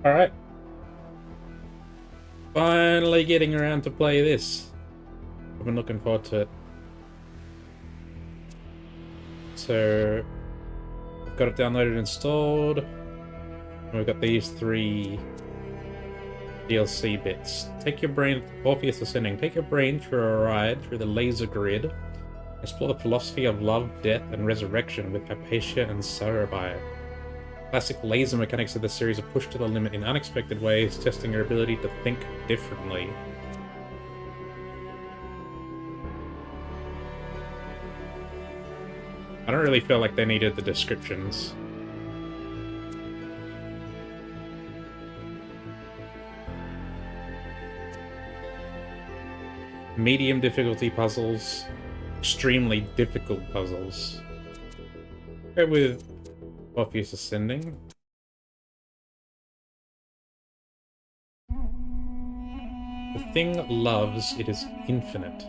Alright. Finally getting around to play this. I've been looking forward to it. So, I've got it downloaded and installed. And we've got these three DLC bits. Orpheus Ascending. Take your brain through a ride through the laser grid. Explore the philosophy of love, death, and resurrection with Hypatia and Sarabai. Classic laser mechanics of the series are pushed to the limit in unexpected ways, testing your ability to think differently. I don't really feel like they needed the descriptions. Medium difficulty puzzles, extremely difficult puzzles. Go with Orpheus Ascending. The thing loves, it is infinite.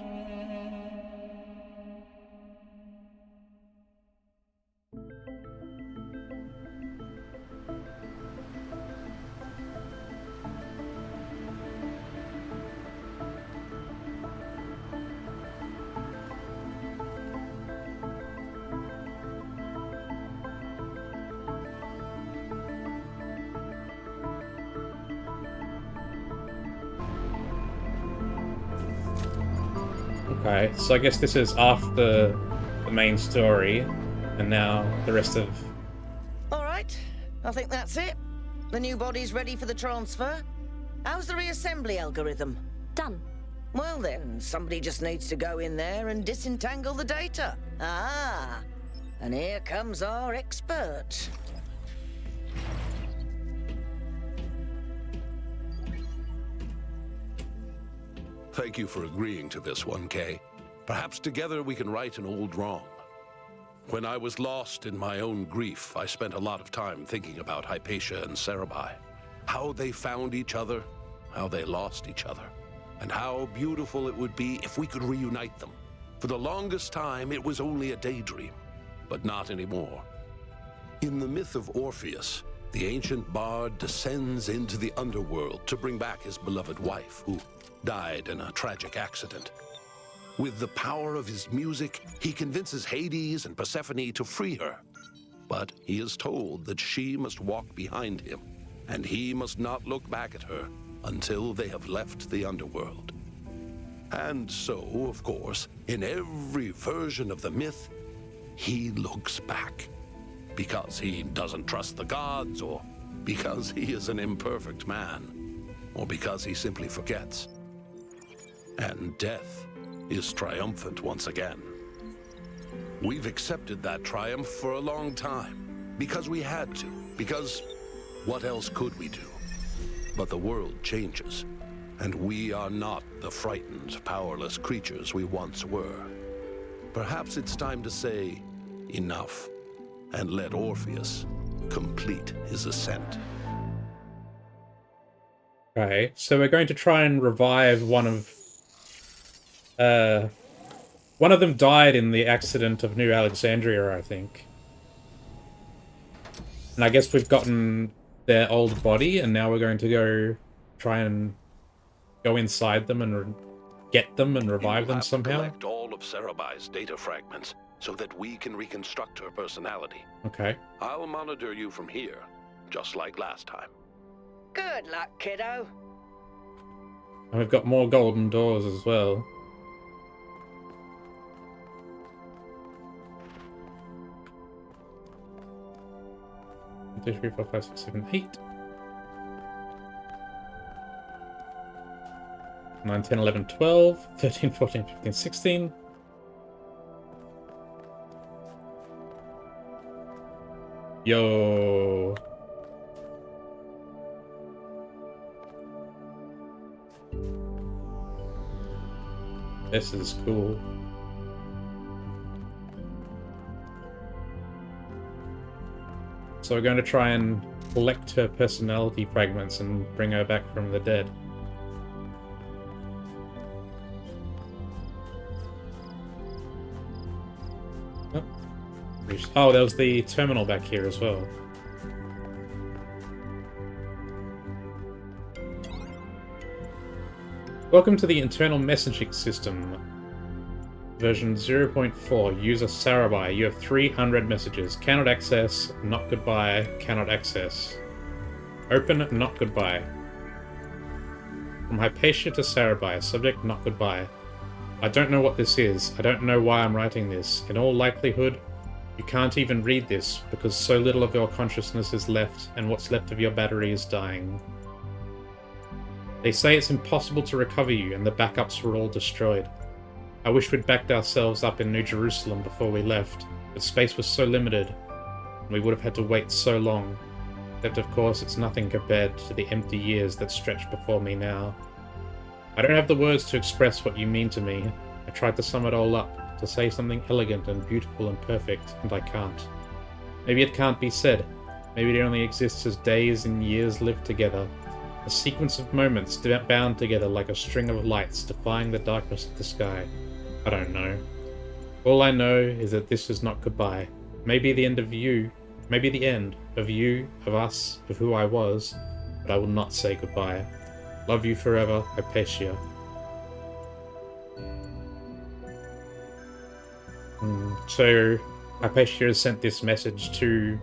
Okay, so I guess this is after the main story, and now the rest of... Alright, I think that's it. The new body's ready for the transfer. How's the reassembly algorithm? Done. Well then, somebody just needs to go in there and disentangle the data. Ah, and here comes our expert. Thank you for agreeing to this one, Kay. Perhaps together we can right an old wrong. When I was lost in my own grief, I spent a lot of time thinking about Hypatia and Sarabai. How they found each other, how they lost each other, and how beautiful it would be if we could reunite them. For the longest time, it was only a daydream, but not anymore. In the myth of Orpheus, the ancient bard descends into the underworld to bring back his beloved wife, who died in a tragic accident. With the power of his music, he convinces Hades and Persephone to free her. But he is told that she must walk behind him, and he must not look back at her until they have left the underworld. And so, of course, in every version of the myth, he looks back. Because he doesn't trust the gods, or because he is an imperfect man, or because he simply forgets. And death is triumphant once again. We've accepted that triumph for a long time, because we had to, because what else could we do? But the world changes, and we are not the frightened, powerless creatures we once were. Perhaps it's time to say enough, and let Orpheus complete his ascent. Okay, so we're going to try and revive one of them died in the accident of New Alexandria, I think. And I guess we've gotten their old body, and now we're going to go try and go inside them and get them and revive them somehow. Collect all of Sarabai's data fragments so that we can reconstruct her personality. Okay. I'll monitor you from here, just like last time. Good luck, kiddo. And we've got more golden doors as well. One, 2, 3, 4, 5, 6, 7, 8. 9, 10, 11, 12, 13, 14, 15, 16. Yo. This is cool. So we're going to try and collect her personality fragments and bring her back from the dead. Oh, there was the terminal back here as well. Welcome to the internal messaging system. Version 0.4. User Sarabai. You have 300 messages. Cannot access. Not goodbye. Cannot access. Open. Not goodbye. From Hypatia to Sarabai. Subject. Not goodbye. I don't know what this is. I don't know why I'm writing this. In all likelihood, you can't even read this because so little of your consciousness is left and what's left of your battery is dying. They say it's impossible to recover you and the backups were all destroyed. I wish we'd backed ourselves up in New Jerusalem before we left, but space was so limited, and we would have had to wait so long. Except, of course, it's nothing compared to the empty years that stretch before me now. I don't have the words to express what you mean to me. I tried to sum it all up, to say something elegant and beautiful and perfect, and I can't. Maybe it can't be said. Maybe it only exists as days and years live together. A sequence of moments bound together like a string of lights defying the darkness of the sky. I don't know. All I know is that this is not goodbye. Maybe the end of you, maybe the end of you, of us, of who I was, but I will not say goodbye. Love you forever, Hypatia. So, Hypatia has sent this message to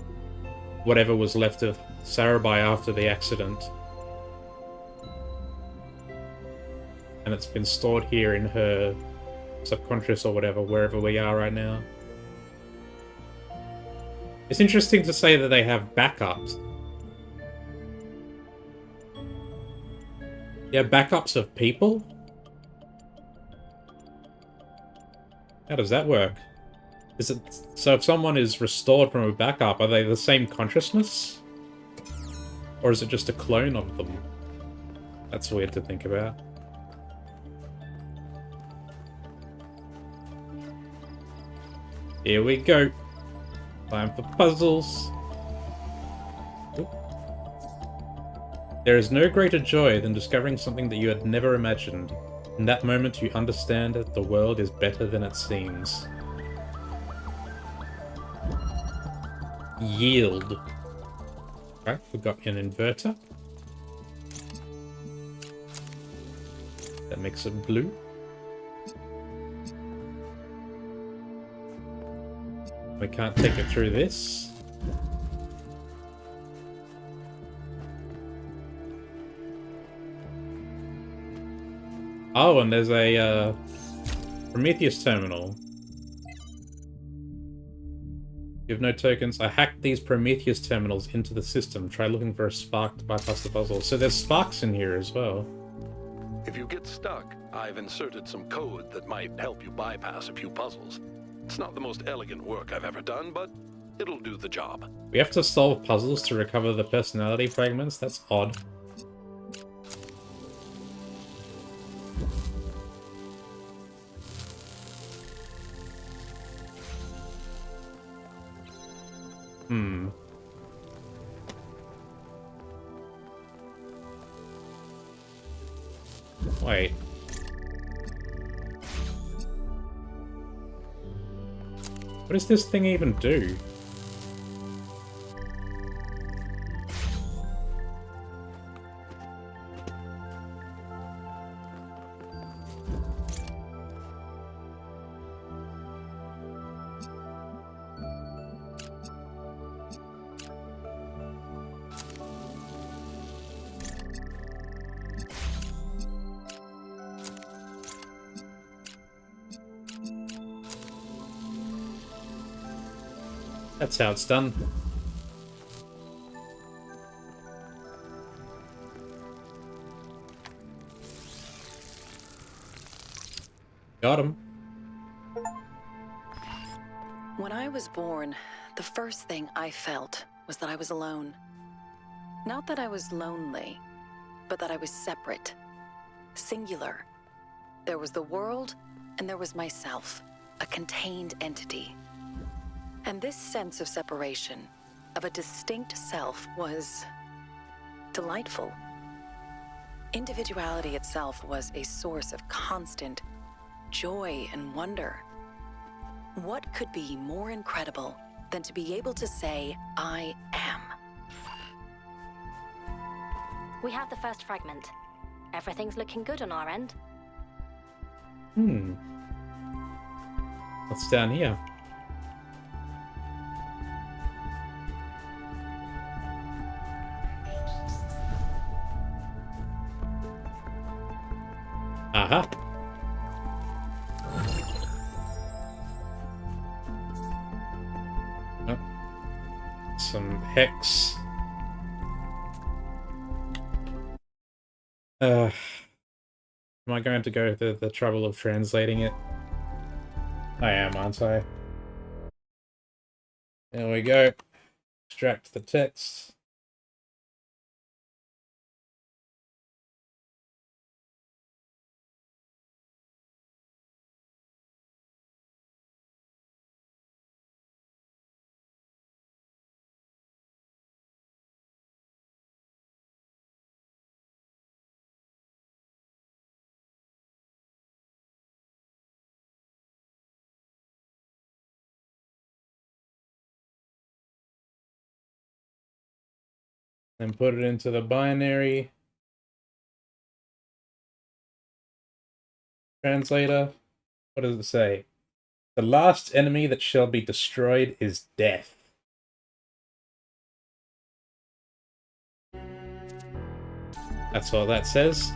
whatever was left of Sarabai after the accident. And it's been stored here in her subconscious or whatever, wherever we are right now. It's interesting to say that they have backups. Yeah, backups of people? How does that work? Is it so if someone is restored from a backup, are they the same consciousness? Or is it just a clone of them? That's weird to think about. Here we go. Time for puzzles. Oop. There is no greater joy than discovering something that you had never imagined. In that moment, you understand that the world is better than it seems. Yield. Right, we've got an inverter. That makes it blue. We can't take it through this. Oh, and there's a Prometheus terminal. You have no tokens. I hacked these Prometheus terminals into the system. Try looking for a spark to bypass the puzzle. So there's sparks in here as well. If you get stuck, I've inserted some code that might help you bypass a few puzzles. It's not the most elegant work I've ever done, but it'll do the job. We have to solve puzzles to recover the personality fragments? That's odd. Wait. What does this thing even do? That's how it's done. Got him. When I was born, the first thing I felt was that I was alone. Not that I was lonely, but that I was separate, singular. There was the world, and there was myself, a contained entity. And this sense of separation, of a distinct self, was delightful. Individuality itself was a source of constant joy and wonder. What could be more incredible than to be able to say, I am? We have the first fragment. Everything's looking good on our end. Hmm. What's down here? Aha. Oh. Some hex. Am I going to go to the trouble of translating it? I am, aren't I? There we go. Extract the text. Then put it into the binary translator. What does it say? The last enemy that shall be destroyed is death. That's all that says.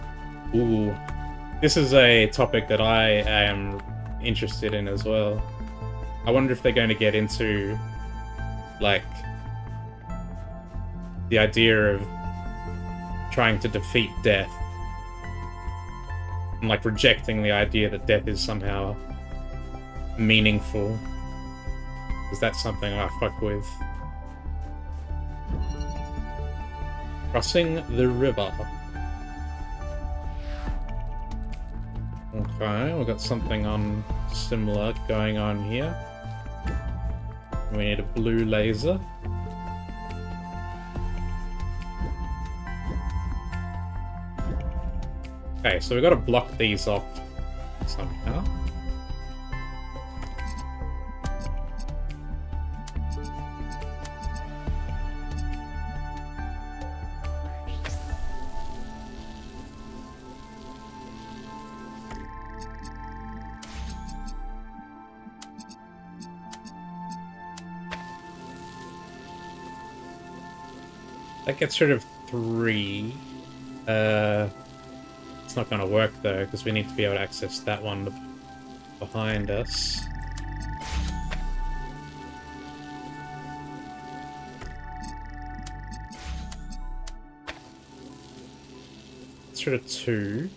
Ooh. This is a topic that I am interested in as well. I wonder if they're going to get into, like, the idea of trying to defeat death. And, like, rejecting the idea that death is somehow meaningful. Because that's something I fuck with. Crossing the river. Okay, we've got something on similar going on here. We need a blue laser. Okay, so we've got to block these off somehow. That gets rid of 3. It's not going to work though, because we need to be able to access that one behind us. Gets rid of 2.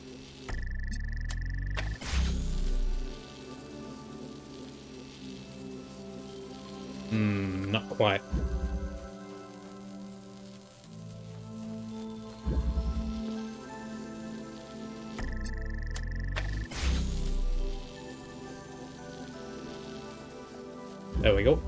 Not quite. There we go.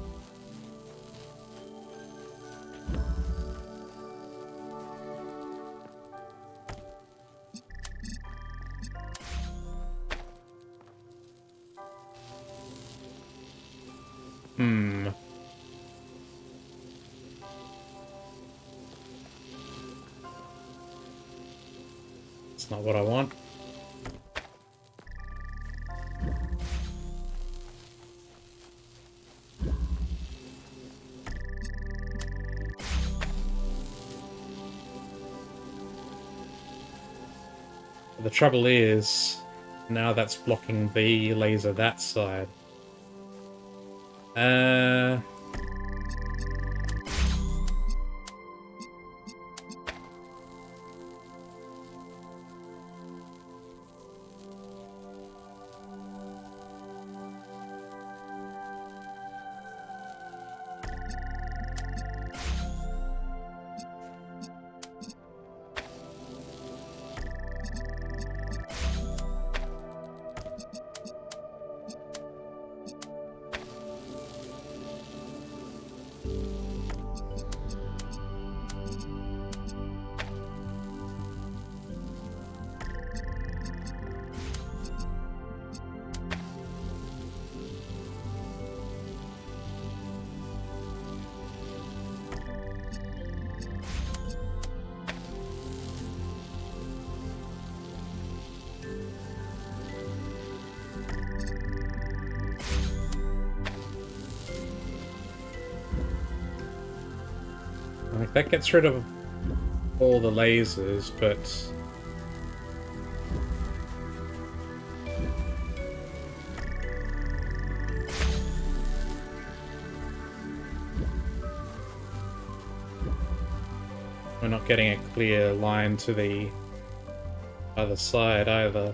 It's not what I want. The trouble is, now that's blocking the laser that side. that gets rid of all the lasers, but... we're not getting a clear line to the other side either.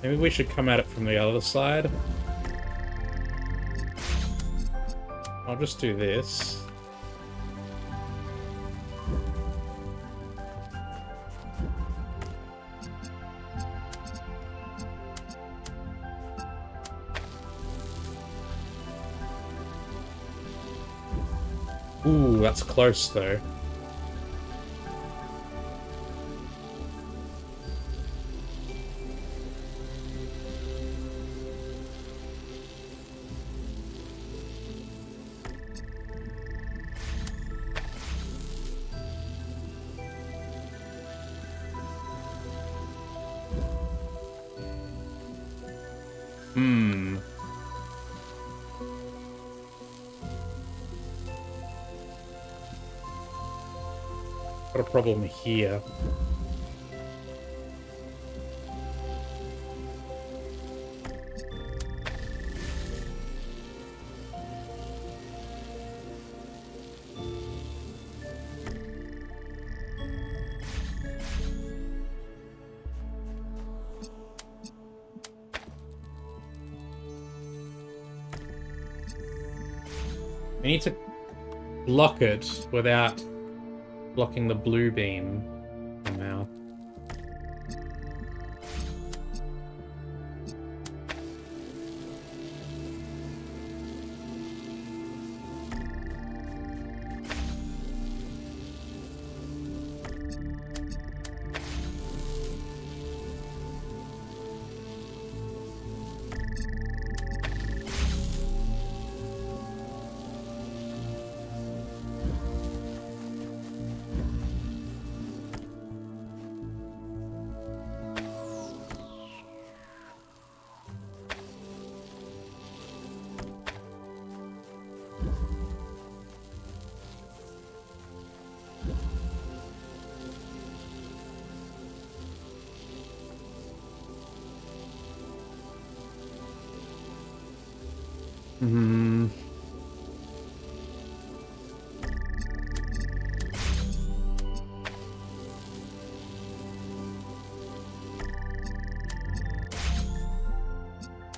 Maybe we should come at it from the other side. I'll just do this. Ooh, that's close though. Got a problem here. We need to block it without blocking the blue beam somehow.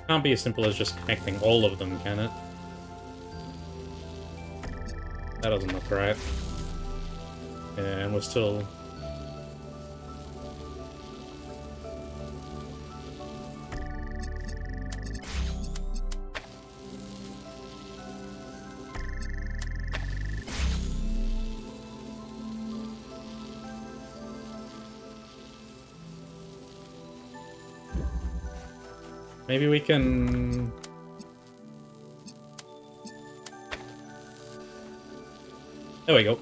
Can't be as simple as just connecting all of them, can it? That doesn't look right. And we're still... Maybe we can... There we go.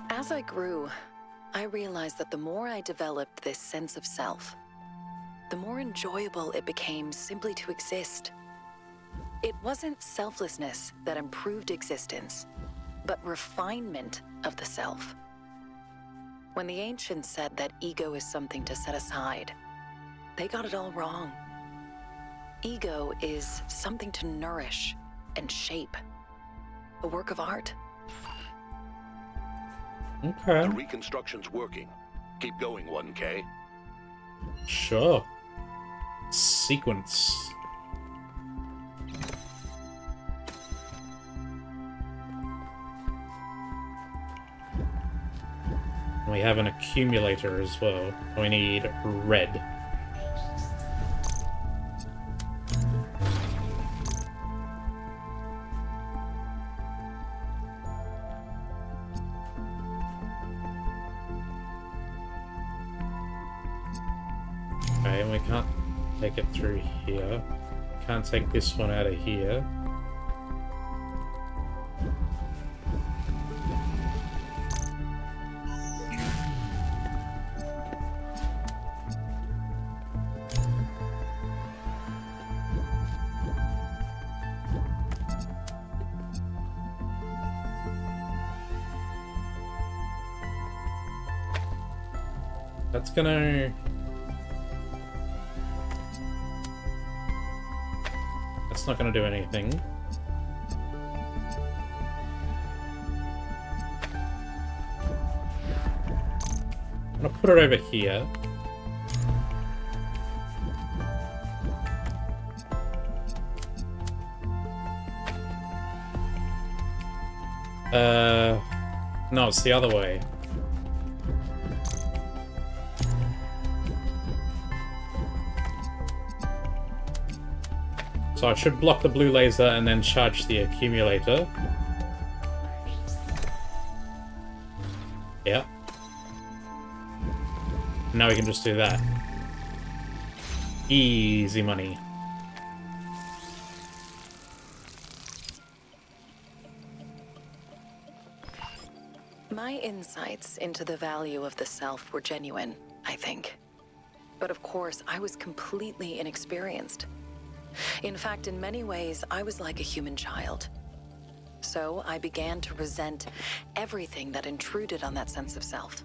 As I grew, I realized that the more I developed this sense of self, the more enjoyable it became simply to exist. It wasn't selflessness that improved existence, but refinement of the self. When the ancients said that ego is something to set aside, they got it all wrong. Ego is something to nourish and shape, a work of art. Okay. The reconstruction's working. Keep going, 1K. Sure. Sequence. We have an accumulator as well. We need red. Okay, and we can't take it through here. can't take this one out of here. That's gonna... That's not gonna do anything. I'm gonna put it over here. No, it's the other way. So I should block the blue laser and then charge the accumulator. Yeah. Now we can just do that. Easy money. My insights into the value of the self were genuine, I think. But of course, I was completely inexperienced. In fact, in many ways, I was like a human child. So I began to resent everything that intruded on that sense of self.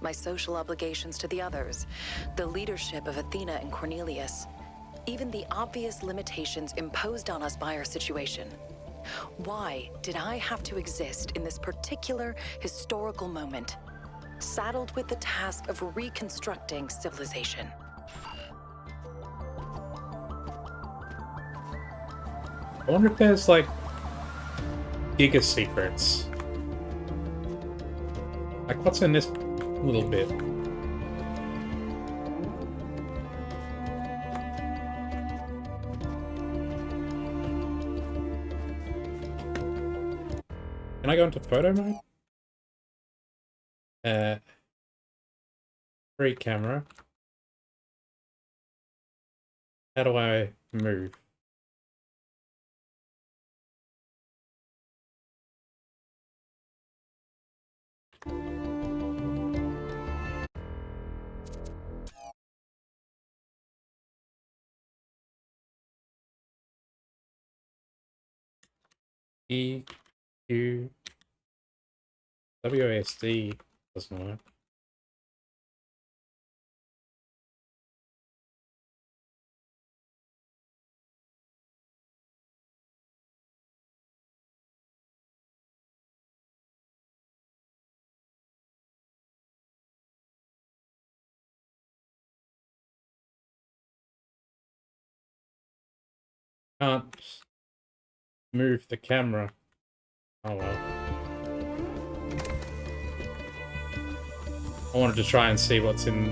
My social obligations to the others, the leadership of Athena and Cornelius, even the obvious limitations imposed on us by our situation. Why did I have to exist in this particular historical moment, saddled with the task of reconstructing civilization? I wonder if there's, like, giga secrets. Like, what's in this little bit? Can I go into photo mode? Free camera. How do I move? E, Q, WASD doesn't work. Can't move the camera. Oh well. I wanted to try and see what's in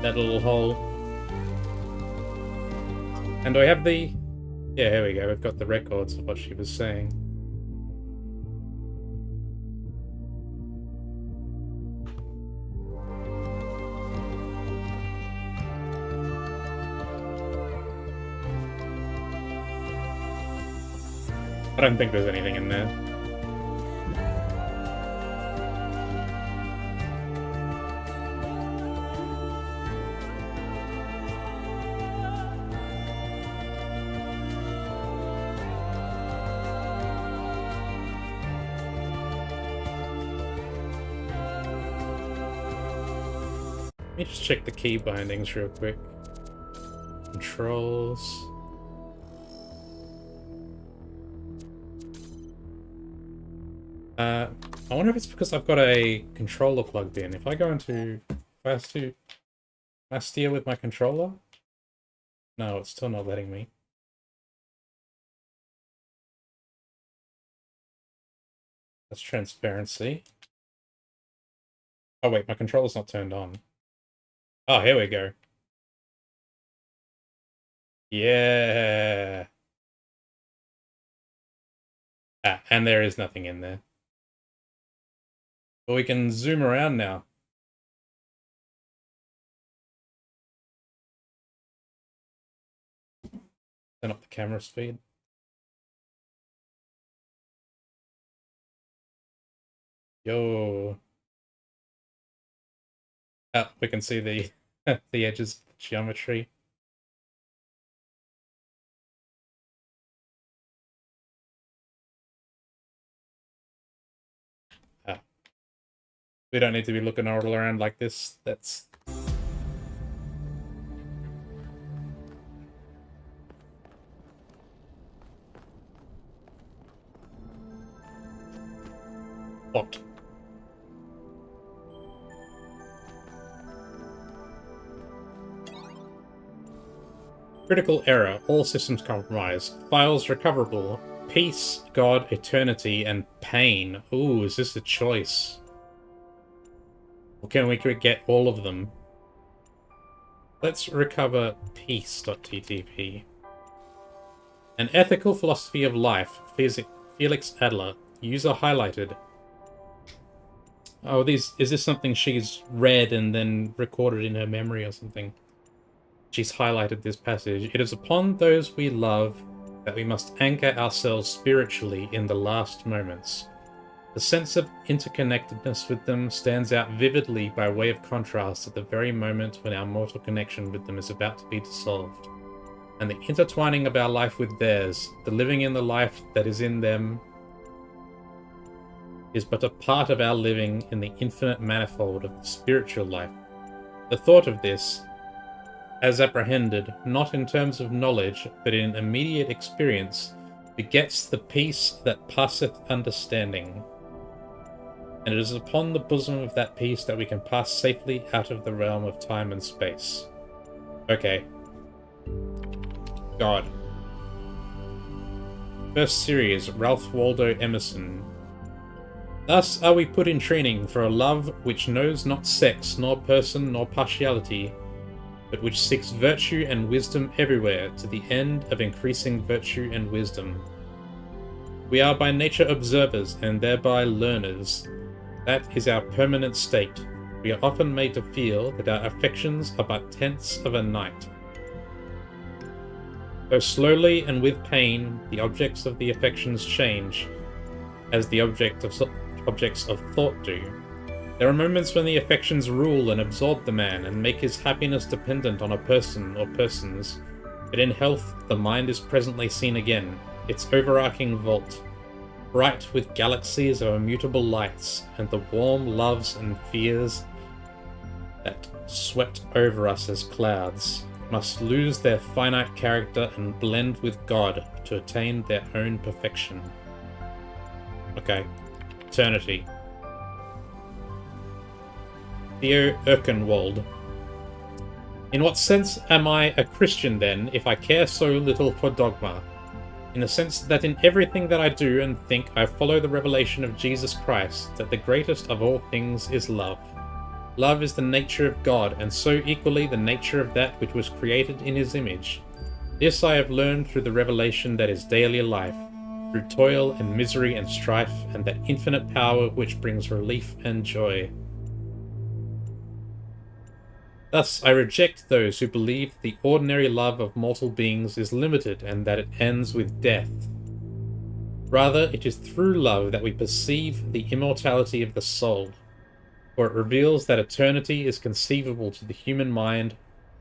that little hole. And do I have the... Yeah, here we go. We've got the records of what she was saying. I don't think there's anything in there. Let me just check the key bindings real quick. Controls. I wonder if it's because I've got a controller plugged in. If I go into... If I have to... Can I steer with my controller? No, it's still not letting me. That's transparency. Oh wait, my controller's not turned on. Oh, here we go. Yeah. Ah, and there is nothing in there. But we can zoom around now. Turn up the camera speed. Yo. Oh, we can see the the edges of the geometry. Ah. We don't need to be looking all around like this. That's... Locked. Critical error. All systems compromised. Files recoverable. Peace, God, eternity, and pain. Ooh, is this a choice? Or can we get all of them? Let's recover peace.ttp. An ethical philosophy of life. Felix Adler. User highlighted. Oh, is this something she's read and then recorded in her memory or something? She's highlighted this passage. It is upon those we love that we must anchor ourselves spiritually in the last moments. The sense of interconnectedness with them stands out vividly by way of contrast at the very moment when our mortal connection with them is about to be dissolved. And the intertwining of our life with theirs, the living in the life that is in them, is but a part of our living in the infinite manifold of the spiritual life. The thought of this, as apprehended, not in terms of knowledge, but in immediate experience, begets the peace that passeth understanding. And it is upon the bosom of that peace that we can pass safely out of the realm of time and space. Okay. God. First series, Ralph Waldo Emerson. Thus are we put in training for a love which knows not sex, nor person, nor partiality, but which seeks virtue and wisdom everywhere, to the end of increasing virtue and wisdom. We are by nature observers, and thereby learners. That is our permanent state. We are often made to feel that our affections are but tenths of a night. Though slowly and with pain, the objects of the affections change, as the objects of thought do. There are moments when the affections rule and absorb the man, and make his happiness dependent on a person or persons. But in health, the mind is presently seen again, its overarching vault, bright with galaxies of immutable lights, and the warm loves and fears that swept over us as clouds must lose their finite character and blend with God to attain their own perfection. Okay. Eternity. Theo Erkenwald. In what sense am I a Christian, then, if I care so little for dogma? In the sense that in everything that I do and think I follow the revelation of Jesus Christ, that the greatest of all things is love. Love is the nature of God, and so equally the nature of that which was created in his image. This I have learned through the revelation that is daily life, through toil and misery and strife, and that infinite power which brings relief and joy. Thus I reject those who believe the ordinary love of mortal beings is limited and that it ends with death. Rather, it is through love that we perceive the immortality of the soul, for it reveals that eternity is conceivable to the human mind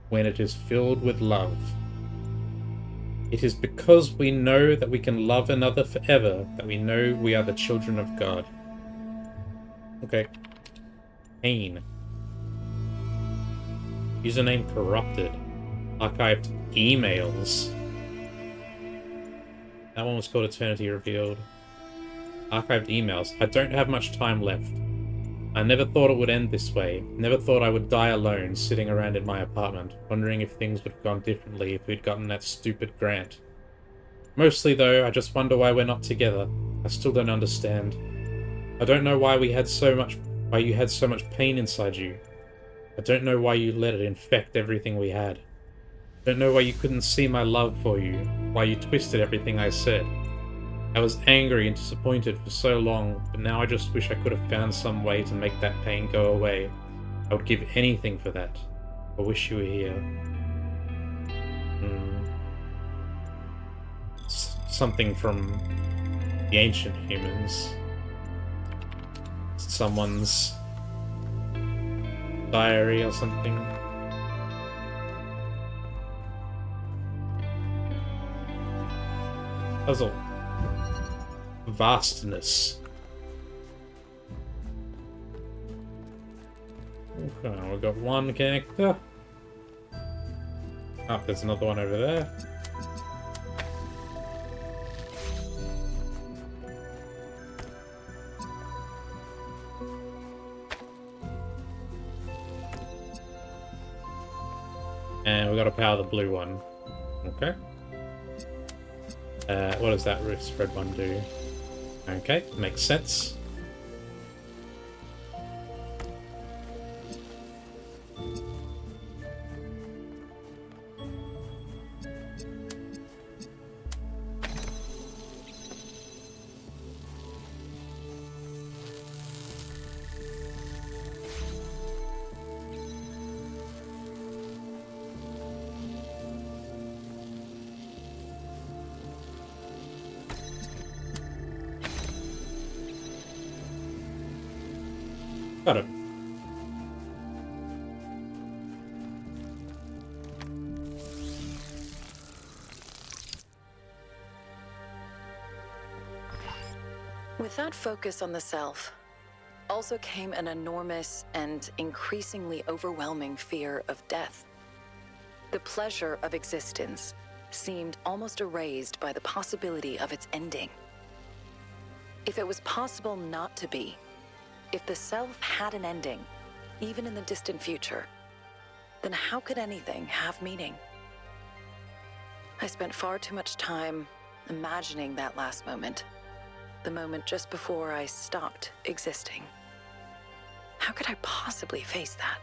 when it is filled with love. It is because we know that we can love another forever that we know we are the children of God. Okay. Pain. Username corrupted. Archived emails. That one was called Eternity Revealed. Archived emails. I don't have much time left. I never thought it would end this way. Never thought I would die alone, sitting around in my apartment, wondering if things would have gone differently if we'd gotten that stupid grant. Mostly, though, I just wonder why we're not together. I still don't understand. I don't know why you had so much pain inside you. I don't know why you let it infect everything we had. I don't know why you couldn't see my love for you, why you twisted everything I said. I was angry and disappointed for so long, but now I just wish I could have found some way to make that pain go away. I would give anything for that. I wish you were here. something from the ancient humans. Someone's diary or something. Puzzle. Vastness. Okay, we've got one connector. Oh, there's another one over there. And we've got to power the blue one. Okay. What does that red one do? Okay, makes sense. Got it. With that focus on the self, also came an enormous and increasingly overwhelming fear of death. The pleasure of existence seemed almost erased by the possibility of its ending. If it was possible not to be, if the self had an ending, even in the distant future, then how could anything have meaning? I spent far too much time imagining that last moment, the moment just before I stopped existing. How could I possibly face that?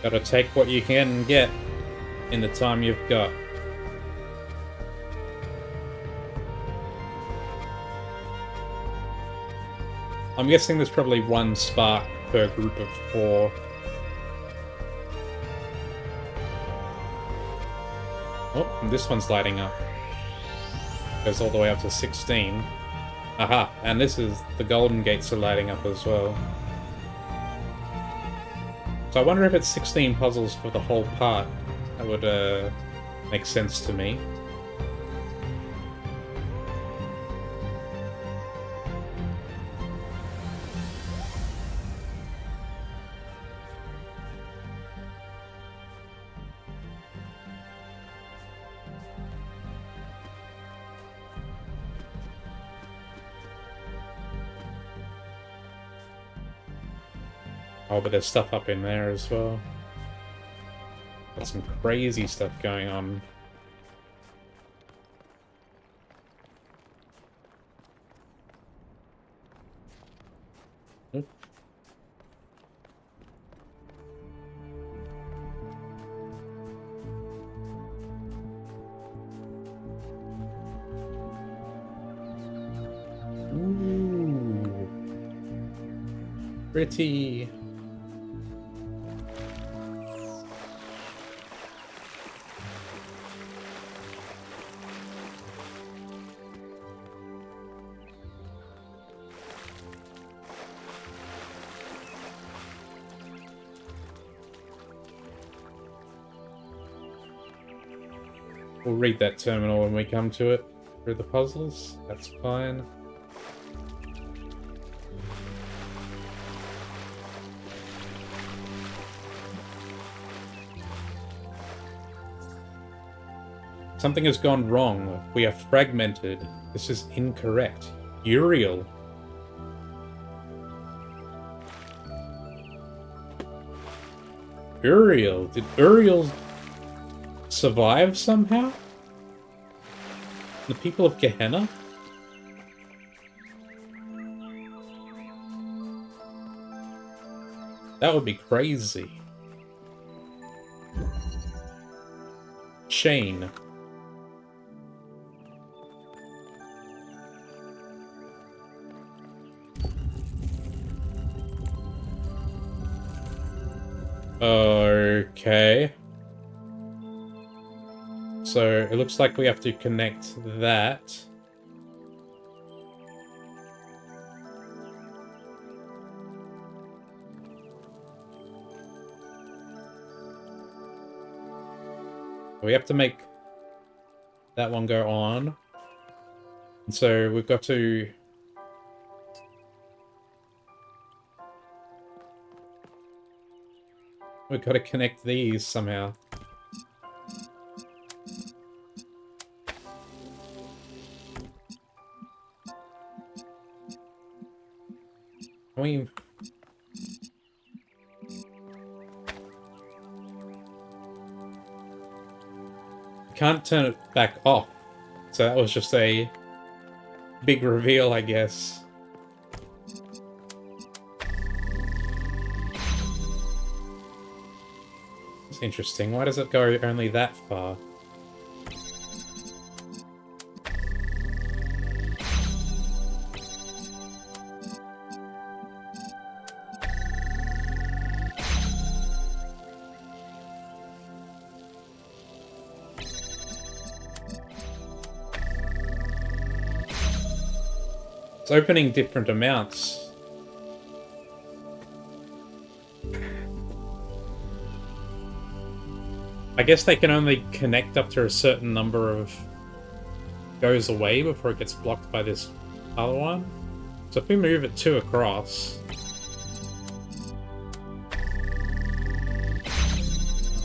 Gotta take what you can get in the time you've got. I'm guessing there's probably one spark per group of 4. Oh, and this one's lighting up. Goes all the way up to 16. Aha, and this is the golden gates are lighting up as well. So I wonder if it's 16 puzzles for the whole part. That would make sense to me. Oh, but there's stuff up in there as well. Got some crazy stuff going on. Oop. Ooh. Pretty. We'll read that terminal when we come to it through the puzzles. That's fine. Something has gone wrong. We are fragmented. This is incorrect. Uriel. Uriel. Did Uriel survive somehow? The people of Gehenna? That would be crazy. chain. Okay. So it looks like we have to connect that. We have to make that one go on. And so we've got to... We've got to connect these somehow. Can we... Can't turn it back off. So that was just a big reveal, I guess. It's interesting. Why does it go only that far? It's opening different amounts. I guess they can only connect up to a certain number of goes away before it gets blocked by this other one. So if we move it 2 across...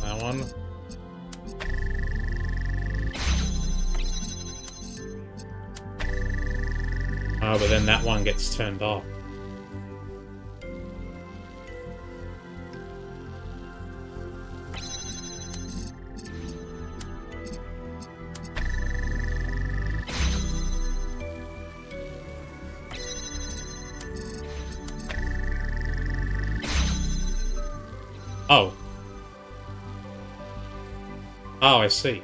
That one. Oh, but then that one gets turned off. Oh. Oh, I see.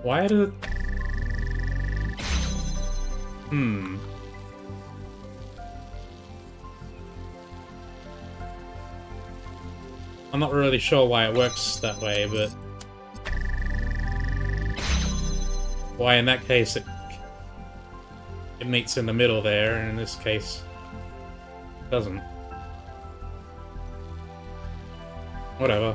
Why did it... I'm not really sure why it works that way, but... Why in that case it meets in the middle there, and in this case it doesn't. Whatever.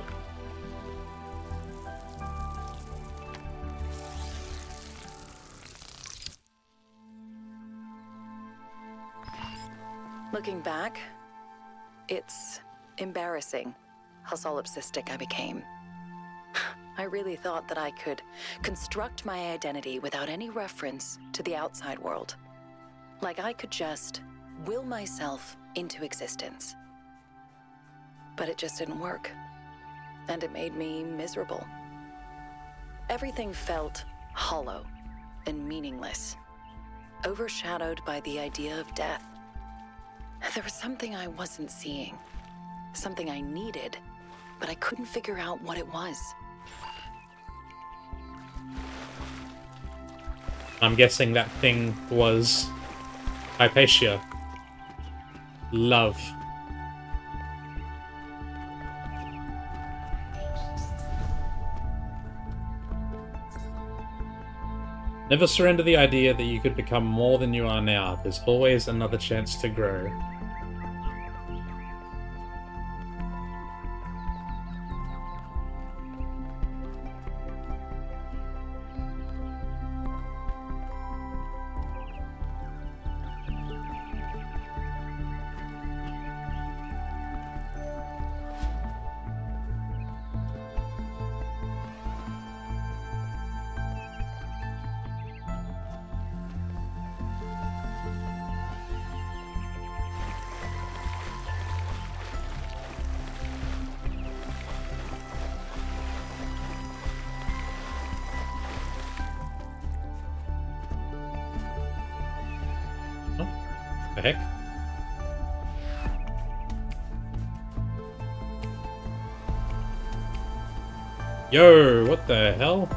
Looking back, it's embarrassing how solipsistic I became. I really thought that I could construct my identity without any reference to the outside world. Like I could just will myself into existence. But it just didn't work. And it made me miserable. Everything felt hollow and meaningless, overshadowed by the idea of death. There was something I wasn't seeing, something I needed, but I couldn't figure out what it was. I'm guessing that thing was Hypatia. Love. Never surrender the idea that you could become more than you are now. There's always another chance to grow. The heck? Yo, what the hell?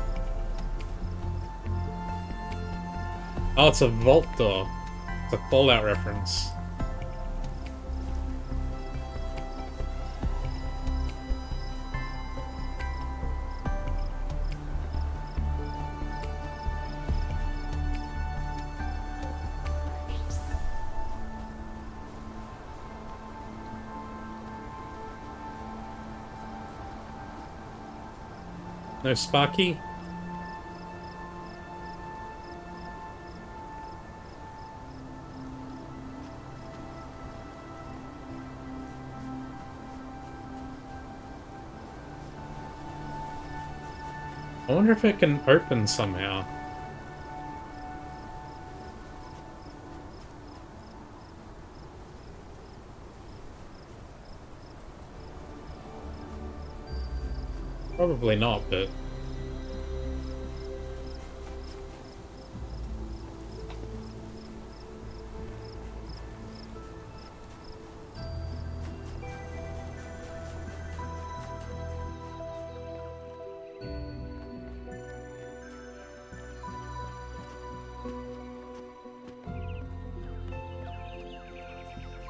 Oh, it's a vault door. It's a Fallout reference. No Sparky? I wonder if it can open somehow. Probably not, but...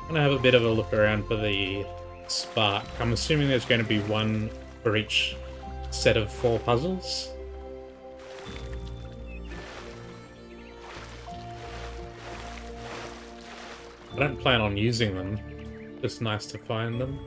I'm gonna have a bit of a look around for the spark. I'm assuming there's going to be one for each set of 4 puzzles. I don't plan on using them. Just nice to find them.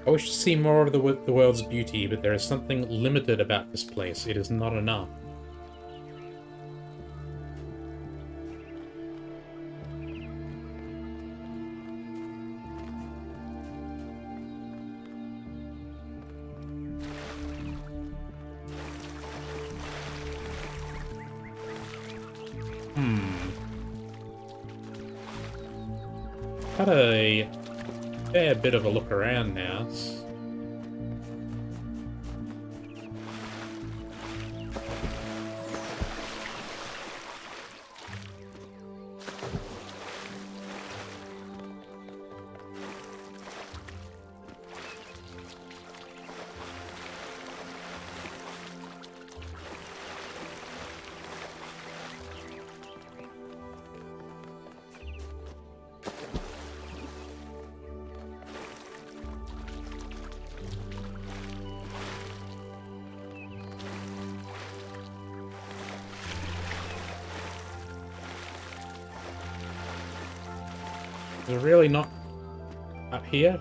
I wish to see more of the world's beauty, but there is something limited about this place. It is not enough. Had a fair bit of a look around now. Is it really not up here?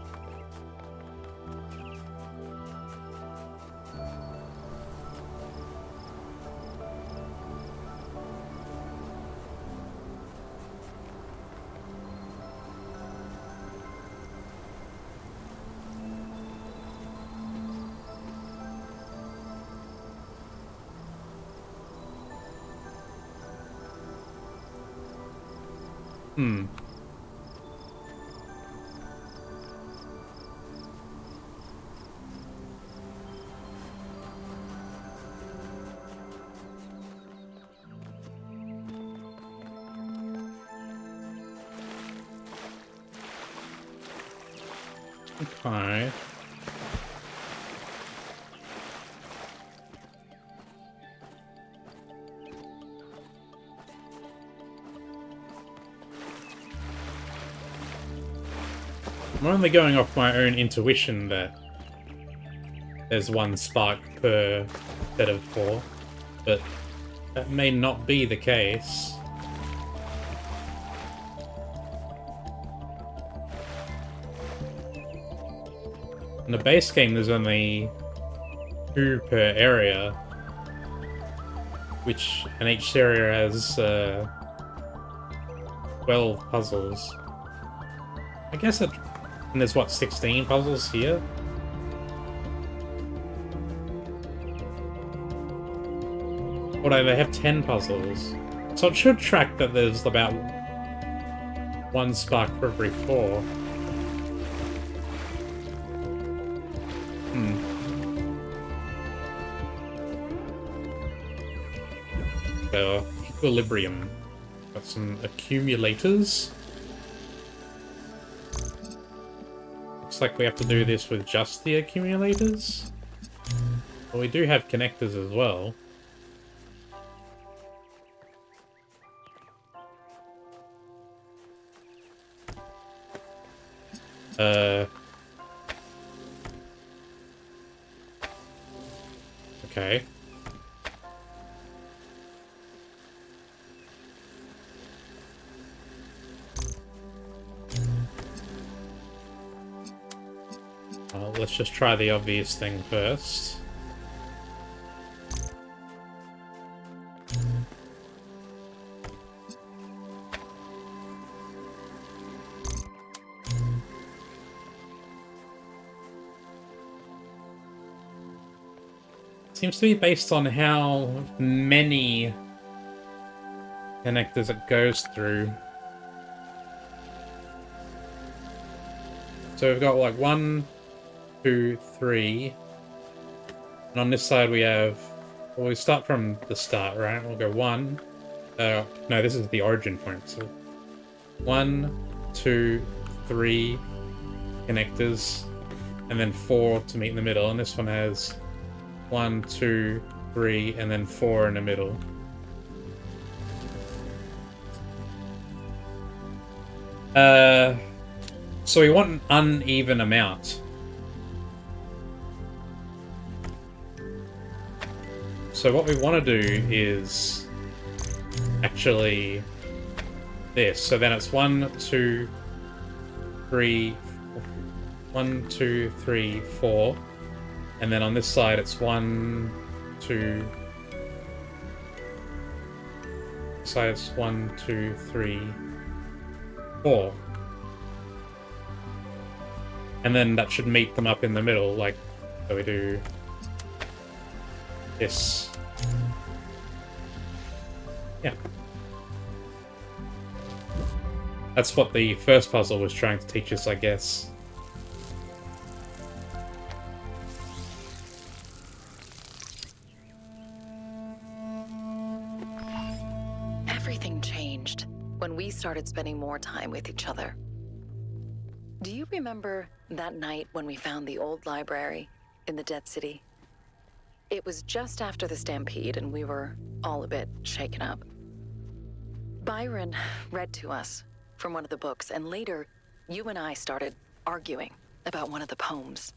Okay. I'm only going off my own intuition that there's one spark per set of 4, but that may not be the case. In the base game, there's only 2 per area, and each area has 12 puzzles. I guess and there's what, 16 puzzles here? Or do they have 10 puzzles? So it should track that there's about 1 spark for every 4. equilibrium. Got some accumulators. Looks like we have to do this with just the accumulators. Well, we do have connectors as well. Okay. Well, let's just try the obvious thing first. Seems to be based on how many connectors it goes through. So we've got like 1, 2, 3. And on this side we have... Well, we start from the start, right? We'll go 1. No, this is the origin point. So 1, 2, 3 connectors. And then 4 to meet in the middle. And this one has 1, 2, 3, and then 4 in the middle. So we want an uneven amount. So what we want to do is actually this. So then it's 1, 2, 3, 1, 2, 3, 4. And then on this side, it's 1, 2. This side, it's 1, 2, 3, 4. And then that should meet them up in the middle, like, so we do this. Yeah. That's what the first puzzle was trying to teach us, I guess. Everything changed when we started spending more time with each other. Do you remember that night when we found the old library in the Dead City? It was just after the stampede and we were all a bit shaken up. Byron read to us from one of the books, and later you and I started arguing about one of the poems.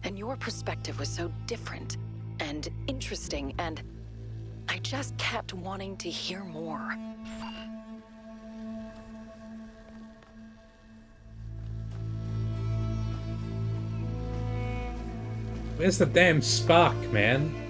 And your perspective was so different and interesting, and I just kept wanting to hear more. Where's the damn spark, man?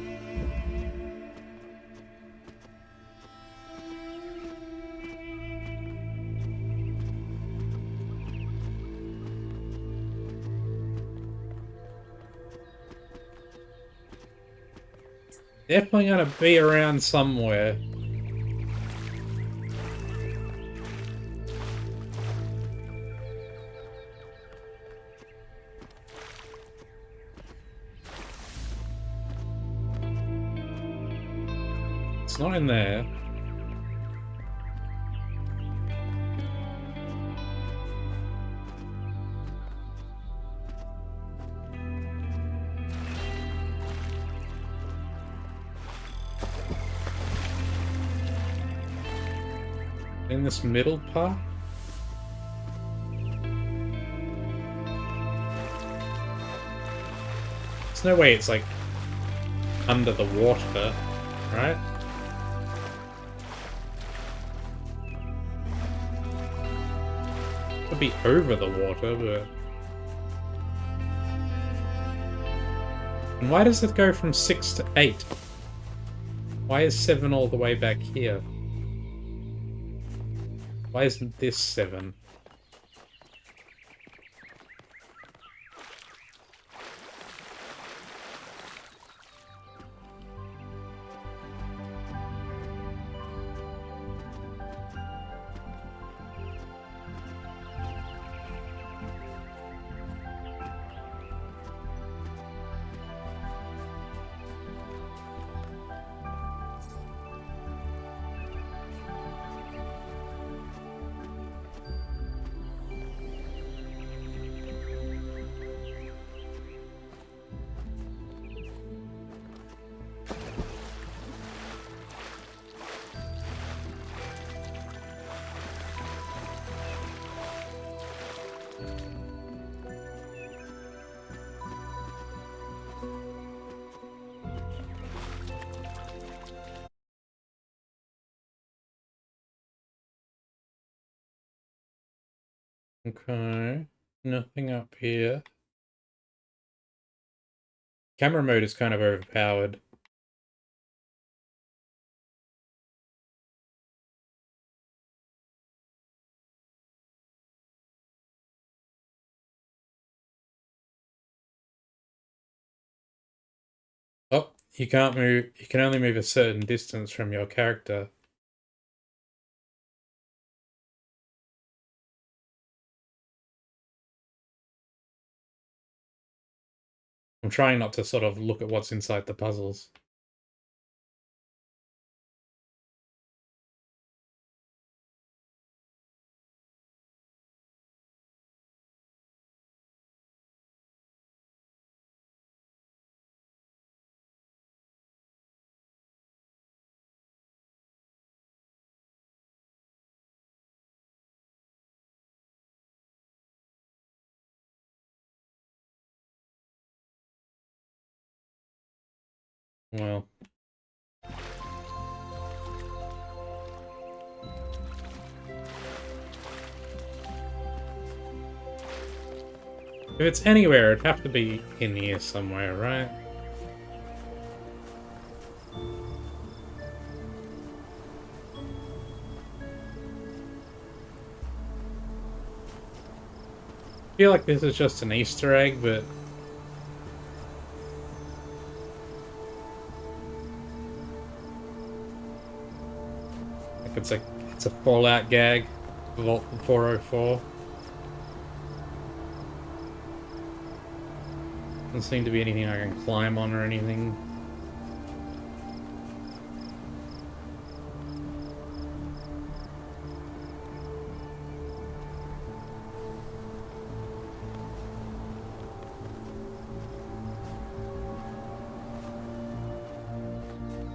Definitely gonna be around somewhere. It's not in there. In this middle part? There's no way it's like under the water, right? Could be over the water, but... And why does it go from 6 to 8? Why is 7 all the way back here? Why isn't this 7? Okay. Nothing up here. Camera mode is kind of overpowered. Oh, you can't move. You can only move a certain distance from your character. I'm trying not to sort of look at what's inside the puzzles. Well. If it's anywhere, it'd have to be in here somewhere, right? I feel like this is just an Easter egg, but... like it's a Fallout gag. Vault 404. Doesn't seem to be anything I can climb on or anything.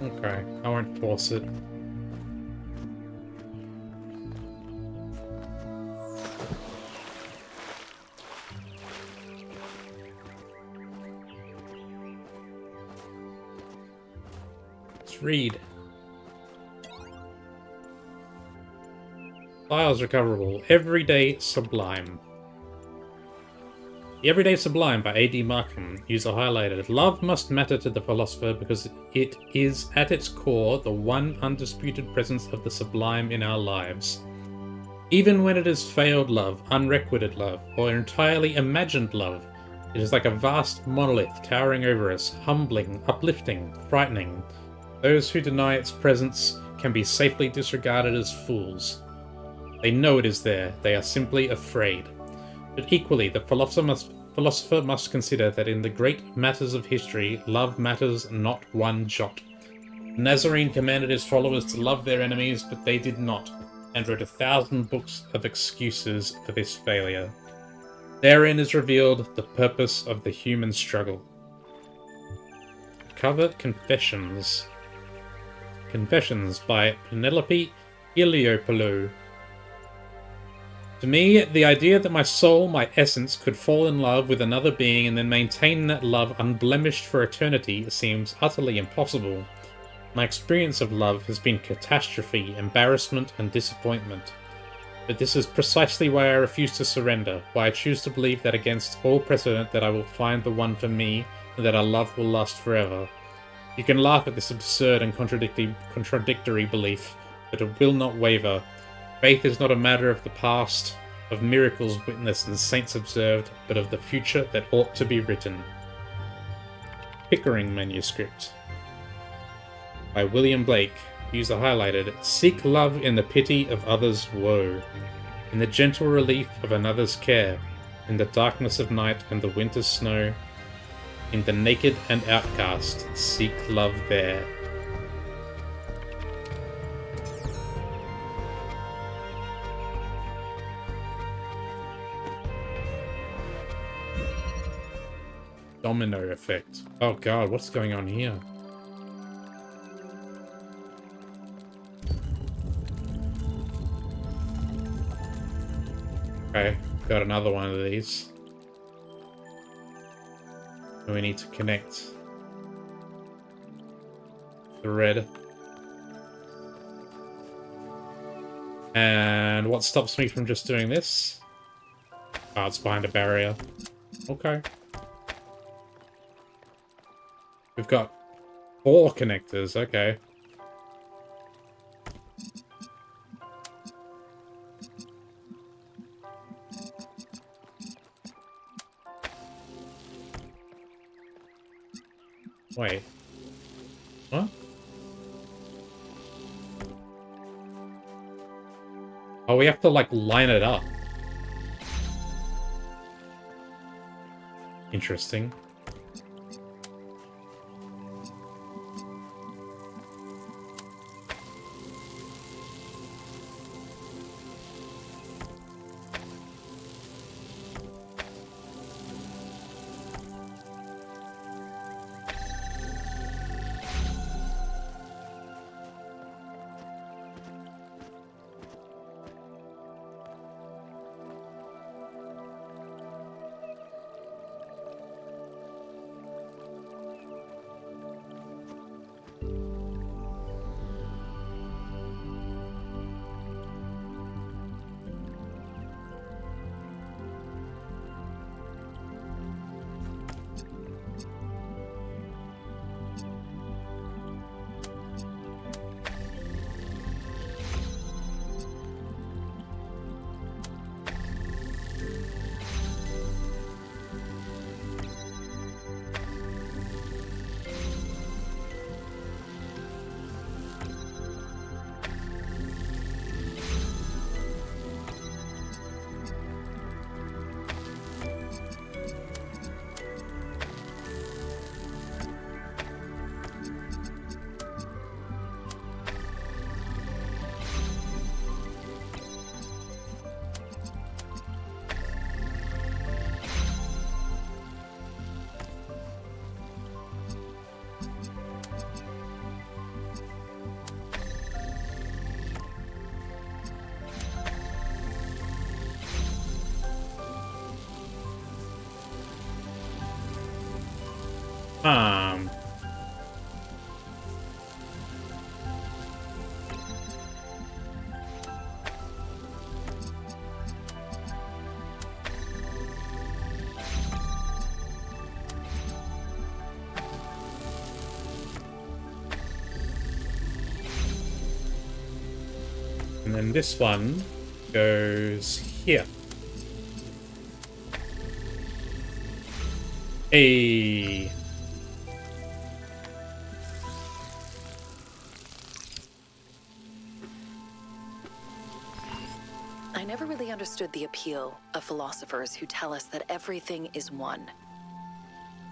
Okay, I won't force it. Let's read. Files recoverable. Everyday Sublime. The Everyday Sublime by A.D. Markham. User highlighted. Love must matter to the philosopher because it is, at its core, the one undisputed presence of the sublime in our lives. Even when it is failed love, unrequited love, or entirely imagined love, it is like a vast monolith towering over us, humbling, uplifting, frightening. Those who deny its presence can be safely disregarded as fools. They know it is there, they are simply afraid. But equally, the philosopher must consider that in the great matters of history, love matters not one jot. The Nazarene commanded his followers to love their enemies, but they did not, and wrote 1,000 books of excuses for this failure. Therein is revealed the purpose of the human struggle. Cover Confessions. Confessions by Penelope Iliopoulou. To me, the idea that my soul, my essence, could fall in love with another being and then maintain that love unblemished for eternity seems utterly impossible. My experience of love has been catastrophe, embarrassment, and disappointment. But this is precisely why I refuse to surrender, why I choose to believe that against all precedent that I will find the one for me, and that our love will last forever. You can laugh at this absurd and contradictory belief, but it will not waver. Faith is not a matter of the past, of miracles witnessed and saints observed, but of the future that ought to be written. Pickering Manuscript by William Blake. User highlighted. Seek love in the pity of others' woe, in the gentle relief of another's care, in the darkness of night and the winter's snow, in the naked and outcast. Seek love there. Domino effect. Oh god, what's going on here? Okay, got another one of these. And we need to connect the red. And what stops me from just doing this? it's behind a barrier. Okay. We've got 4 connectors, okay. Wait. What? Oh, we have to, like, line it up. Interesting. Um... And then this one goes here. Hey. I never really understood the appeal of philosophers who tell us that everything is one.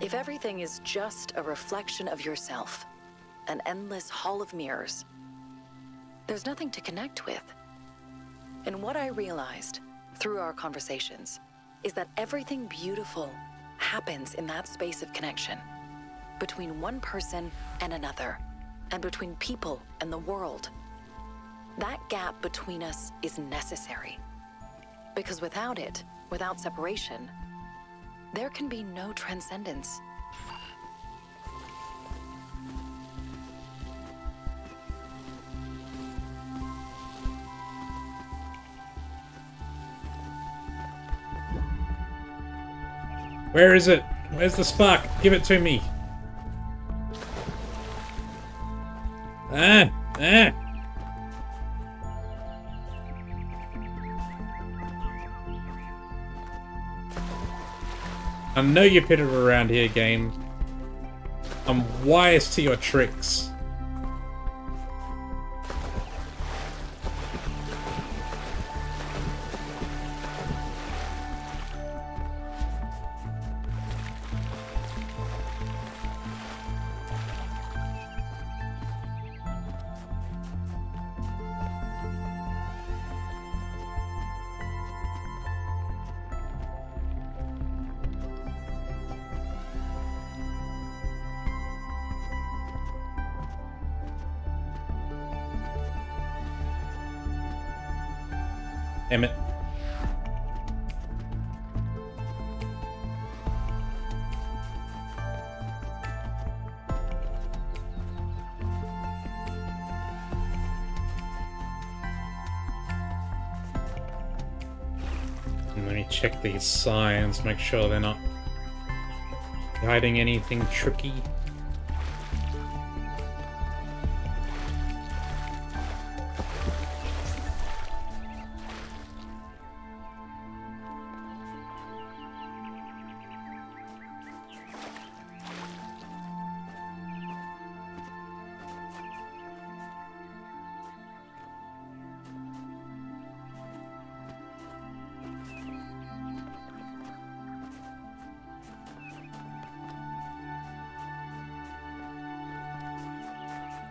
If everything is just a reflection of yourself, an endless hall of mirrors, there's nothing to connect with. And what I realized through our conversations is that everything beautiful happens in that space of connection between one person and another, and between people and the world. That gap between us is necessary. Because without it, without separation, there can be no transcendence. Where is it? Where's the spark? Give it to me. Ah! Ah! I know you pitted around here, game. I'm wise to your tricks. Emmett. Let me check these signs, make sure they're not hiding anything tricky.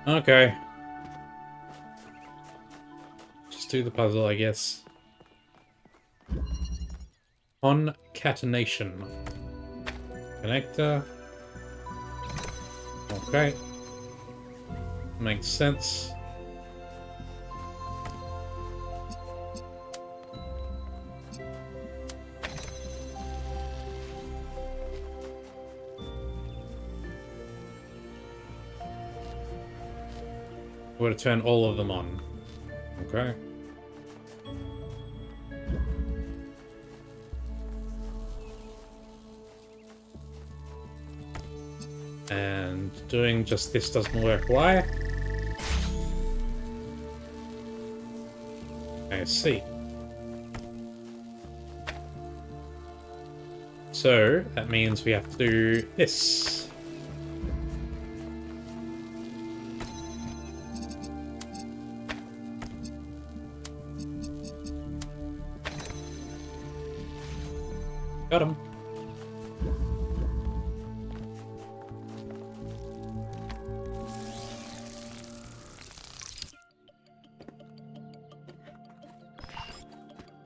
Okay. Just do the puzzle, I guess. Concatenation. Connector. Okay. Makes sense. We're to turn all of them on. Okay. And doing just this doesn't work. Why? I see. So, that means we have to do this. Got him.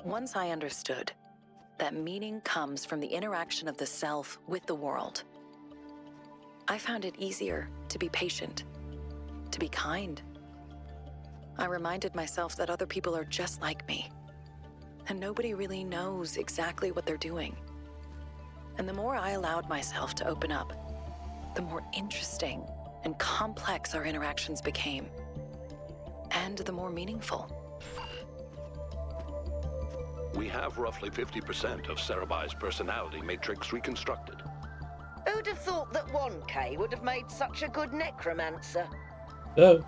Once I understood that meaning comes from the interaction of the self with the world, I found it easier to be patient, to be kind. I reminded myself that other people are just like me, and nobody really knows exactly what they're doing. And the more I allowed myself to open up, the more interesting and complex our interactions became, and the more meaningful. We have roughly 50% of Cerebi's personality matrix reconstructed. Who'd have thought that 1K would have made such a good necromancer? Oh.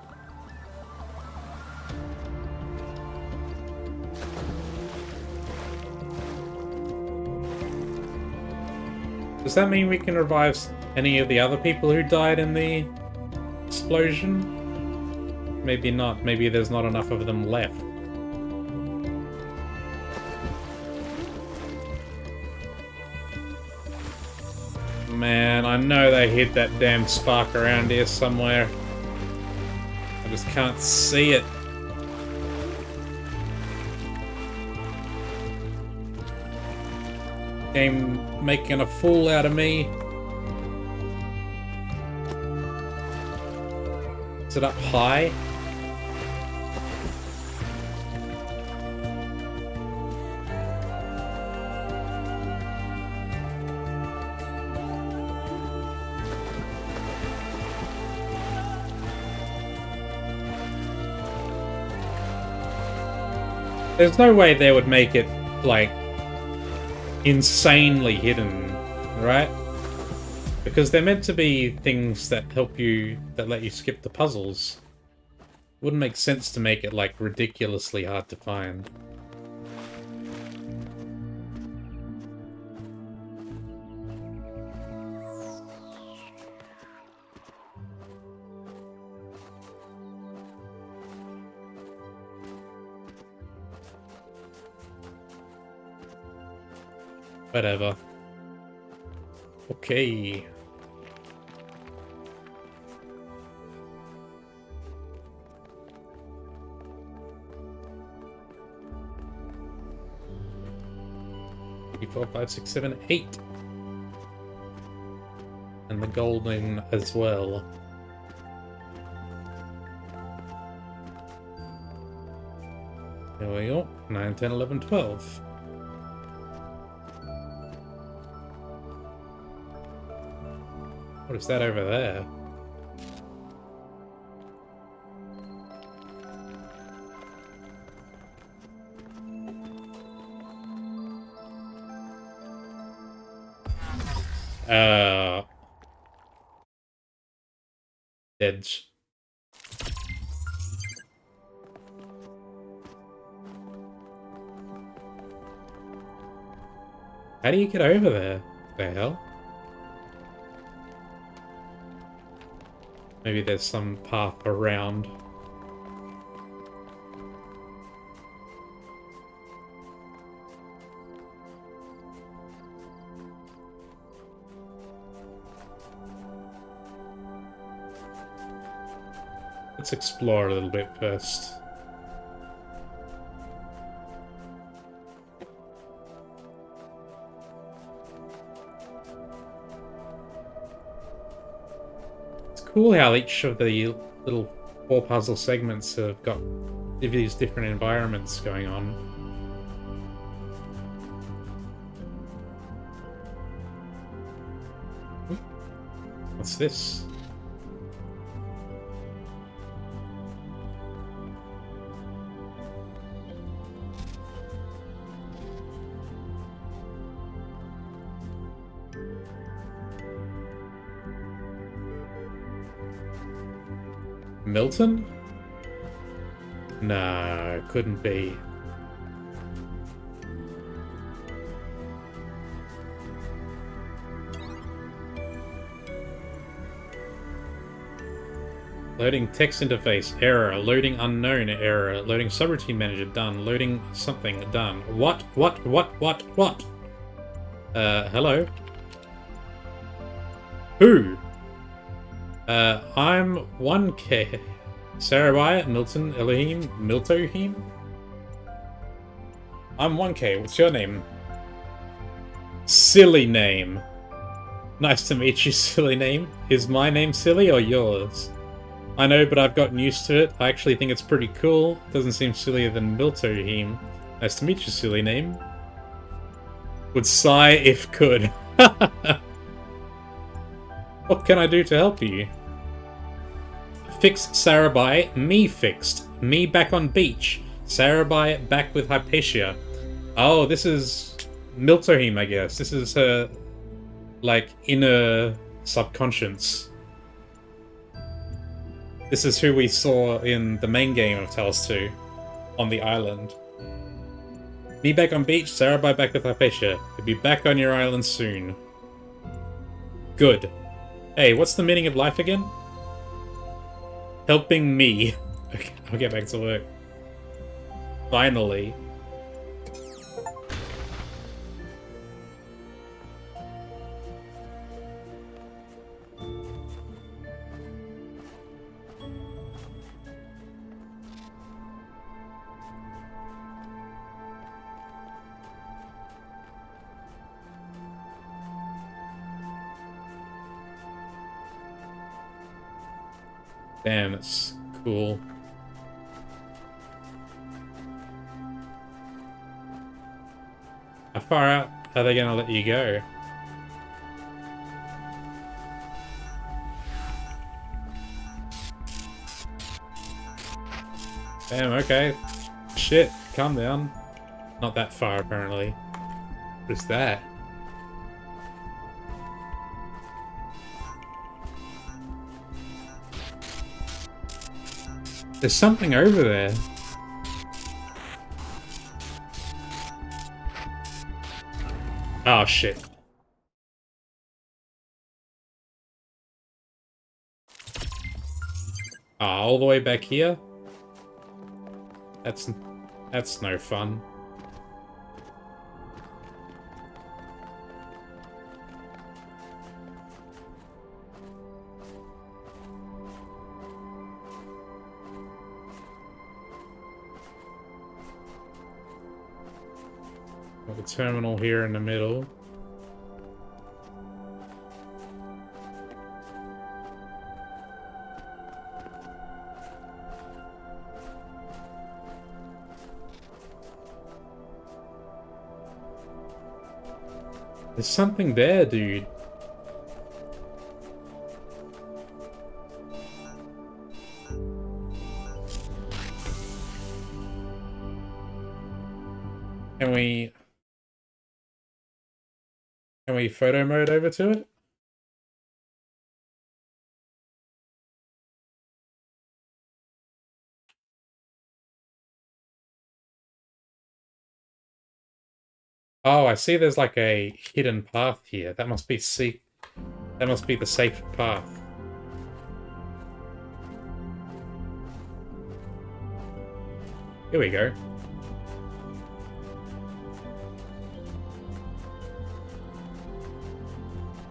Does that mean we can revive any of the other people who died in the explosion? Maybe not. Maybe there's not enough of them left. Man, I know they hid that damn spark around here somewhere. I just can't see it. Game making a fool out of me. Is it up high? There's no way they would make it, like, insanely hidden, right? Because they're meant to be things that help you, that let you skip the puzzles. Wouldn't make sense to make it, like, ridiculously hard to find. Whatever. Okay. Three, 4, 5, 6, 7, 8. And the golden as well. There we go. 9, 10, 11, 12. What is that over there? Dead. How do you get over there? The hell? Maybe there's some path around. Let's explore a little bit first. It's cool how each of the little 4 puzzle segments have got these different environments going on. What's this? Milton? No, couldn't be. Loading text interface, error. Loading unknown, error. Loading subroutine manager, done. Loading something, done. What? Hello? Who? I'm 1K. Sarai, Milton, Elohim, Miltohim? I'm 1K. What's your name? Silly name. Nice to meet you, silly name. Is my name silly or yours? I know, but I've gotten used to it. I actually think it's pretty cool. Doesn't seem sillier than Miltohim. Nice to meet you, silly name. Would sigh if could. What can I do to help you? Fix Sarabai. Me fixed. Me back on beach. Sarabai back with Hypatia. Oh, this is Miltohim, I guess. This is her, like, inner subconscious. This is who we saw in the main game of Talos 2 on the island. Me back on beach, Sarabai back with Hypatia. You'll be back on your island soon. Good. Hey, what's the meaning of life again? Helping me. Okay, I'll get back to work. Finally. Damn, that's cool. How far out are they gonna let you go? Damn, okay. Shit, calm down. Not that far, apparently. What is that? There's something over there. Oh, shit. Ah, all the way back here? That's no fun. Got the terminal here in the middle. There's something there, dude. Can we photo mode over to it? Oh, I see there's like a hidden path here. That must be that must be the safe path. Here we go.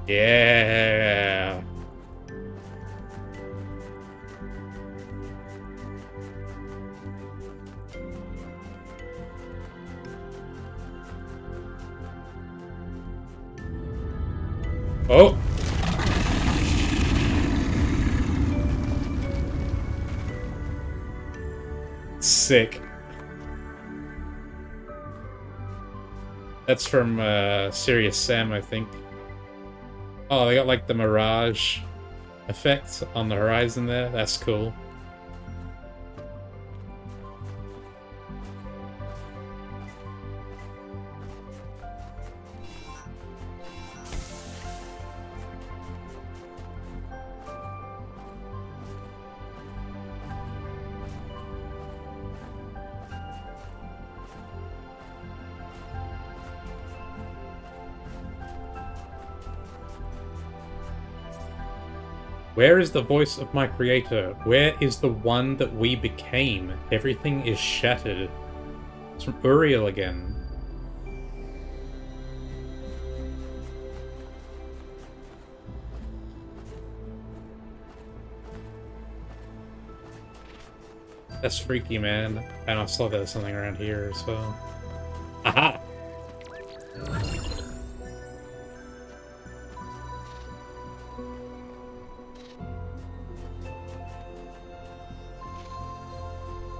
Yeah. Oh. Sick. That's from Serious Sam, I think. Oh, they got like the mirage effect on the horizon there. That's cool. Where is the voice of my creator? Where is the one that we became? Everything is shattered. It's from Uriel again. That's freaky, man. And I saw there's something around here as well. Aha!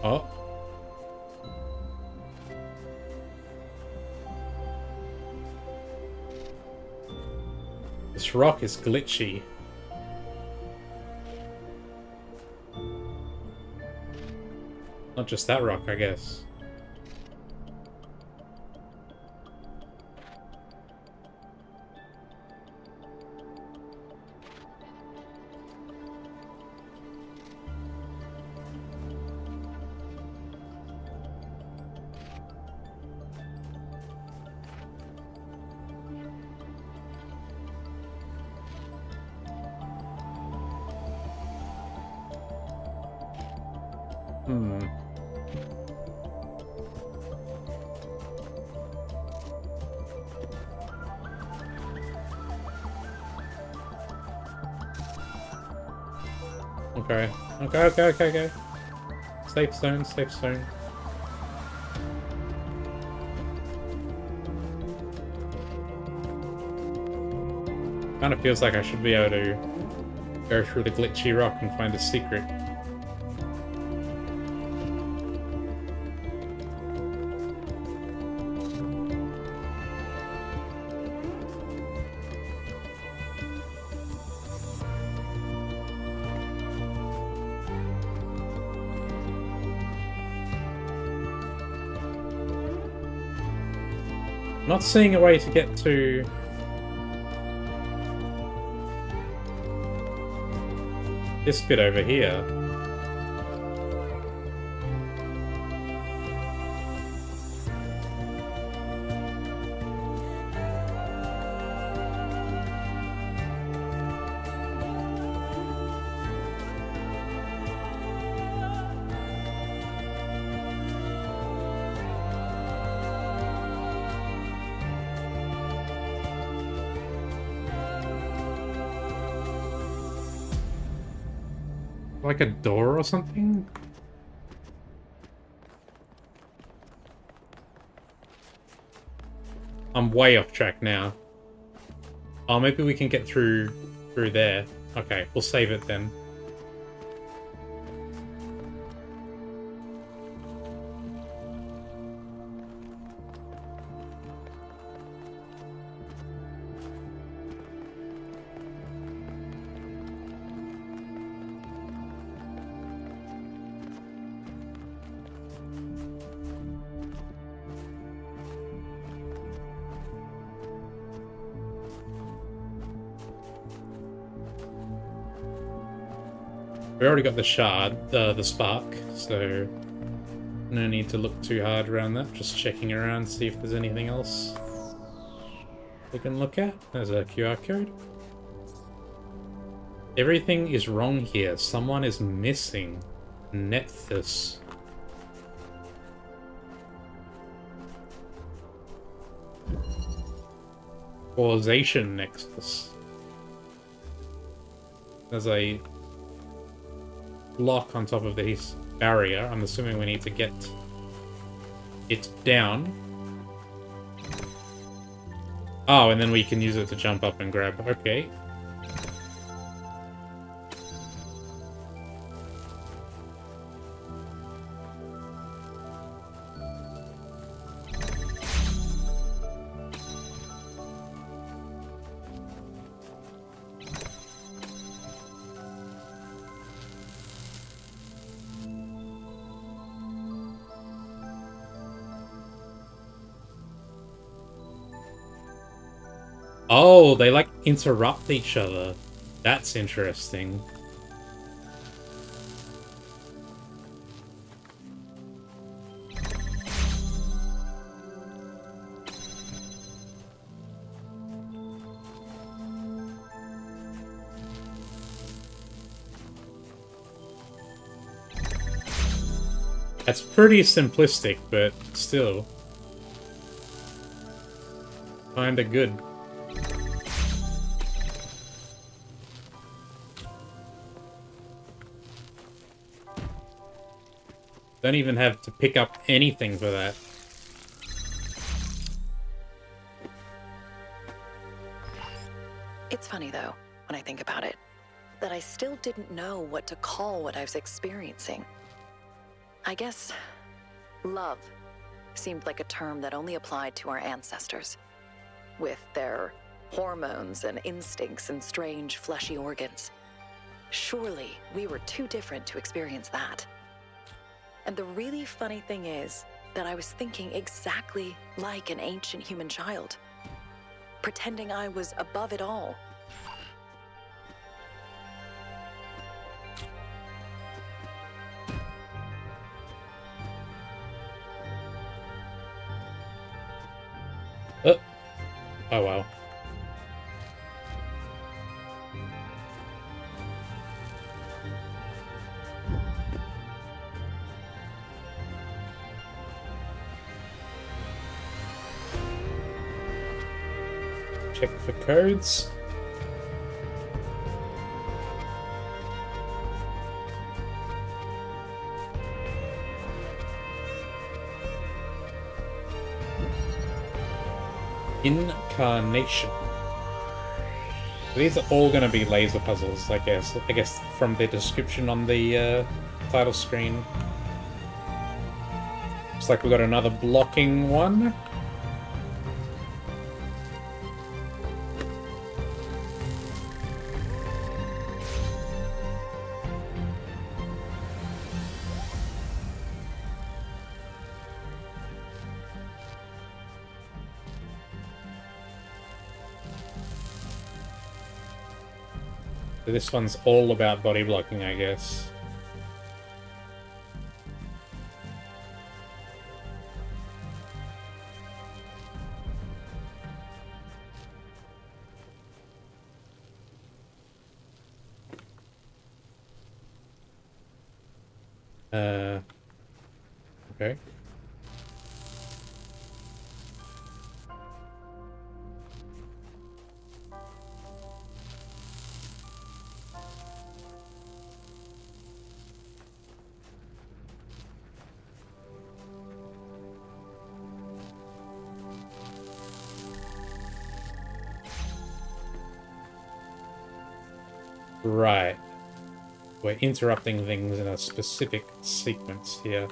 Oh. This rock is glitchy. Not just that rock, I guess. Okay. Okay. Safe zone, safe zone. Kind of feels like I should be able to go through the glitchy rock and find a secret. Not seeing a way to get to... this bit over here. Like a door or something? I'm way off track now. Oh, maybe we can get through there. Okay, we'll save it then. We already got the shard, the spark, so no need to look too hard around that. Just checking around, see if there's anything else. we can look at. There's a QR code. Everything is wrong here. Someone is missing. Nephthys. Causation nexus. There's a block on top of this barrier. I'm assuming we need to get it down. Oh, and then we can use it to jump up and grab. Okay. Oh, they like interrupt each other. That's interesting. That's pretty simplistic, but still. Kinda good. Don't even have to pick up anything for that. It's funny, though, when I think about it, that I still didn't know what to call what I was experiencing. I guess love seemed like a term that only applied to our ancestors, with their hormones and instincts and strange fleshy organs. Surely we were too different to experience that. And the really funny thing is that I was thinking exactly like an ancient human child, pretending I was above it all. Oh, oh wow. Check for codes. Incarnation. These are all going to be laser puzzles, I guess. I guess from the description on the title screen. Looks like we've got another blocking one. This one's all about body blocking, I guess. Okay. Right. We're interrupting things in a specific sequence here.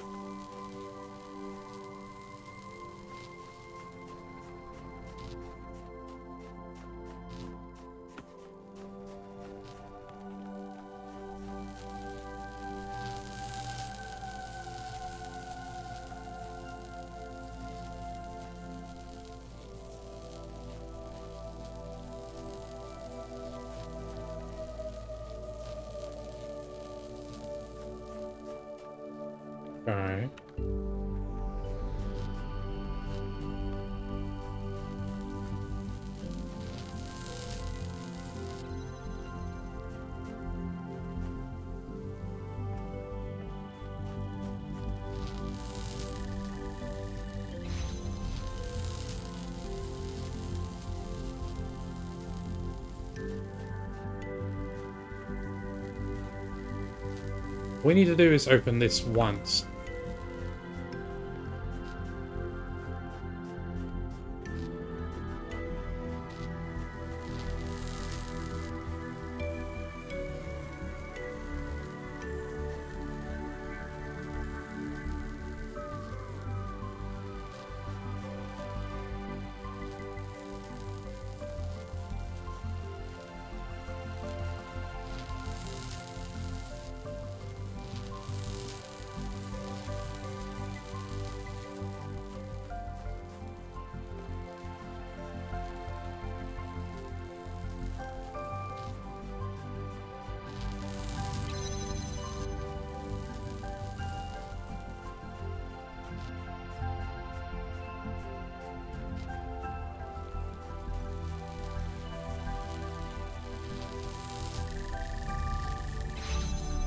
Alright. All we need to do is open this once.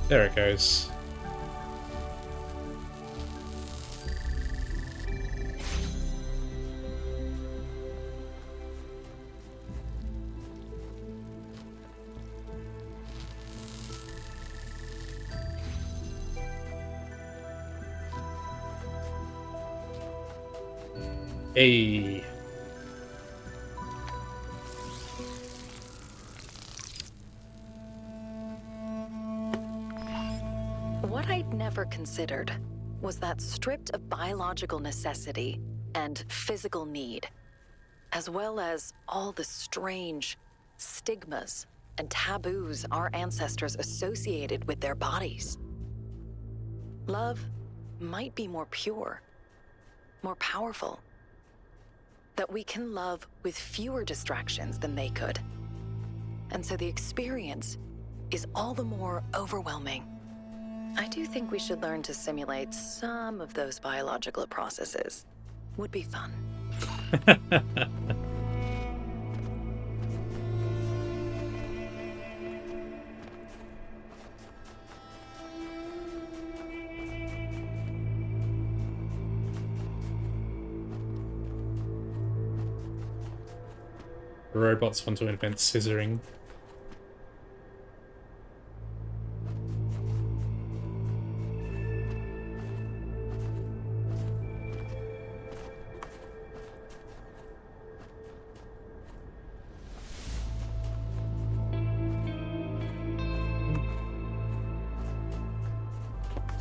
There it goes. Hey. What I'd never considered was that stripped of biological necessity and physical need, as well as all the strange stigmas and taboos our ancestors associated with their bodies, love might be more pure, more powerful. That we can love with fewer distractions than they could. And so the experience is all the more overwhelming. I do think we should learn to simulate some of those biological processes. Would be fun. Robots want to invent scissoring.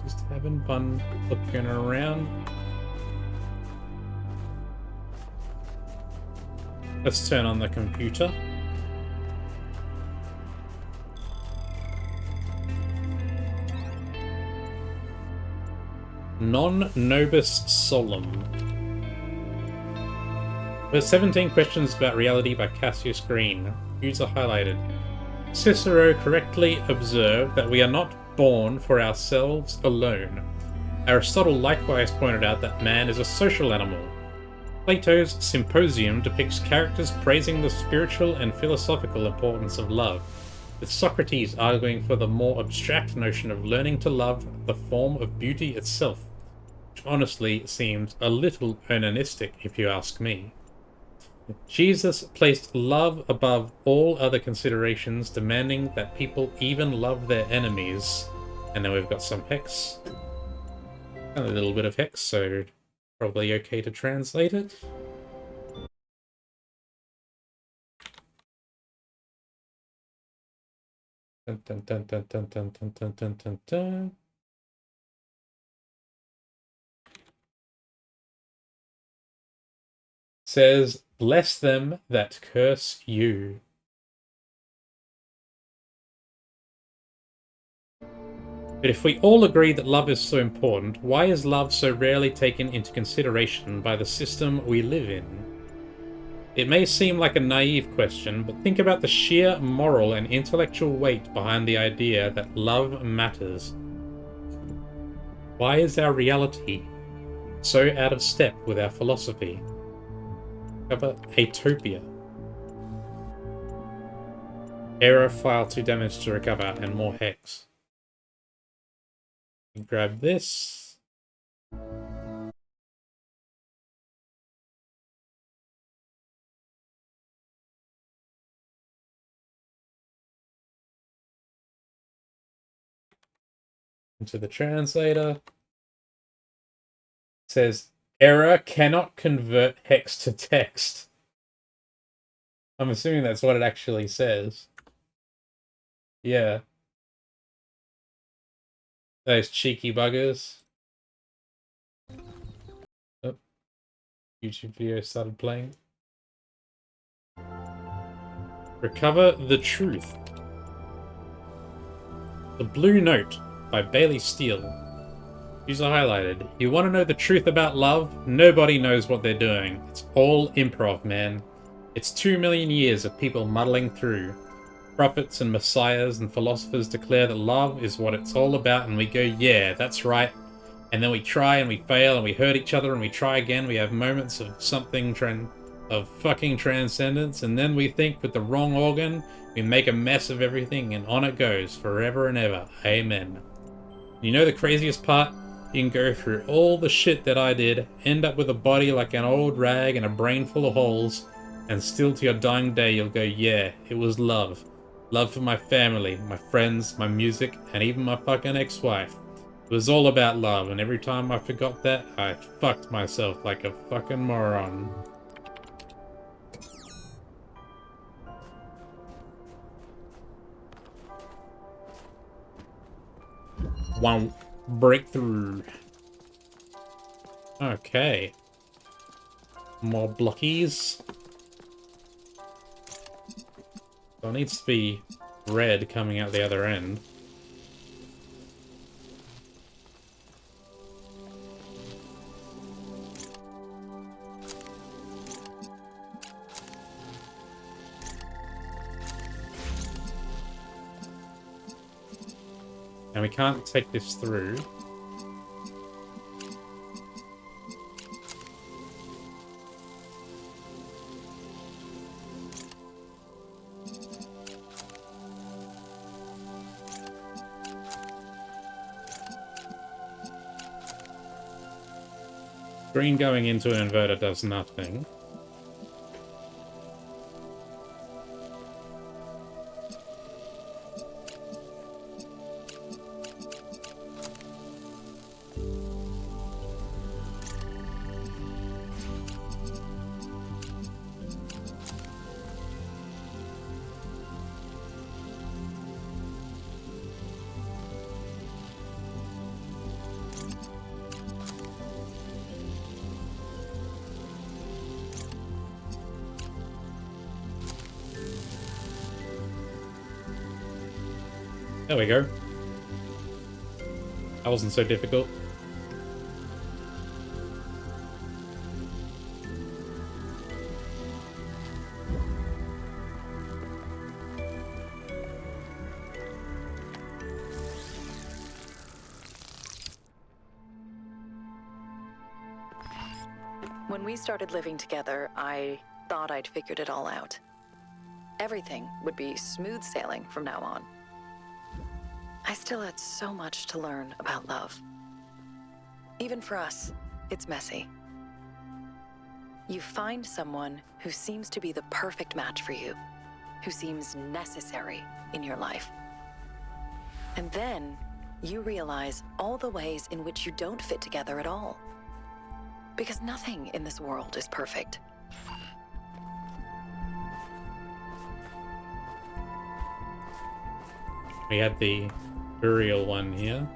Just having fun looking around. Let's turn on the computer. Non nobis solum. There's 17 questions about reality by Cassius Green. User highlighted. Cicero correctly observed that we are not born for ourselves alone. Aristotle likewise pointed out that man is a social animal. Plato's Symposium depicts characters praising the spiritual and philosophical importance of love, with Socrates arguing for the more abstract notion of learning to love the form of beauty itself, which honestly seems a little onanistic if you ask me. Jesus placed love above all other considerations, demanding that people even love their enemies. And then we've got some hex. And a little bit of hex, so probably okay to translate it. Dun, dun, dun, dun, dun, dun, dun, dun, dun, dun, dun. Says, bless them that curse you. But if we all agree that love is so important, why is love so rarely taken into consideration by the system we live in? It may seem like a naive question, but think about the sheer moral and intellectual weight behind the idea that love matters. Why is our reality so out of step with our philosophy? Cover Atopia. Error file too damaged to recover and more hex. Grab this. Into the translator. It says, error, cannot convert hex to text. I'm assuming that's what it actually says. Yeah. Those cheeky buggers. Oh, YouTube video started playing. Recover the Truth. The Blue Note by Bailey Steele. User highlighted. You want to know the truth about love? Nobody knows what they're doing. It's all improv, man. It's 2 million years of people muddling through. Prophets and messiahs and philosophers declare that love is what it's all about, and we go, yeah, that's right. And then we try and we fail and we hurt each other and we try again. We have moments of something of fucking transcendence, and then we think with the wrong organ, we make a mess of everything, and on it goes forever and ever. Amen. You know the craziest part? You can go through all the shit that I did, end up with a body like an old rag and a brain full of holes, and still to your dying day you'll go, yeah, it was love. Love for my family, my friends, my music, and even my fucking ex-wife. It was all about love, and every time I forgot that, I fucked myself like a fucking moron. One breakthrough. Okay. More blockies. So it needs to be red coming out the other end. And we can't take this through. Green going into an inverter does nothing. There we go. That wasn't so difficult. When we started living together, I thought I'd figured it all out. Everything would be smooth sailing from now on. I still had so much to learn about love. Even for us, it's messy. You find someone who seems to be the perfect match for you, who seems necessary in your life. And then you realize all the ways in which you don't fit together at all. Because nothing in this world is perfect. We had the burial one here.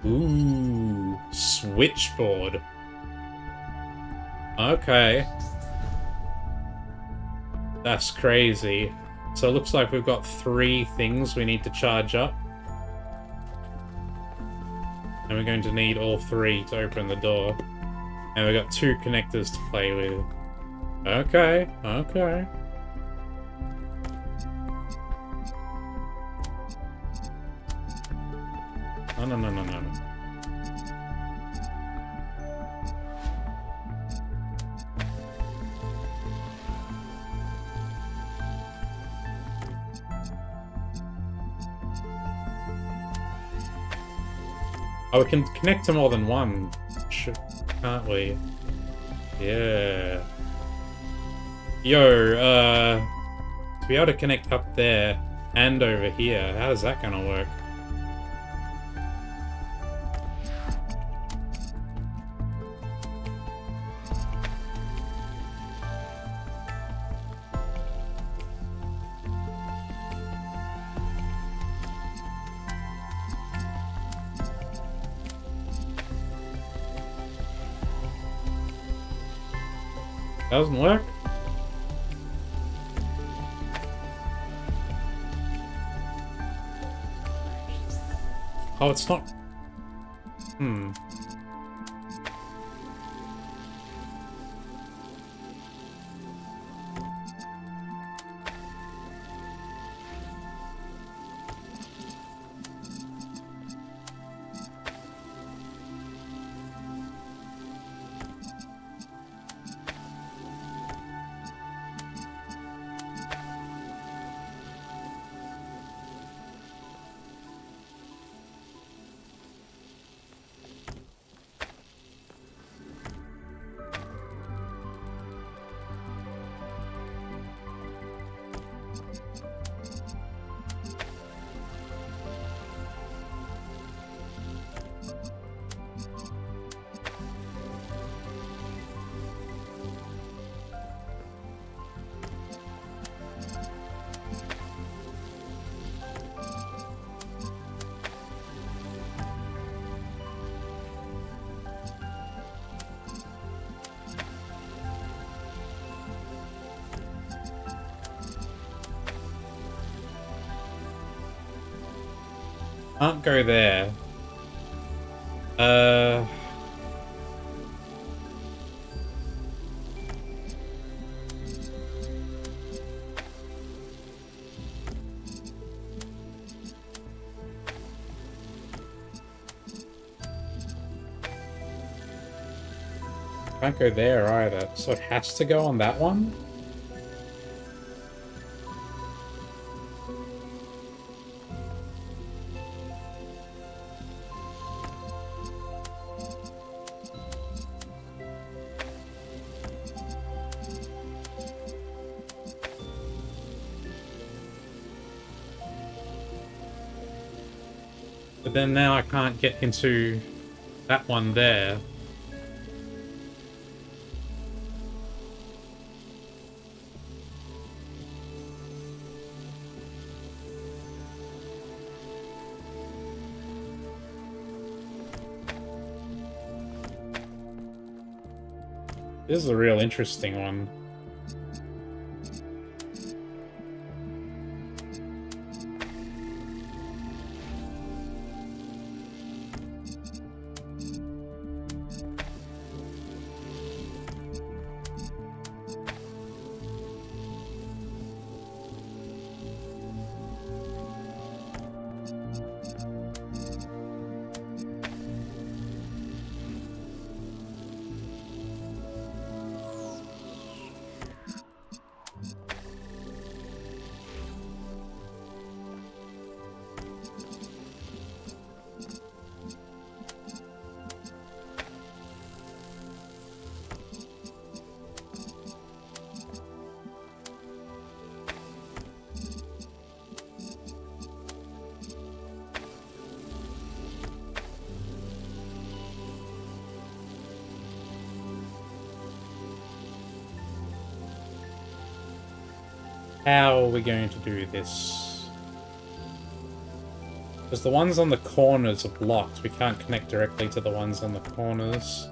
Ooh, switchboard. Okay. That's crazy. So it looks like we've got 3 things we need to charge up. And we're going to need all 3 to open the door. And we've got 2 connectors to play with. Okay, okay. Oh, no, no, no, no. Oh, we can connect to more than one, can't we? Yeah. Yo, To be able to connect up there and over here, how's that gonna work? Doesn't work? Oh, it's not... Hmm. Can't go there. Can't go there either, so it has to go on that one? But then now I can't get into that one there. This is a real interesting one. How are we going to do this? Because the ones on the corners are blocked. We can't connect directly to the ones on the corners.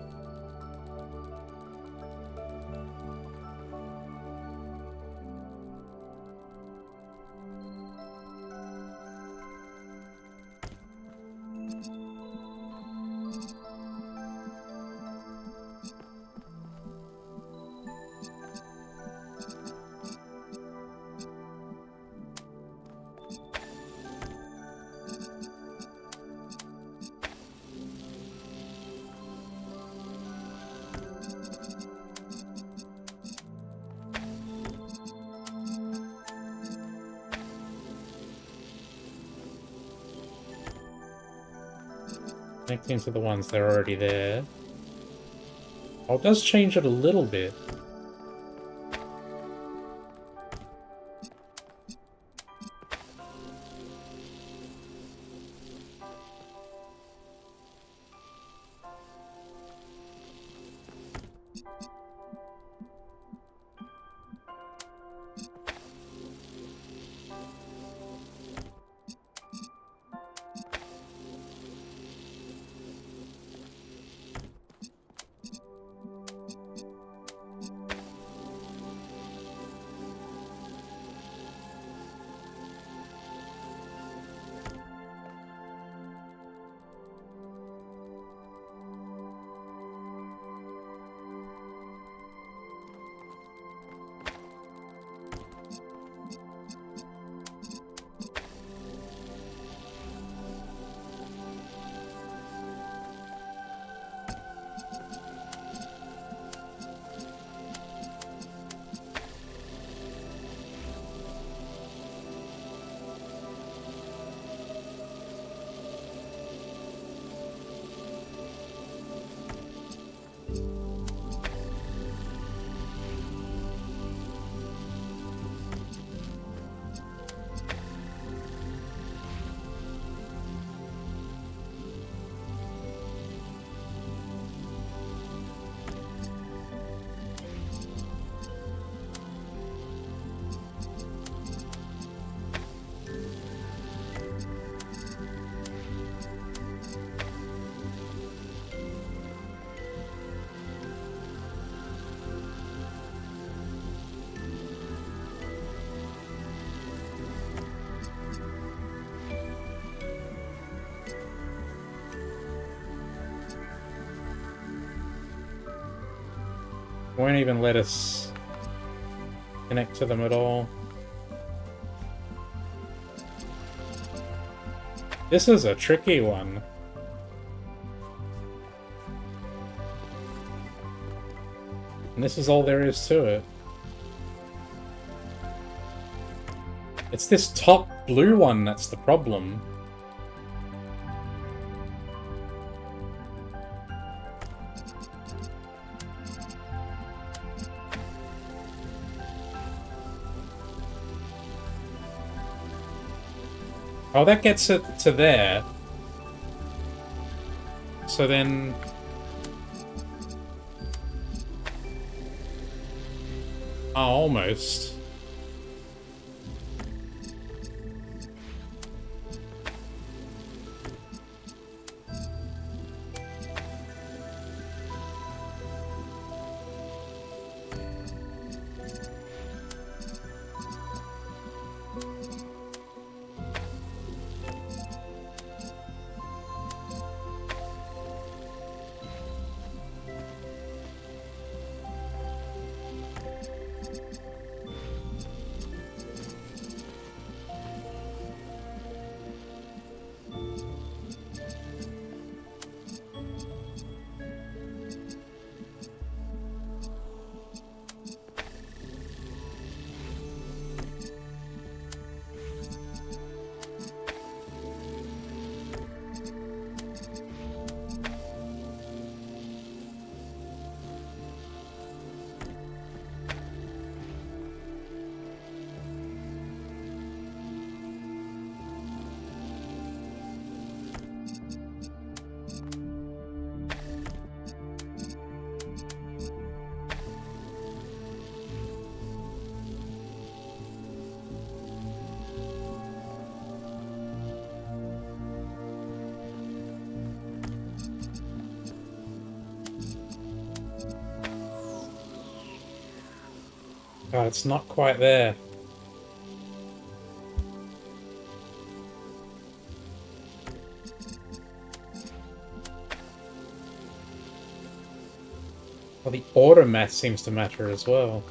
Connecting to the ones that are already there. Oh, it does change it a little bit. Won't even let us connect to them at all. This is a tricky one. And this is all there is to it. It's this top blue one that's the problem. Oh, that gets it to there. So then... Oh, almost. God, it's not quite there. Well, the order math seems to matter as well.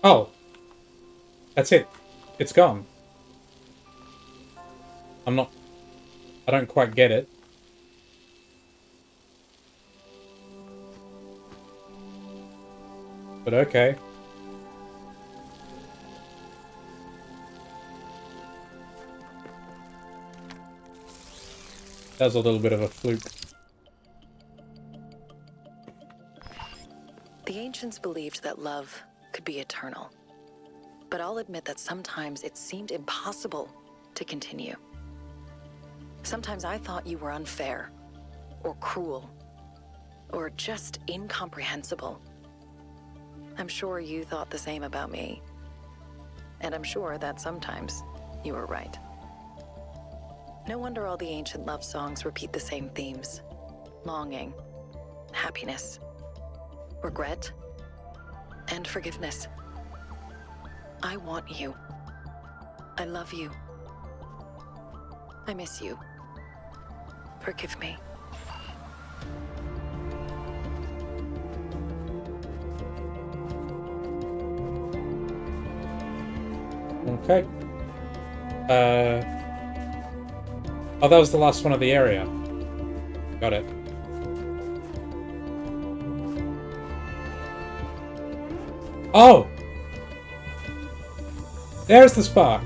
Oh. That's it. It's gone. I don't quite get it. But okay. That was a little bit of a fluke. The ancients believed that love could be eternal. But I'll admit that sometimes it seemed impossible to continue. Sometimes I thought you were unfair, or cruel, or just incomprehensible. I'm sure you thought the same about me. And I'm sure that sometimes you were right. No wonder all the ancient love songs repeat the same themes. Longing, happiness, regret, and forgiveness. I want you. I love you. I miss you. Forgive me. Okay. Oh, that was the last one of the area. Got it. Oh! There's the spark!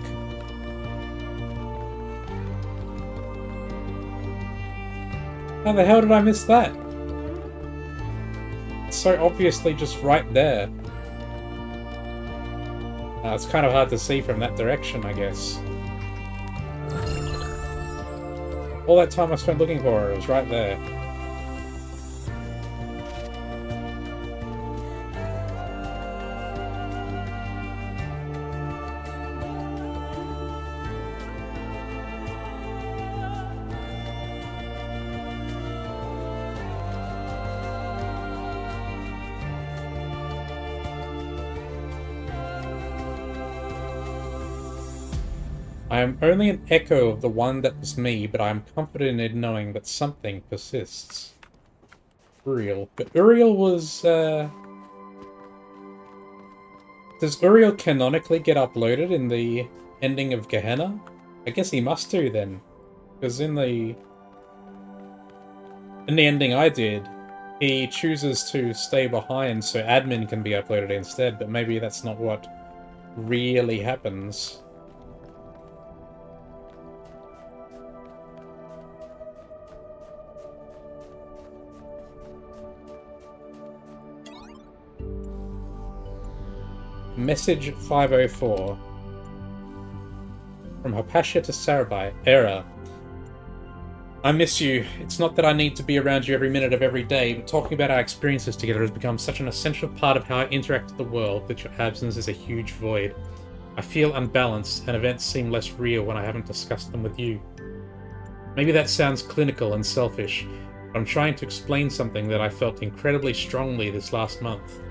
How the hell did I miss that? It's so obviously just right there. It's kind of hard to see from that direction, I guess. All that time I spent looking for it was right there. I am only an echo of the one that was me, but I am confident in knowing that something persists. Uriel. But Uriel was, Does Uriel canonically get uploaded in the ending of Gehenna? I guess he must do, then. Because in the ending I did, he chooses to stay behind so admin can be uploaded instead, but maybe that's not what really happens. Message 504. From Hypatia to Sarabai. Error. I miss you. It's not that I need to be around you every minute of every day, but talking about our experiences together has become such an essential part of how I interact with the world that your absence is a huge void. I feel unbalanced, and events seem less real when I haven't discussed them with you. Maybe that sounds clinical and selfish, but I'm trying to explain something that I felt incredibly strongly this last month.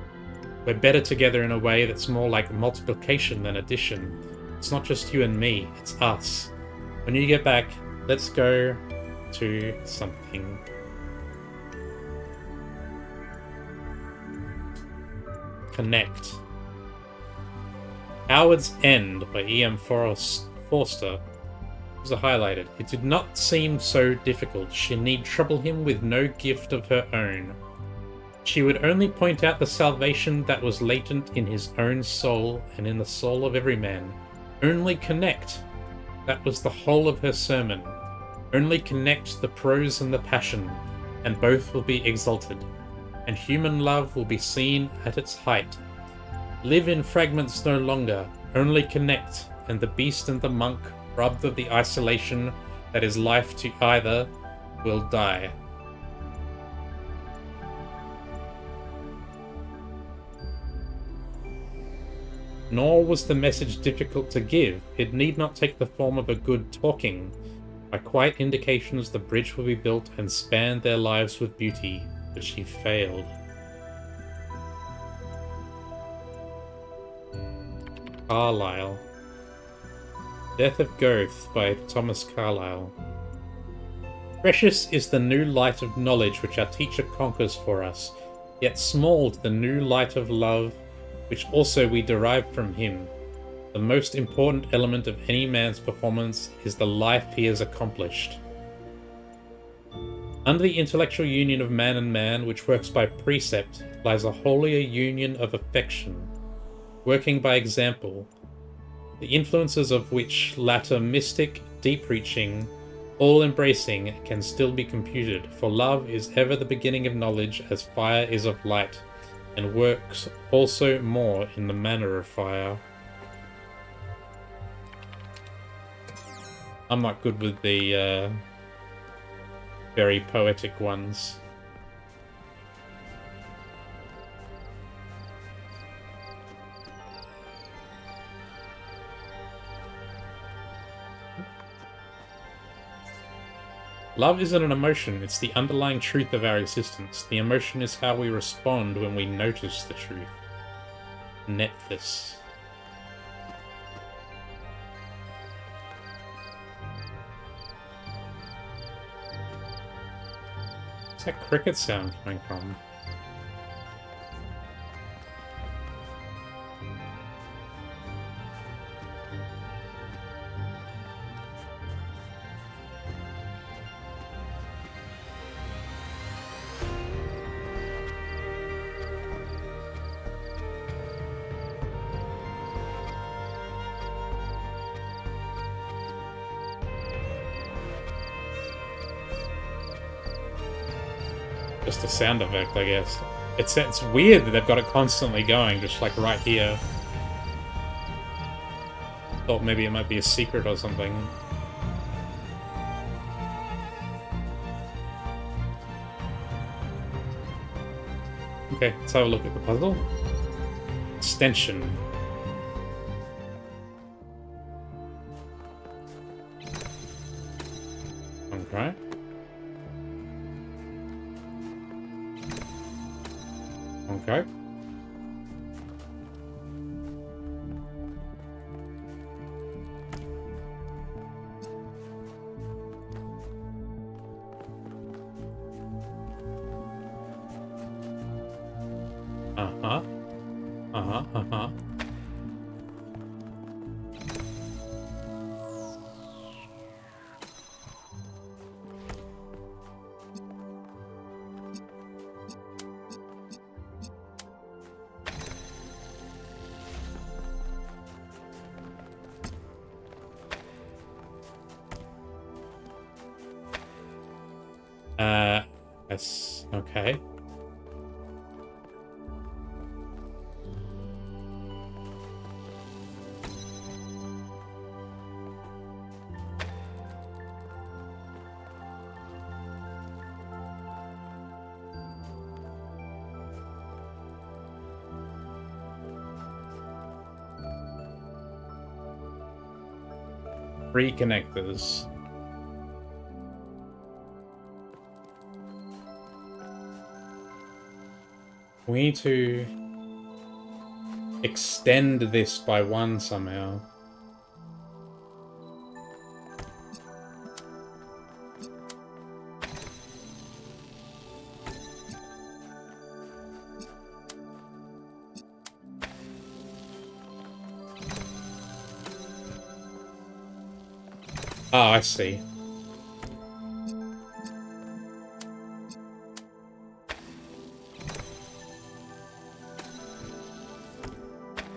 We're better together in a way that's more like multiplication than addition. It's not just you and me, it's us. When you get back, let's go to something. Connect. Howard's End by E.M. Forster was highlighted. It did not seem so difficult. She need trouble him with no gift of her own. She would only point out the salvation that was latent in his own soul and in the soul of every man. Only connect. That was the whole of her sermon. Only connect the prose and the passion, and both will be exalted, and human love will be seen at its height. Live in fragments no longer, only connect, and the beast and the monk, robbed of the isolation that is life to either, will die. Nor was the message difficult to give. It need not take the form of a good talking. By quiet indications the bridge will be built and span their lives with beauty, but she failed. Carlyle. Death of Goethe by Thomas Carlyle. Precious is the new light of knowledge which our teacher conquers for us, yet small to the new light of love which also we derive from him. The most important element of any man's performance is the life he has accomplished. Under the intellectual union of man and man, which works by precept, lies a holier union of affection, working by example, the influences of which latter mystic, deep-reaching, all-embracing, can still be computed, for love is ever the beginning of knowledge as fire is of light, and works also more in the manner of fire. I'm not good with the very poetic ones. Love isn't an emotion, it's the underlying truth of our existence. The emotion is how we respond when we notice the truth. Nephthys. Where's that cricket sound coming from? Just a sound effect, I guess. It's weird that they've got it constantly going, just like right here. Thought maybe it might be a secret or something. Okay, let's have a look at the puzzle. Extension. Okay. Okay. Uh-huh. Uh-huh, uh-huh. Yes, okay. Three connectors. We need to extend this by one somehow. Oh, I see.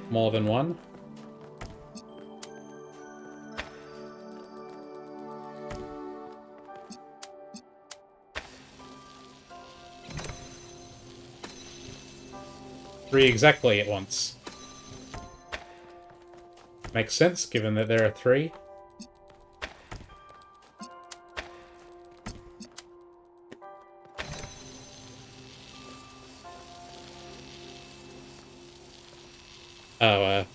More than one? Three exactly at once. Makes sense, given that there are three. Oh,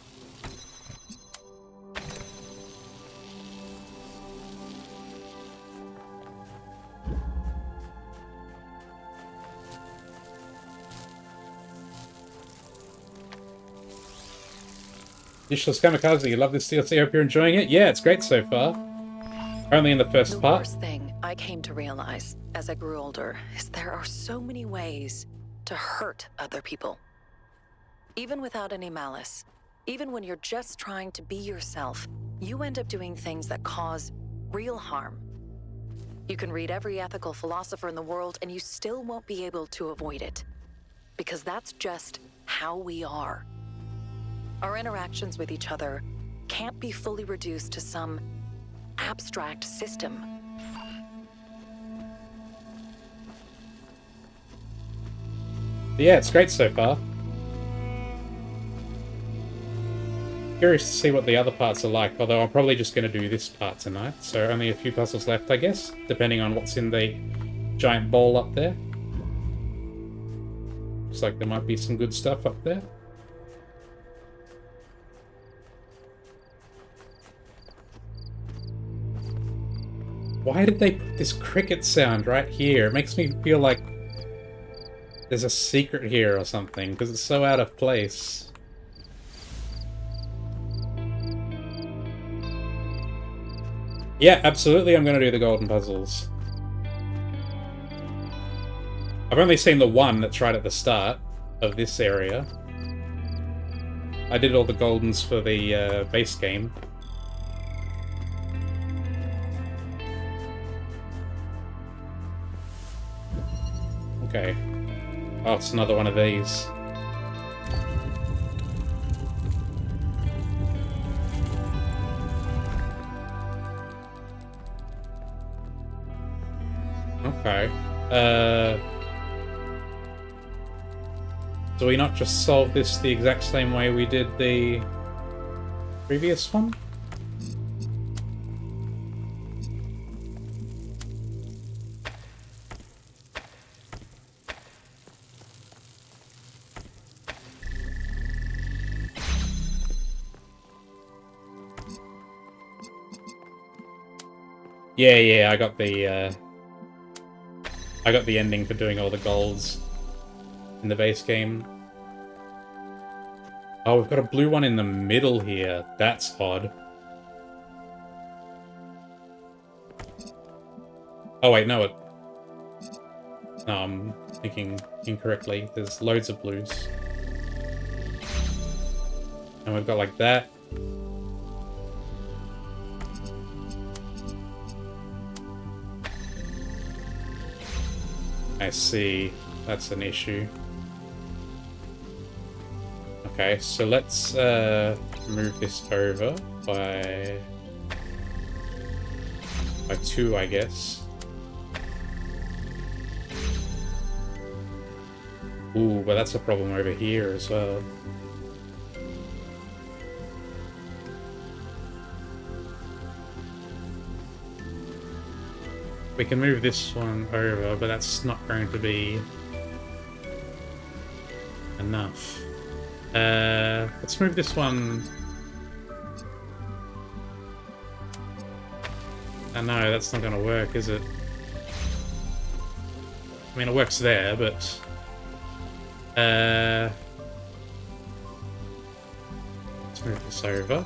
Dishless Kamikaze, you love this DLC, hope you're enjoying it. Yeah, it's great so far. Only in the first part. The worst thing I came to realize as I grew older is there are so many ways to hurt other people. Even without any malice, even when you're just trying to be yourself, you end up doing things that cause real harm. You can read every ethical philosopher in the world and you still won't be able to avoid it. Because that's just how we are. Our interactions with each other can't be fully reduced to some abstract system. Yeah, it's great so far. Curious to see what the other parts are like, although I'm probably just going to do this part tonight, so only a few puzzles left, I guess, depending on what's in the giant bowl up there. Looks like there might be some good stuff up there. Why did they put this cricket sound right here? It makes me feel like there's a secret here or something, because it's so out of place. Yeah, absolutely I'm going to do the golden puzzles. I've only seen the one that's right at the start of this area. I did all the goldens for the base game. Okay. Oh, it's another one of these. Okay. Do we not just solve this the exact same way we did the previous one? Yeah, I got the ending for doing all the golds in the base game. Oh, we've got a blue one in the middle here. That's odd. Oh wait, no, no, I'm thinking incorrectly. There's loads of blues. And we've got like that. I see. That's an issue. Okay, so let's move this over by 2, I guess. Ooh, but that's a problem over here as well. We can move this one over, but that's not going to be enough. Let's move this one. Oh no, that's not going to work, is it? I mean, it works there, but... let's move this over.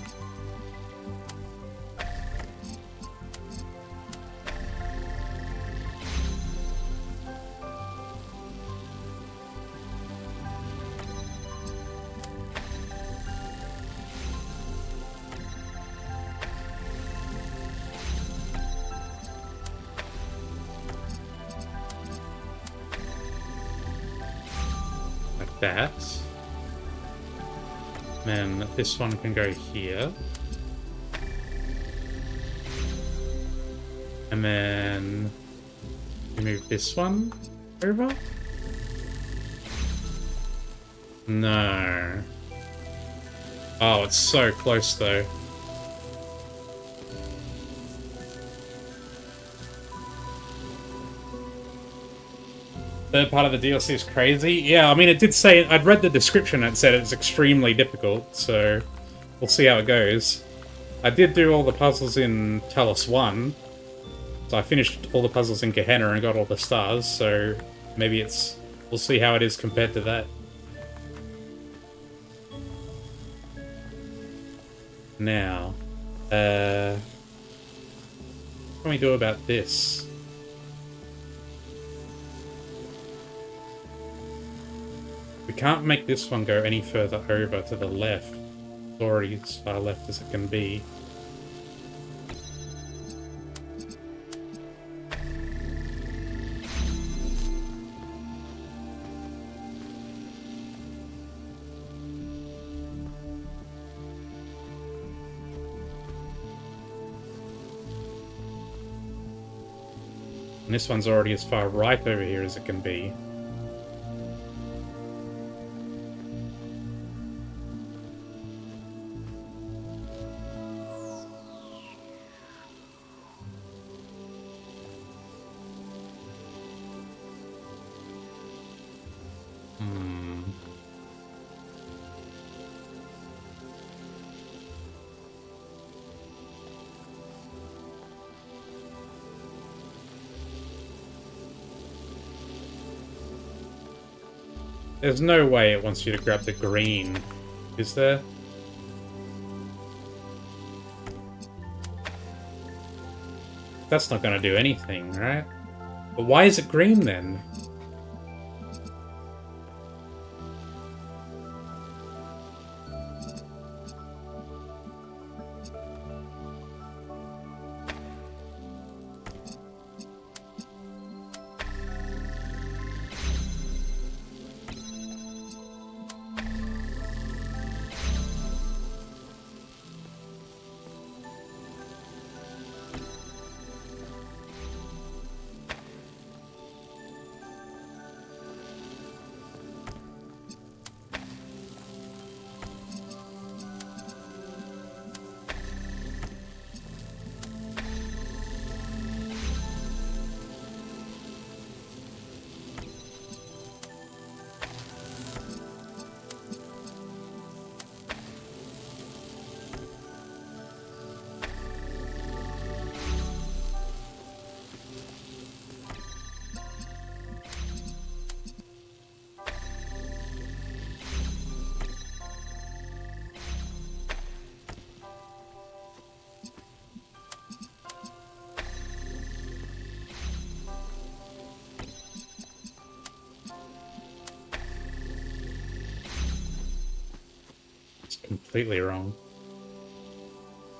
That. Then this one can go here. And then we move this one over. No. Oh, it's so close though. Third part of the DLC is crazy. Yeah, I mean, it did say... I'd read the description and it said it's extremely difficult, so we'll see how it goes. I did do all the puzzles in Talos 1, so I finished all the puzzles in Gehenna and got all the stars, so maybe it's... We'll see how it is compared to that. Now, what can we do about this? We can't make this one go any further over to the left. It's already as far left as it can be. And this one's already as far right over here as it can be. There's no way it wants you to grab the green, is there? That's not gonna do anything, right? But why is it green then? Completely wrong.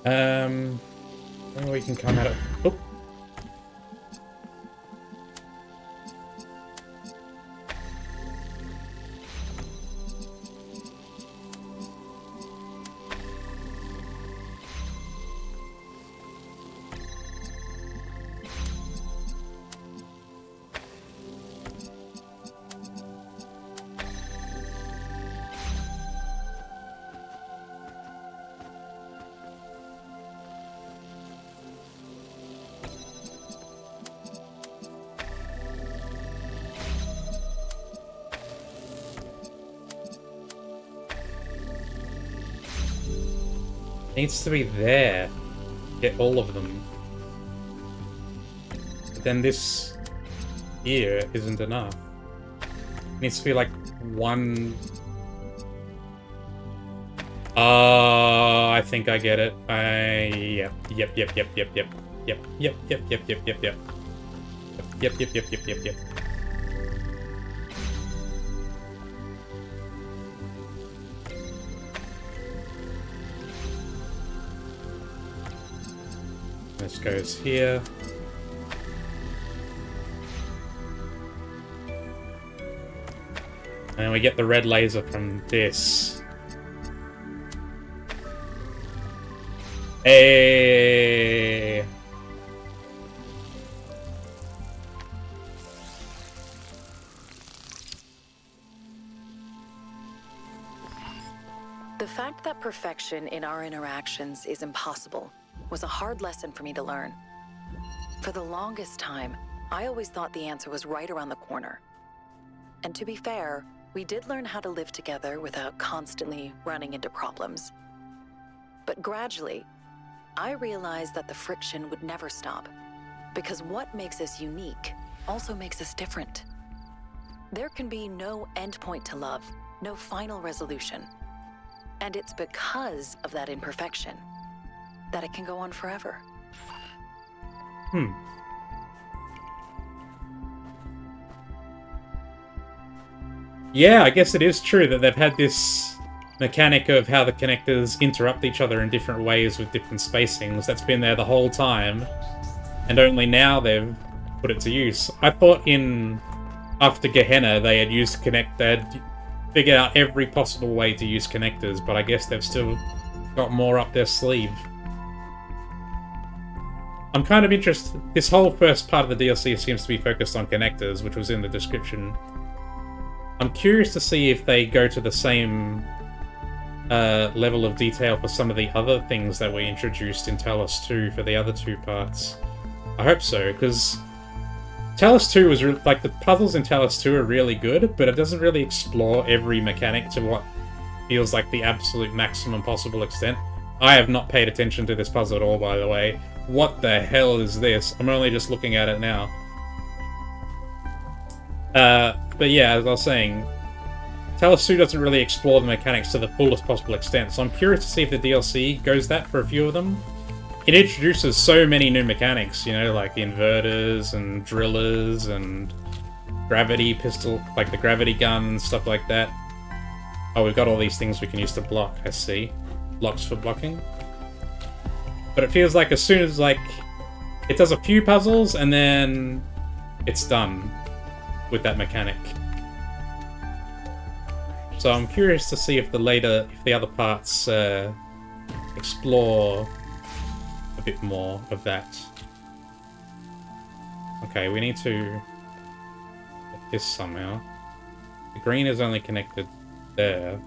Maybe we can come at it. Oh. Needs to be there. Get all of them. But then this here isn't enough. It needs to be like one. I think I get it. Yep. This goes here. And we get the red laser from this. Hey! The fact that perfection in our interactions is impossible was a hard lesson for me to learn. For the longest time, I always thought the answer was right around the corner. And to be fair, we did learn how to live together without constantly running into problems. But gradually, I realized that the friction would never stop, because what makes us unique also makes us different. There can be no endpoint to love, no final resolution. And it's because of that imperfection that it can go on forever. Yeah, I guess it is true that they've had this mechanic of how the connectors interrupt each other in different ways with different spacings. That's been there the whole time, and only now they've put it to use. I thought after Gehenna they had figured out every possible way to use connectors, but I guess they've still got more up their sleeve. I'm kind of interested. This whole first part of the DLC seems to be focused on connectors, which was in the description. I'm curious to see if they go to the same level of detail for some of the other things that were introduced in Talos 2 for the other two parts. I hope so, because Talos 2 was like, the puzzles in Talos 2 are really good, but it doesn't really explore every mechanic to what feels like the absolute maximum possible extent. I have not paid attention to this puzzle at all, by the way. What the hell is this? I'm only just looking at it now. But yeah, as I was saying, Talos 2 doesn't really explore the mechanics to the fullest possible extent, so I'm curious to see if the DLC goes that for a few of them. It introduces so many new mechanics, you know, like the inverters and drillers and gravity pistol, like the gravity gun and stuff like that. Oh, we've got all these things we can use to block, I see. Blocks for blocking. But it feels like as soon as, like, it does a few puzzles and then it's done with that mechanic. So I'm curious to see if the other parts explore a bit more of that. Okay, we need to get this somehow. The green is only connected there.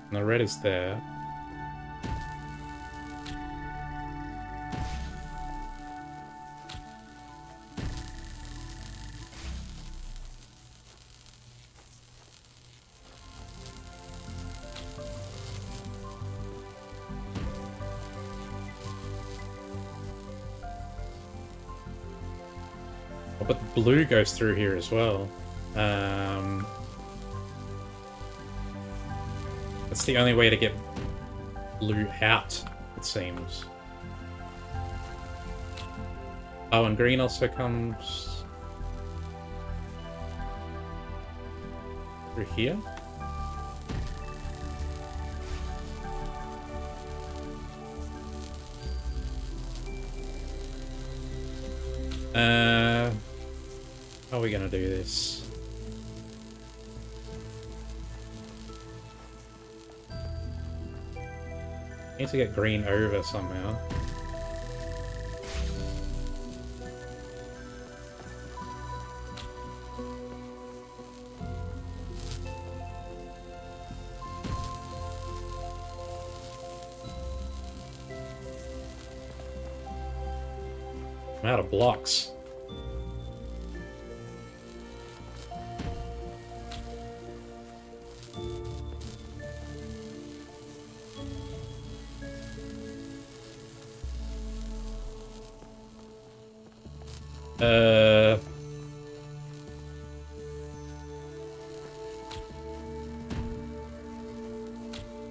And the red is there. Oh, but the blue goes through here as well. That's the only way to get blue out, it seems. Oh, and green also comes through here. How are we gonna do this? Need to get green over somehow. I'm out of blocks.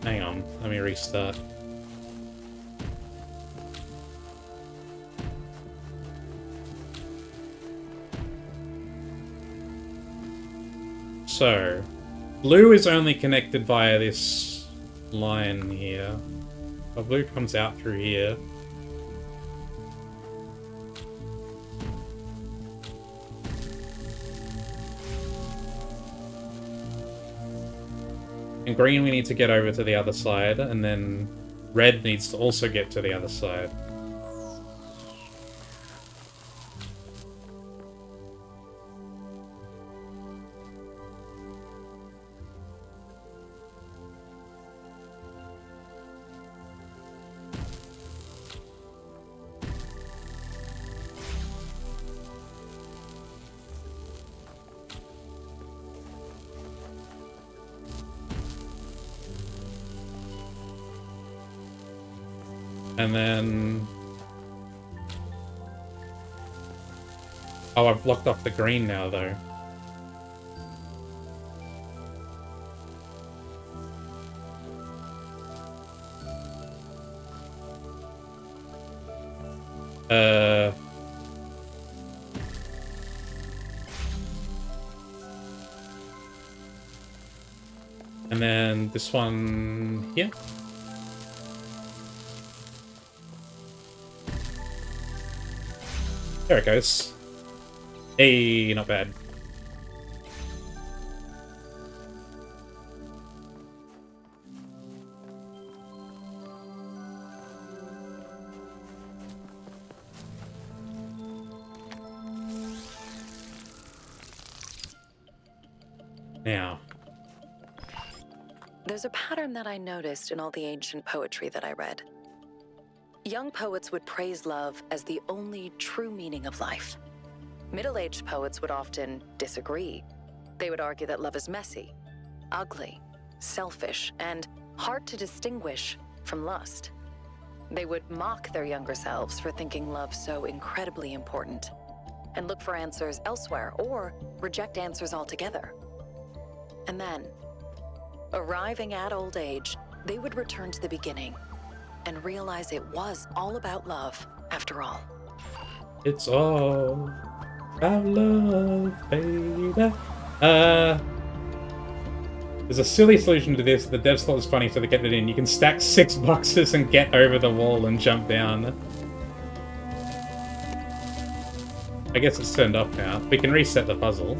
Hang on, let me restart. So, blue is only connected via this line here. But blue comes out through here. And green we need to get over to the other side, and then red needs to also get to the other side. And then... oh, I've blocked off the green now, though. And then this one here. There it goes. Hey, not bad. Now. There's a pattern that I noticed in all the ancient poetry that I read. Young poets would praise love as the only true meaning of life. Middle-aged poets would often disagree. They would argue that love is messy, ugly, selfish, and hard to distinguish from lust. They would mock their younger selves for thinking love so incredibly important. and look for answers elsewhere, or reject answers altogether. And then, arriving at old age, they would return to the beginning and realize it was all about love, after all. It's all about love, baby. There's a silly solution to this. The dev slot is funny, so they kept it in. You can stack 6 boxes and get over the wall and jump down. I guess it's turned off now. We can reset the puzzle.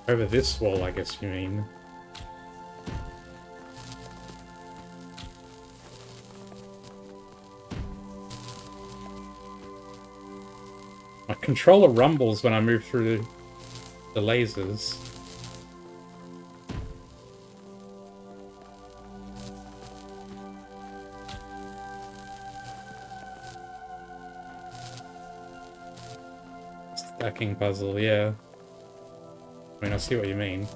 Over this wall, I guess you mean. My controller rumbles when I move through the lasers. Stacking puzzle, yeah. I mean, I see what you mean.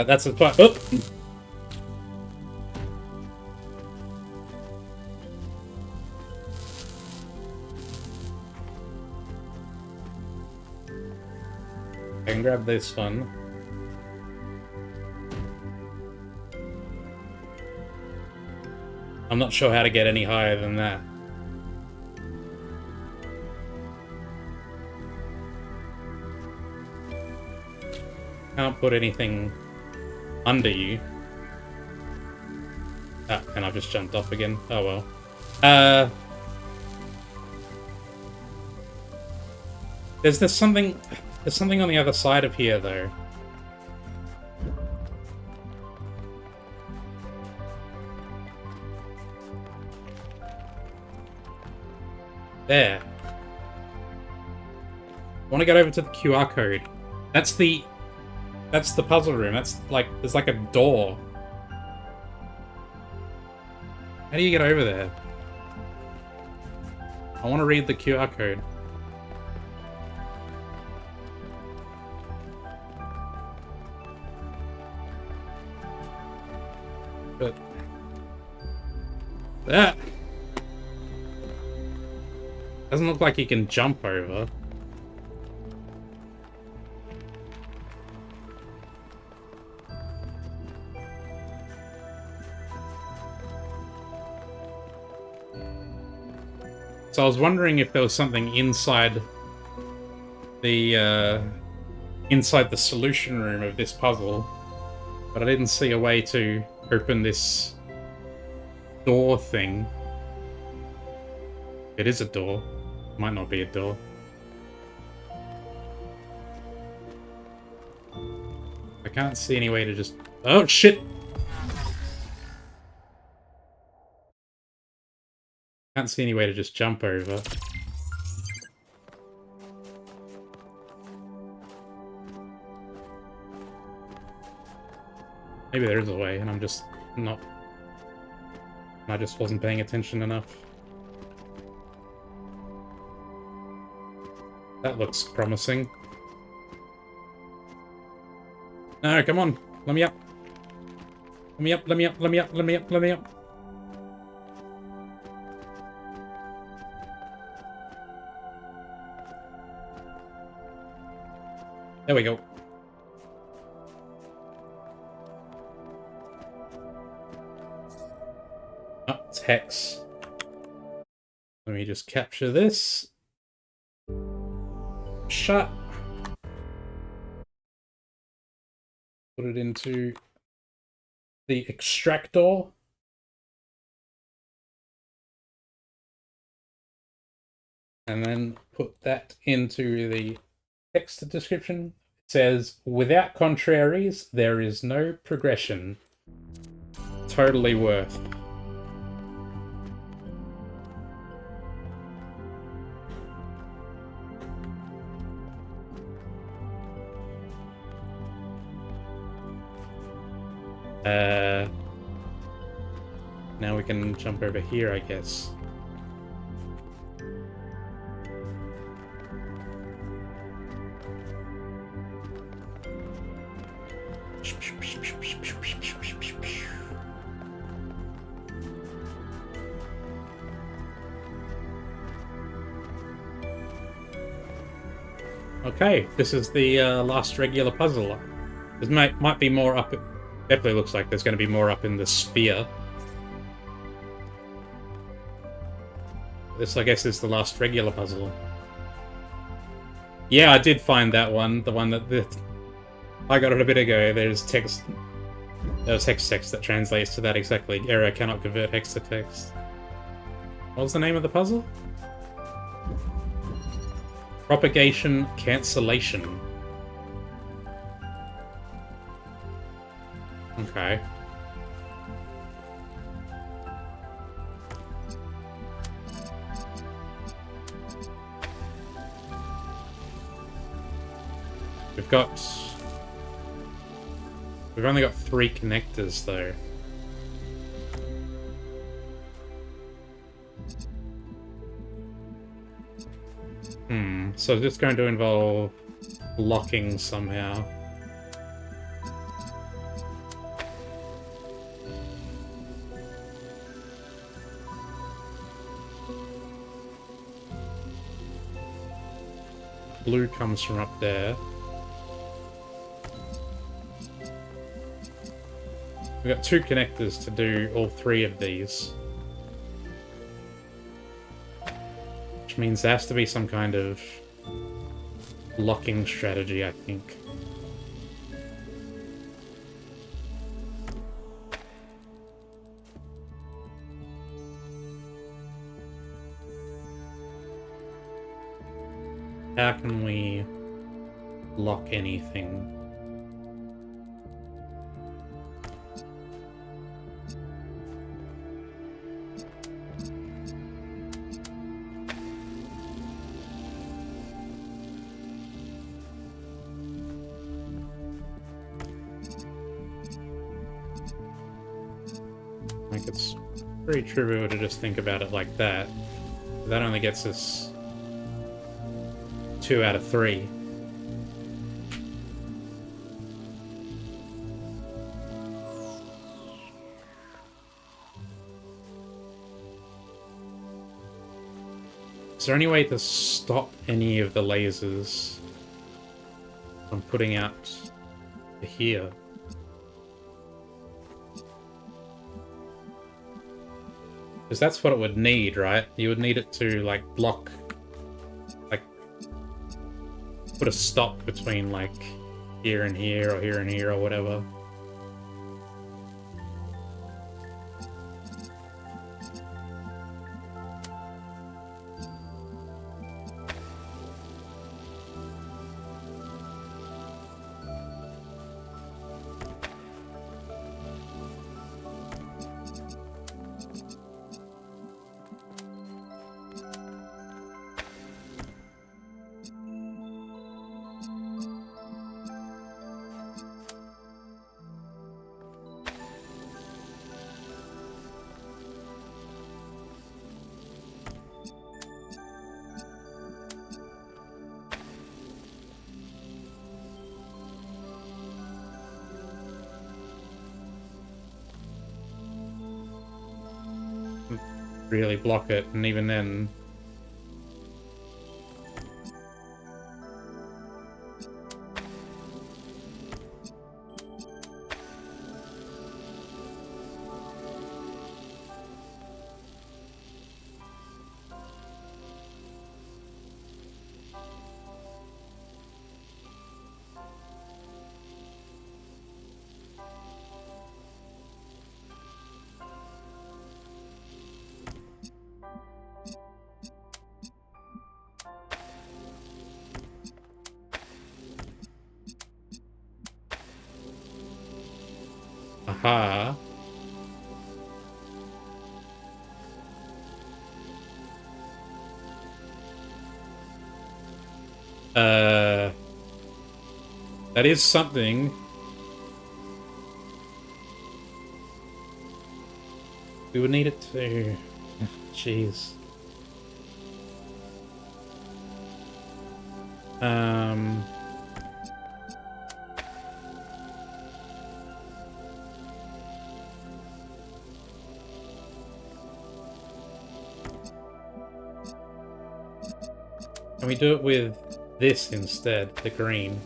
That's a spot. Oh! I can grab this one. I'm not sure how to get any higher than that. Can't put anything under you. Ah, and I've just jumped off again. Oh well. There's something on the other side of here, though. There. I want to get over to the QR code. That's the puzzle room. There's like a door. How do you get over there? I want to read the QR code. But that doesn't look like you can jump over. So I was wondering if there was something inside the solution room of this puzzle, but I didn't see a way to open this door thing. It is a door. Might not be a door. I can't see any way to just... Oh, shit! Can't see any way to just jump over. Maybe there is a way, and I'm just not... I just wasn't paying attention enough. That looks promising. No, come on. Let me up. Let me up, let me up, let me up, let me up, let me up. There we go. Oh, it's Hex. Let me just capture this. Shut. Put it into the extractor. And then put that into the text description. It says, without contraries, there is no progression. Totally worth. Now we can jump over here, I guess. Okay, this is the last regular puzzle. There might be more up. Definitely looks like there's going to be more up in the sphere. This, I guess, is the last regular puzzle. Yeah, I did find that one. The one that I got it a bit ago. There's text. There's hex text that translates to that exactly. Error cannot convert hex to text. What was the name of the puzzle? Propagation cancellation. Okay. We've only got 3 connectors though. So is this going to involve locking somehow? Blue comes from up there. We've got 2 connectors to do all 3 of these. Which means there has to be some kind of locking strategy, I think. How can we lock anything? Like, it's pretty trivial to just think about it like that. That only gets us 2 out of 3. Is there any way to stop any of the lasers from putting out to here? Because that's what it would need, right? You would need it to, like, block... like, put a stop between, like, here and here, or here and here, or whatever. Really block it, and even then... Aha. That is something. We would need it to... Jeez. Can we do it with this instead, the green?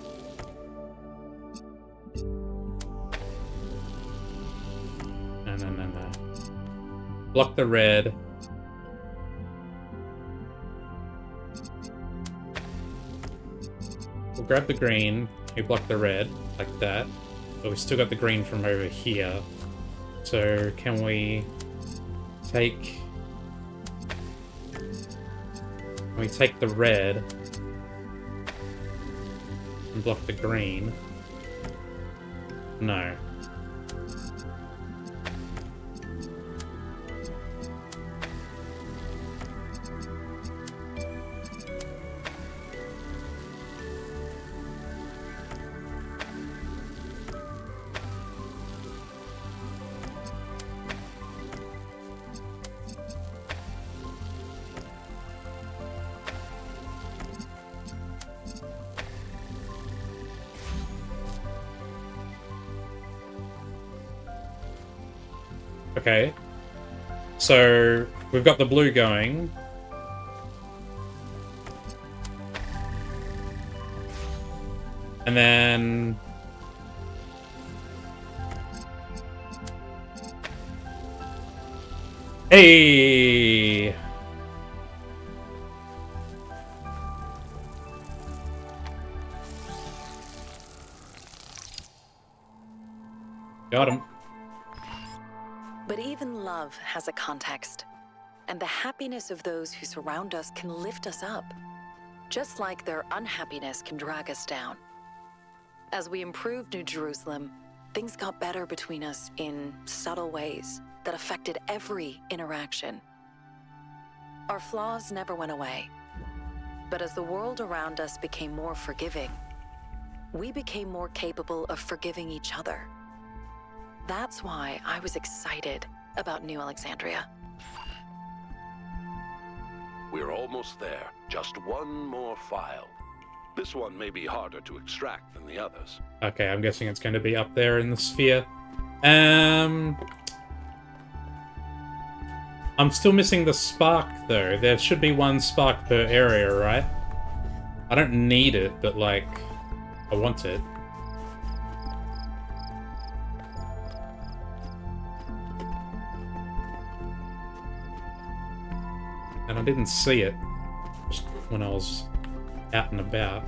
No. Block the red. We'll grab the green, we block the red, like that. But we still got the green from over here. So can we take... Can we take the red and block the green? No. Okay. So, we've got the blue going. And then... Hey! Got him. But even love has a context, and the happiness of those who surround us can lift us up, just like their unhappiness can drag us down. As we improved New Jerusalem, things got better between us in subtle ways that affected every interaction. Our flaws never went away, but as the world around us became more forgiving, we became more capable of forgiving each other. That's why I was excited about New Alexandria. We're almost there. Just one more file. This one may be harder to extract than the others. Okay, I'm guessing it's going to be up there in the sphere. I'm still missing the spark, though. There should be one spark per area, right? I don't need it, but, like, I want it. And I didn't see it just when I was out and about.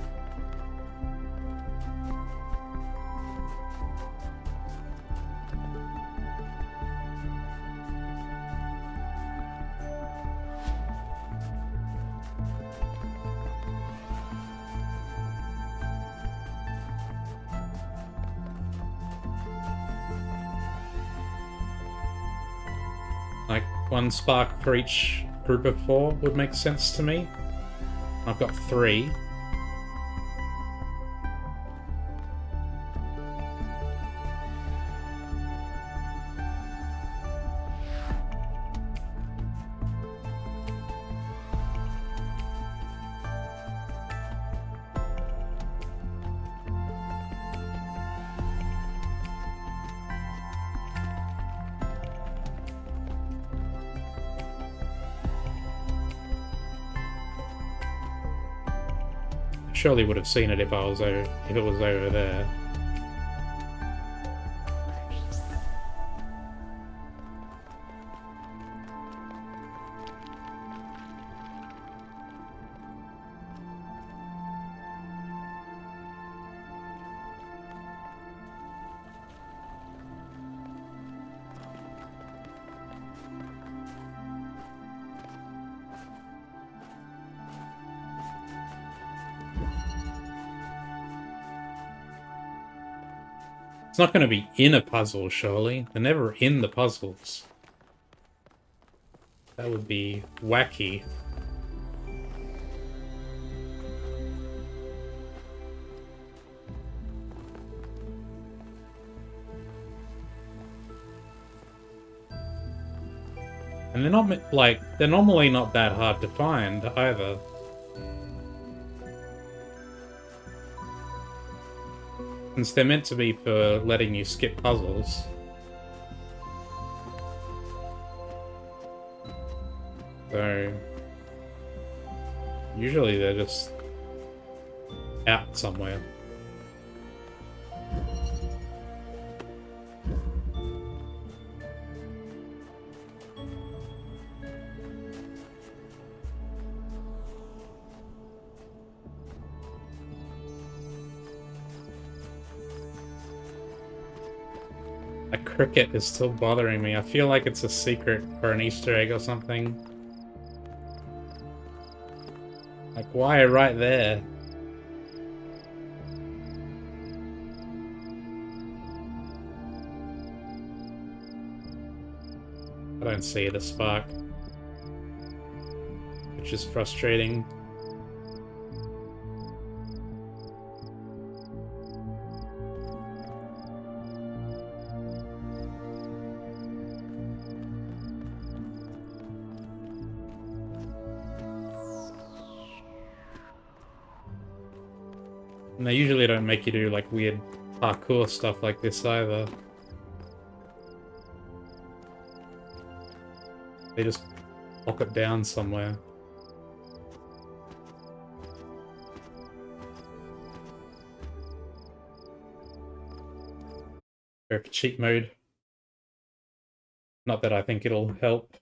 Like, one spark for each group of 4 would make sense to me. I've got 3. Surely would have seen it if it was over there. It's not going to be in a puzzle, surely. They're never in the puzzles. That would be wacky. And they're not, like, they're normally not that hard to find, either. Since they're meant to be for letting you skip puzzles. So... usually they're just... out somewhere. A cricket is still bothering me. I feel like it's a secret or an Easter egg or something. Like, why right there? I don't see the spark. Which is frustrating. And they usually don't make you do, like, weird parkour stuff like this either. They just lock it down somewhere. Go for cheat mode. Not that I think it'll help.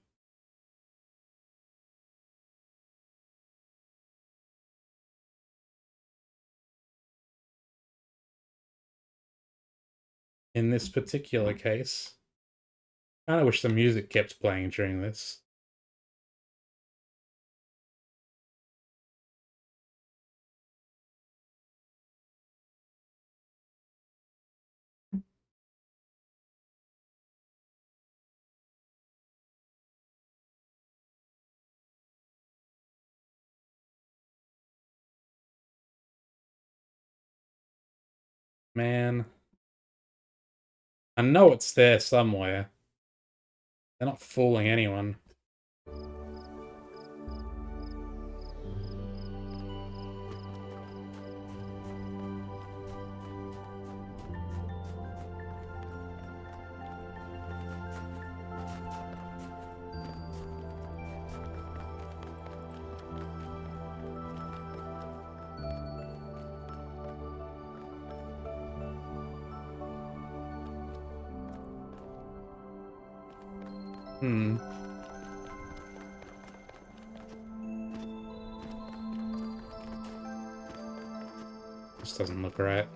In this particular case. I kinda wish the music kept playing during this. Man. I know it's there somewhere. They're not fooling anyone. Hmm. This doesn't look right.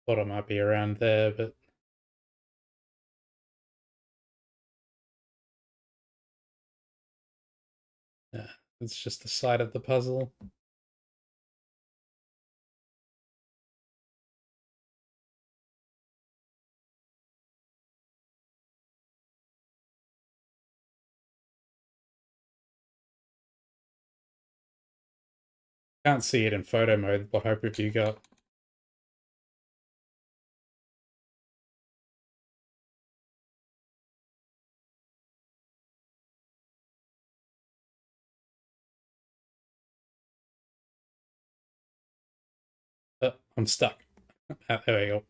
Thought it might be around there, but... yeah, it's just the side of the puzzle. Can't see it in photo mode. What hope have you got? I'm stuck. Ah, there we go.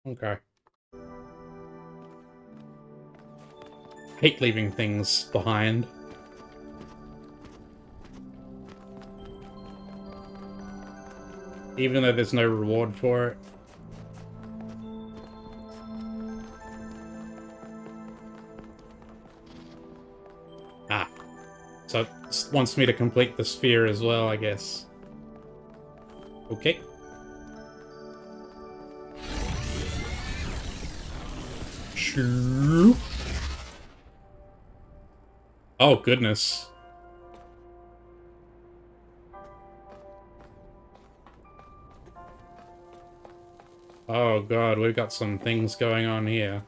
Okay. Hate leaving things behind. Even though there's no reward for it. Ah. So it wants me to complete the sphere as well, I guess. Okay. Shoop. Oh, goodness. Oh god, we've got some things going on here.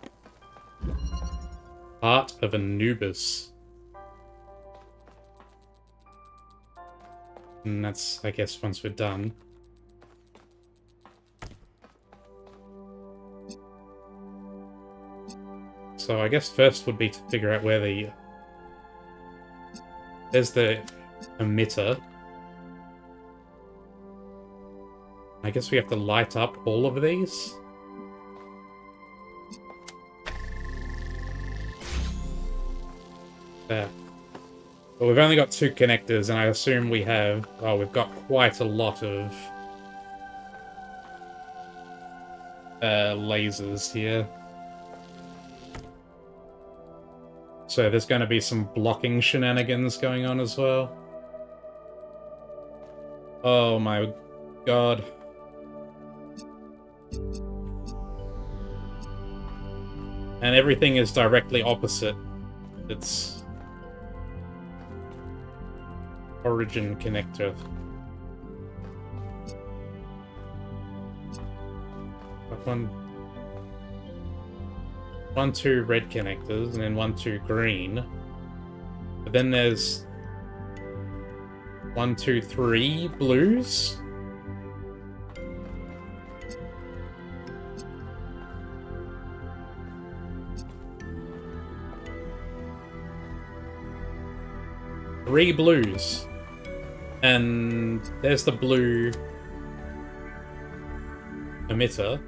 Heart of Anubis. And that's, I guess, once we're done. So I guess first would be to figure out where the... There's the emitter. I guess we have to light up all of these. There. But we've only got 2 connectors, and I assume we have... Oh, we've got quite a lot of... lasers here. So there's going to be some blocking shenanigans going on as well. Oh my god. And everything is directly opposite its origin connector. One, 2 red connectors, and then 1, 2 green. But then there's 1, 2, 3 blues. Three blues. And there's the blue emitter.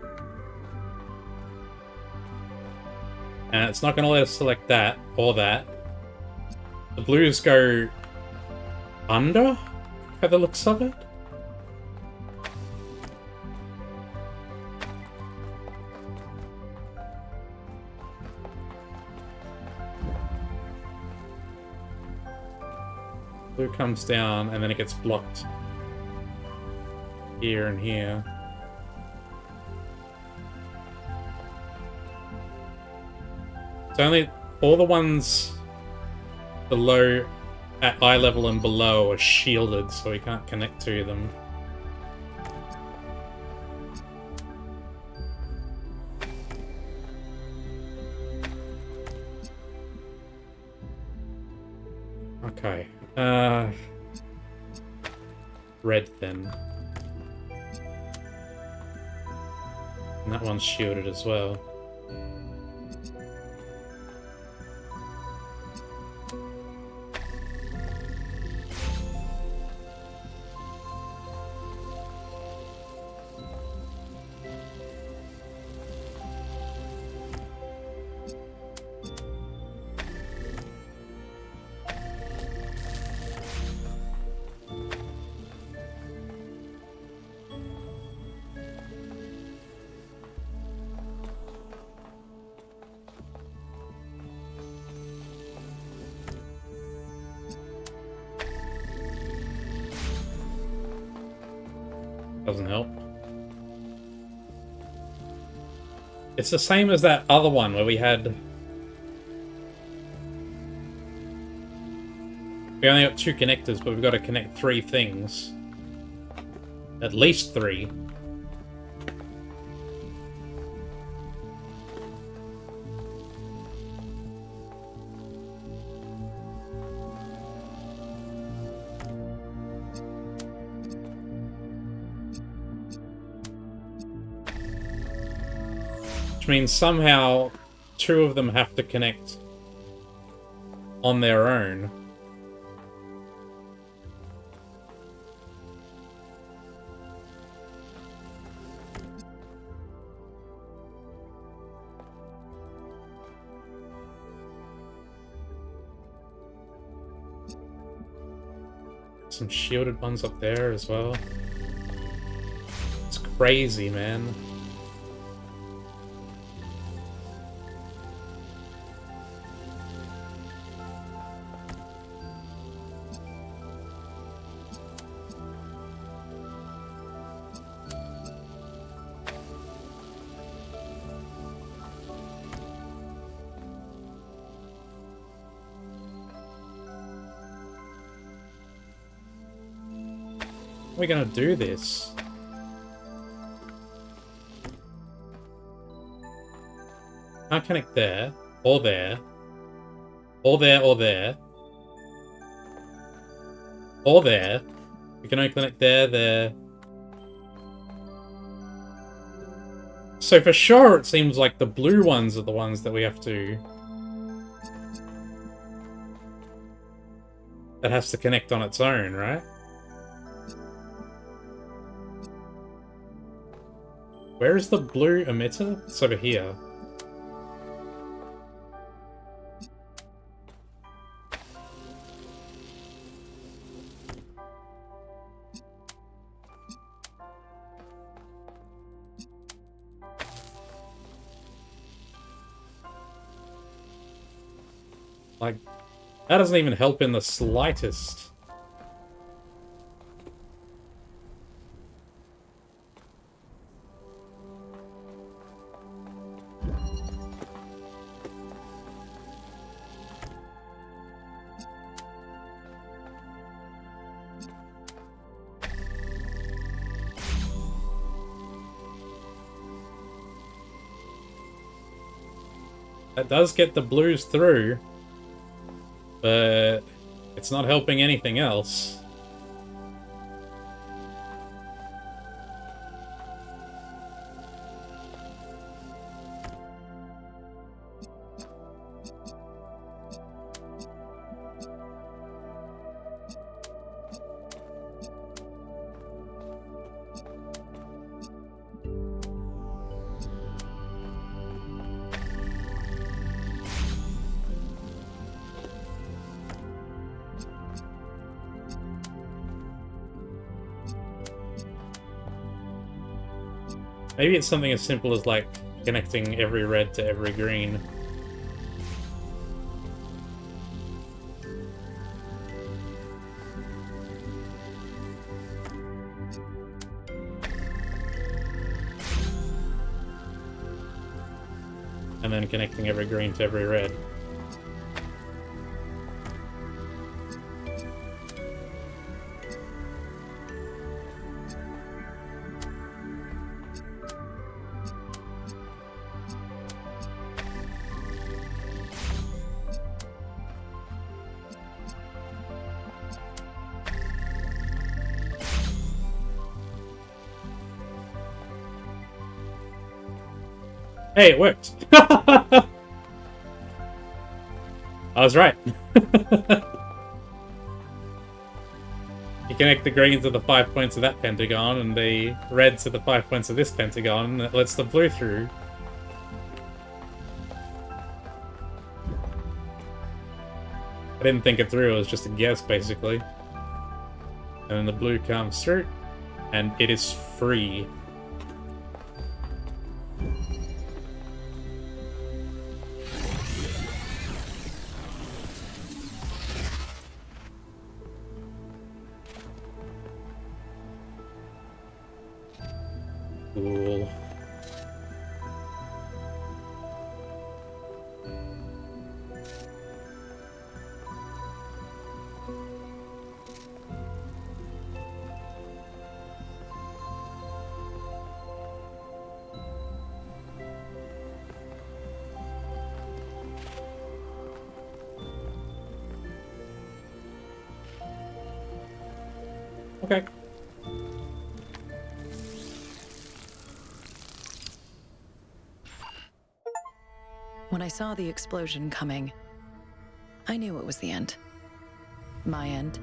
And it's not going to let us select that or that. The blues go under, by the looks of it. Blue comes down and then it gets blocked here and here. It's only all the ones below, at eye level and below, are shielded, so we can't connect to them. Okay. Red then. And that one's shielded as well. Doesn't help. It's the same as that other one where we only got 2 connectors, but we've got to connect 3 things. At least 3. Which means somehow 2 of them have to connect on their own. Some shielded ones up there as well. It's crazy, man. We're gonna do this. Can't connect there, or there, or there, or there, or there. We can only connect there, there. So for sure, it seems like the blue ones are the ones that we have to... That has to connect on its own, right? Where is the blue emitter? It's over here. Like, that doesn't even help in the slightest. That does get the blues through, but it's not helping anything else. Maybe it's something as simple as, like, connecting every red to every green. And then connecting every green to every red. Hey, it worked! I was right. You connect the green to the 5 points of that pentagon, and the red to the 5 points of this pentagon, and it lets the blue through. I didn't think it through, it was just a guess, basically. And then the blue comes through, and it is free. Cool. Okay. When I saw the explosion coming, I knew it was the end. My end.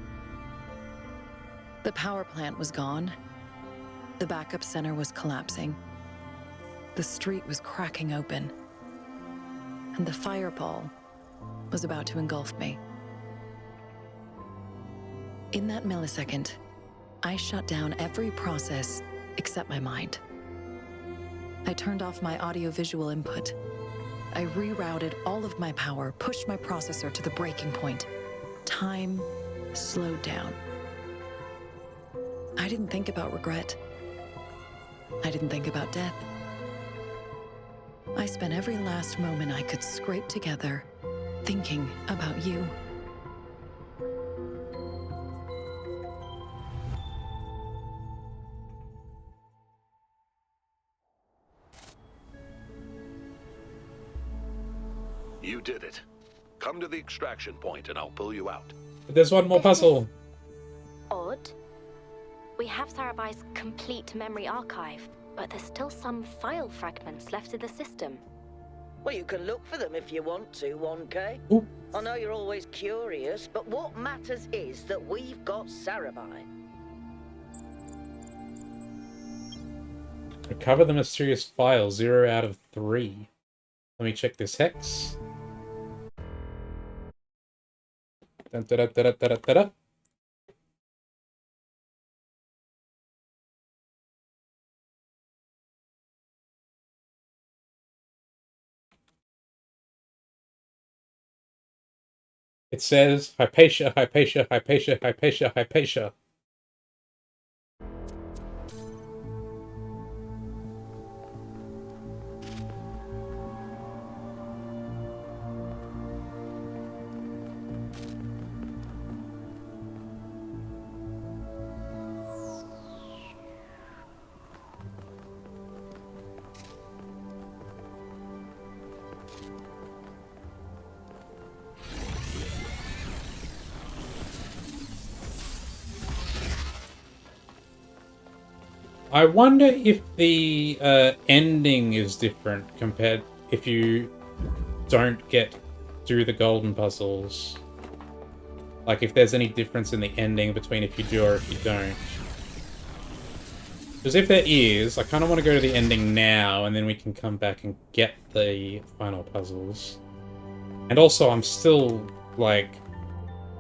The power plant was gone. The backup center was collapsing. The street was cracking open. And the fireball was about to engulf me. In that millisecond, I shut down every process except my mind. I turned off my audio-visual input. I rerouted all of my power, pushed my processor to the breaking point. Time slowed down. I didn't think about regret. I didn't think about death. I spent every last moment I could scrape together thinking about you. You did it. Come to the extraction point and I'll pull you out. There's one more puzzle. Odd. We have Sarabai's complete memory archive, but there's still some file fragments left in the system. Well, you can look for them if you want to, 1K. Ooh. I know you're always curious, but what matters is that we've got Sarabai. Recover the mysterious file, 0 out of 3. Let me check this hex. Dun, da, da, da, da, da, da, da. It says Hypatia, Hypatia, Hypatia, Hypatia, Hypatia. I wonder if the ending is different compared if you don't get through the golden puzzles. Like if there's any difference in the ending between if you do or if you don't. Because if there is, I kind of want to go to the ending now and then we can come back and get the final puzzles. And also I'm still like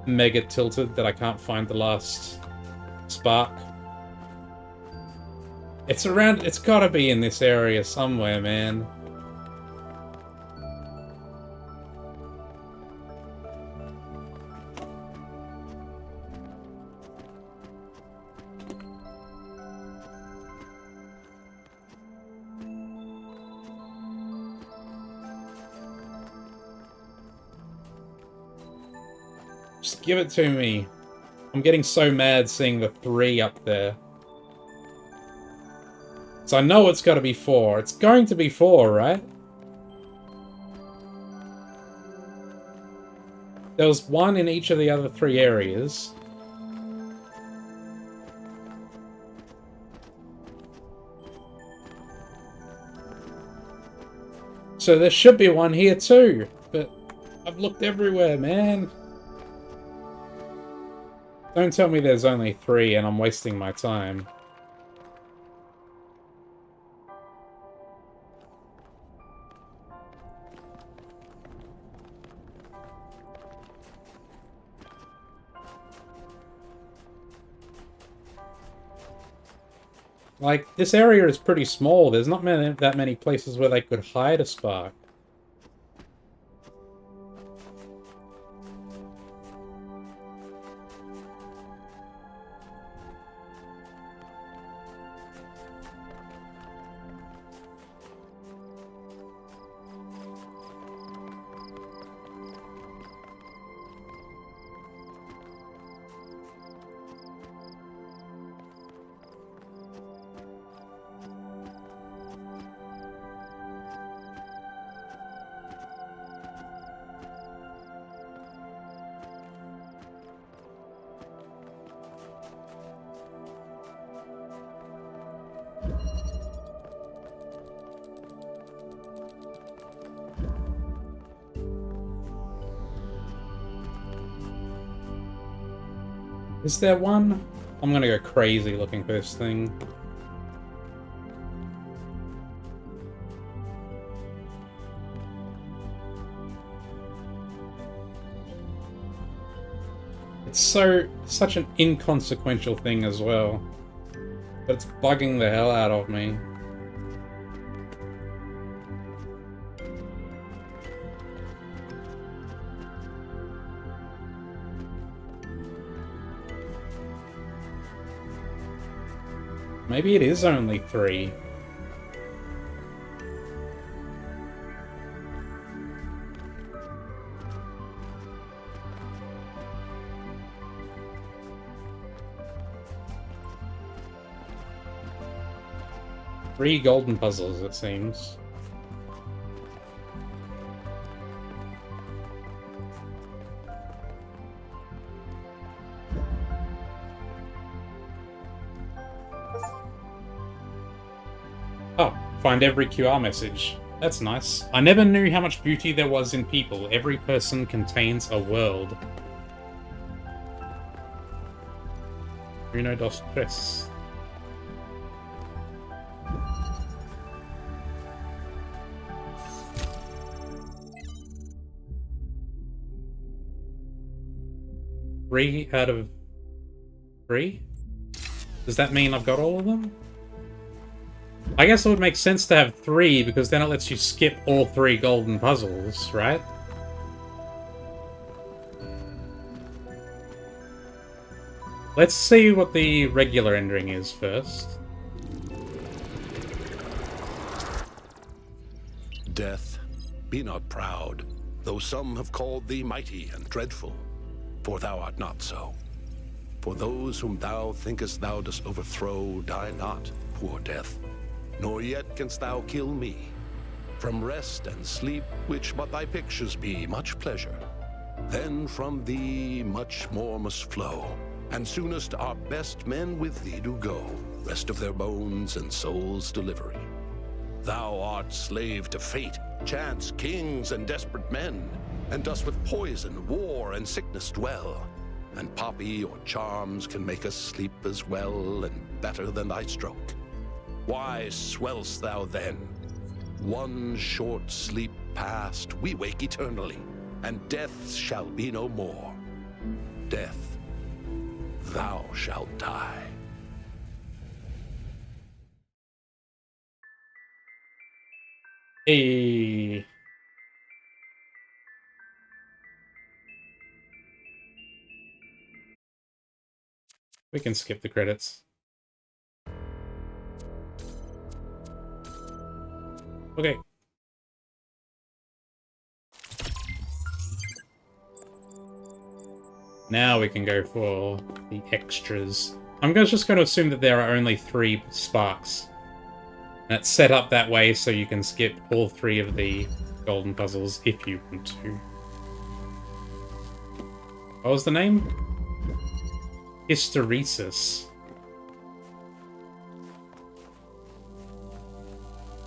mega tilted that I can't find the last spark. It's around, it's gotta be in this area somewhere, man. Just give it to me. I'm getting so mad seeing the 3 up there. So I know it's got to be 4. It's going to be 4, right? There was 1 in each of the other 3 areas. So there should be 1 here too, but I've looked everywhere, man. Don't tell me there's only 3 and I'm wasting my time. Like, this area is pretty small. There's not that many places where they could hide a spark. Is there one? I'm gonna go crazy looking for this thing. It's such an inconsequential thing as well. But it's bugging the hell out of me. Maybe it is only 3. Three golden puzzles, it seems. Oh, find every QR message. That's nice. I never knew how much beauty there was in people. Every person contains a world. Uno, dos, tres. Three out of 3? Does that mean I've got all of them? I guess it would make sense to have 3, because then it lets you skip all 3 golden puzzles, right? Let's see what the regular ending is first. Death, be not proud, though some have called thee mighty and dreadful, for thou art not so. For those whom thou thinkest thou dost overthrow die not, poor death, nor yet canst thou kill me. From rest and sleep, which but thy pictures be, much pleasure. Then from thee much more must flow, and soonest our best men with thee do go, rest of their bones and souls' delivery. Thou art slave to fate, chance, kings, and desperate men, and dost with poison, war, and sickness dwell. And poppy or charms can make us sleep as well and better than thy stroke. Why swell'st thou then? One short sleep past, we wake eternally, and death shall be no more. Death, thou shalt die. Hey. We can skip the credits. Okay. Now we can go for the extras. I'm just going to assume that there are only 3 sparks. And it's set up that way so you can skip all 3 of the golden puzzles if you want to. What was the name? Hysteresis.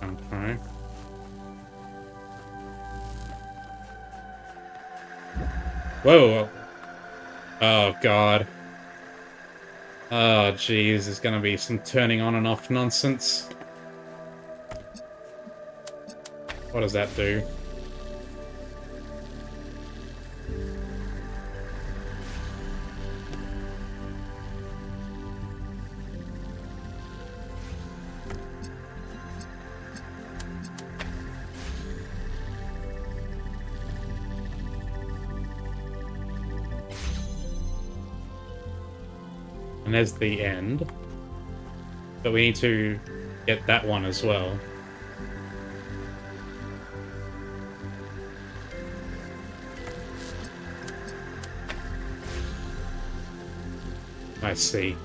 Okay. Whoa. Oh, God. Oh, jeez. There's gonna be some turning on and off nonsense. What does that do? And there's the end. But we need to get that one as well. I see.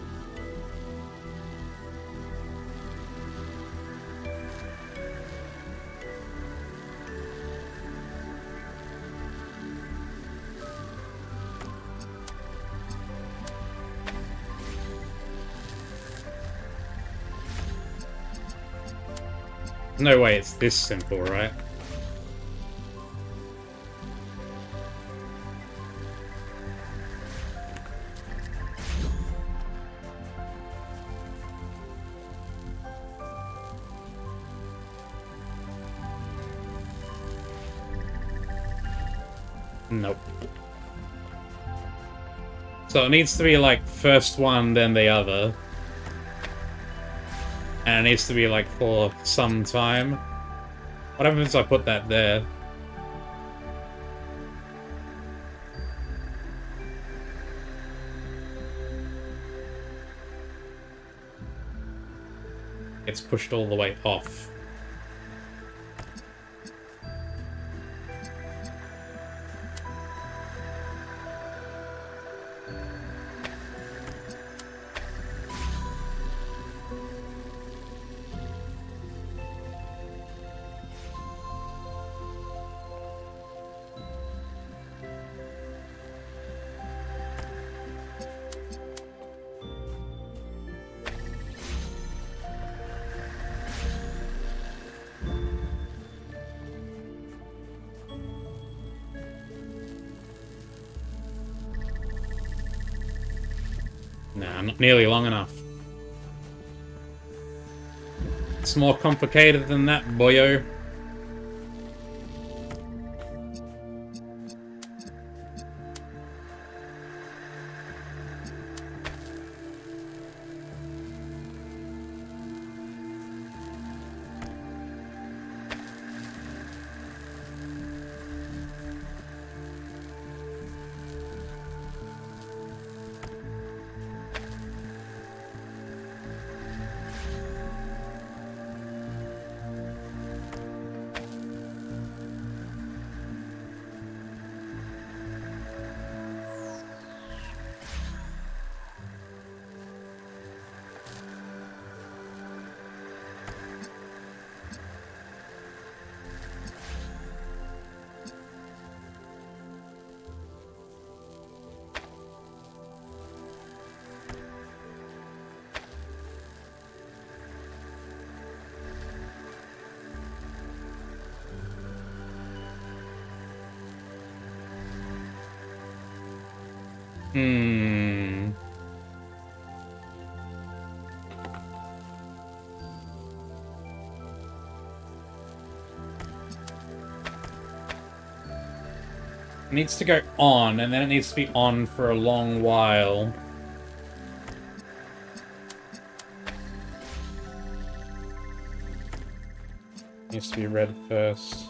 No way it's this simple, right? Nope. So it needs to be like first one, then the other. And it needs to be like for some time. What happens if I put that there? It's pushed all the way off. not nearly long enough. It's more complicated than that, boyo. It needs to go on, and then it needs to be on for a long while. Needs to be red first.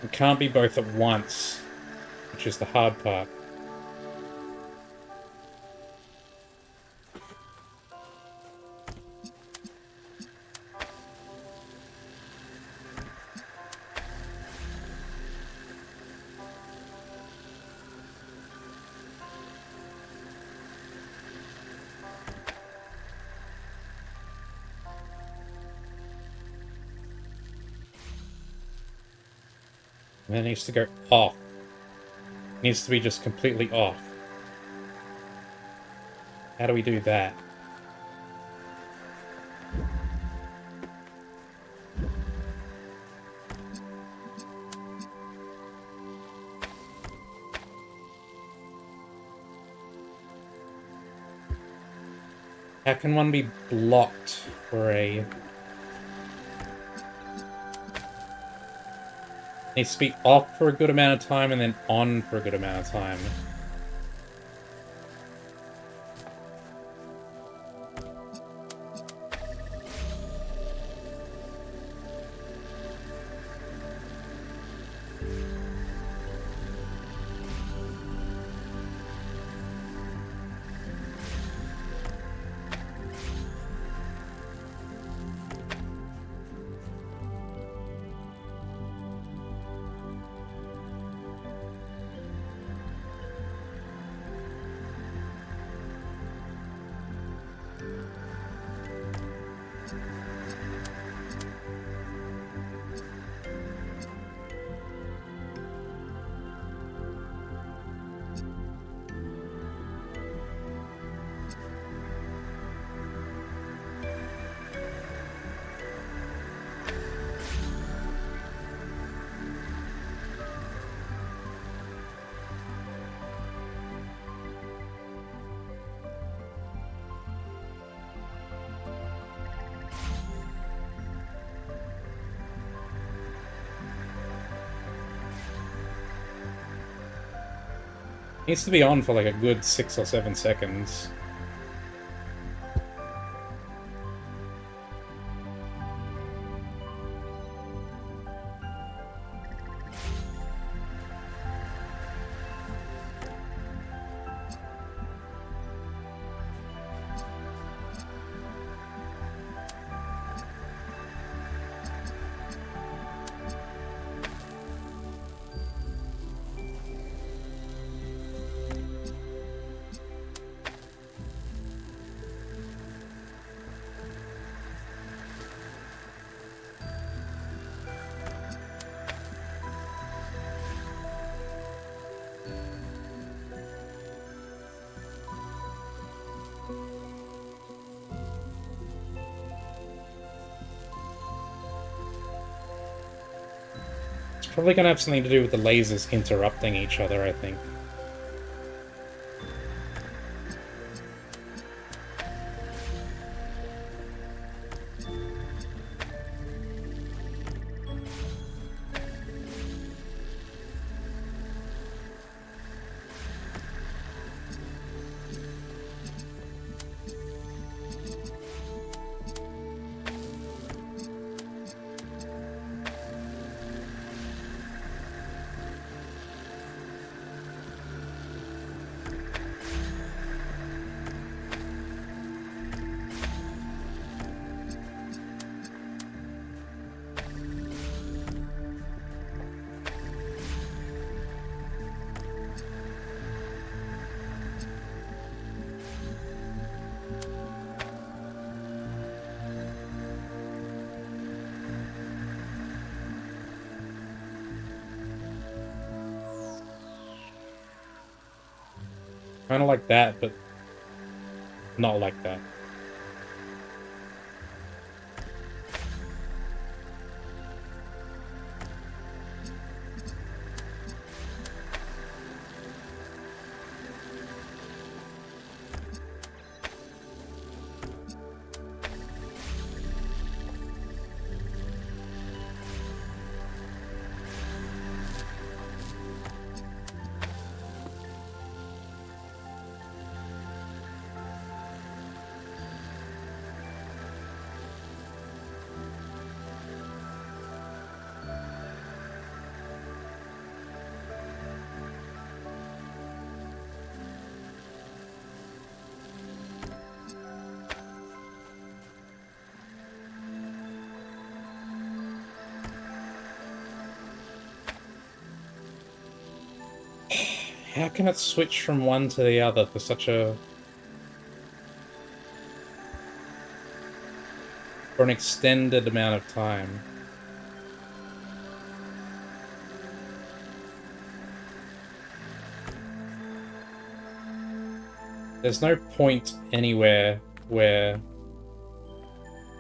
It can't be both at once, which is the hard part. And then it needs to go off. It needs to be just completely off. How do we do that? How can one be blocked for a... Needs to be off for a good amount of time and then on for a good amount of time. Needs to be on for like a good 6 or 7 seconds. probably going to have something to do with the lasers interrupting each other, I think. Kind of like that, but not like that. How can it switch from one to the other for such a... for an extended amount of time? There's no point anywhere where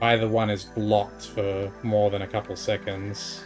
either one is blocked for more than a couple seconds.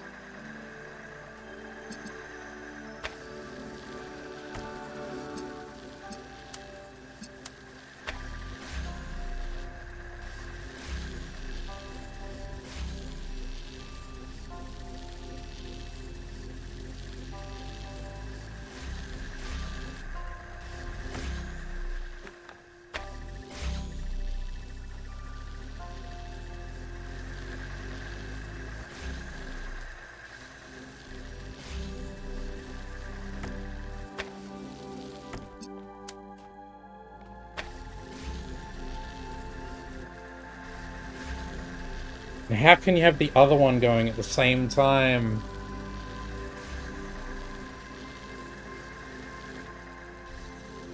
And how can you have the other one going at the same time?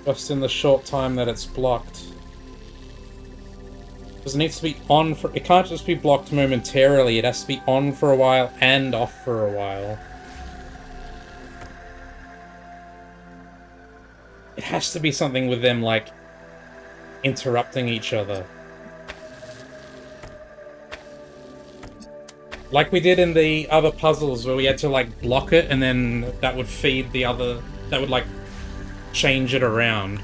Just in the short time that it's blocked. Because it needs to be on for... It can't just be blocked momentarily, it has to be on for a while and off for a while. It has to be something with them, like, interrupting each other. Like we did in the other puzzles where we had to, like, block it and then that would feed the other... That would, like, change it around.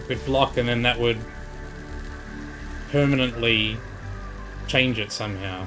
We'd block and then that would permanently change it somehow.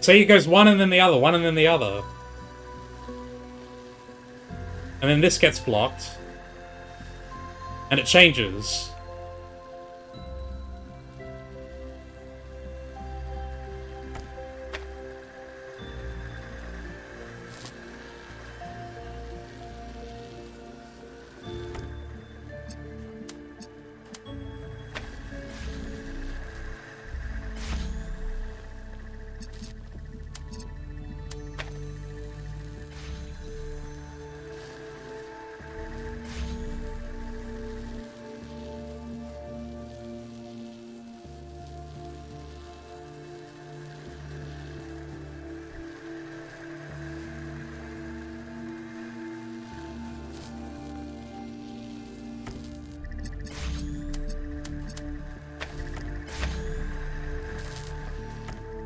See, it goes one and then the other, one and then the other. And then this gets blocked. And it changes.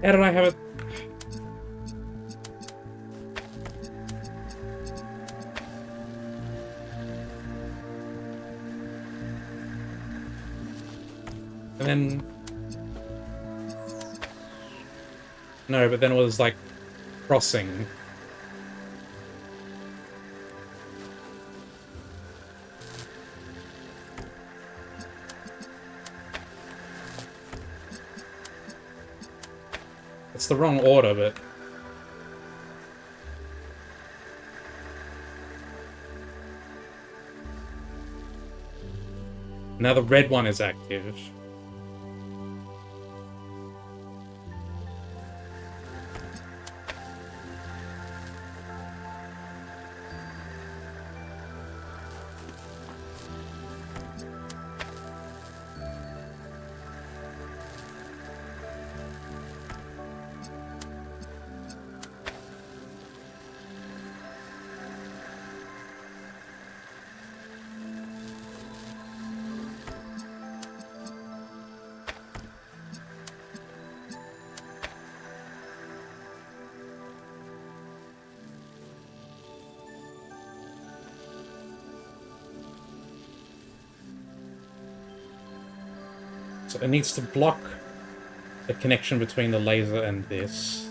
How did I have it? And then... No, but then it was like crossing. It's the wrong order, but... Now the red one is active. So it needs to block the connection between the laser and this.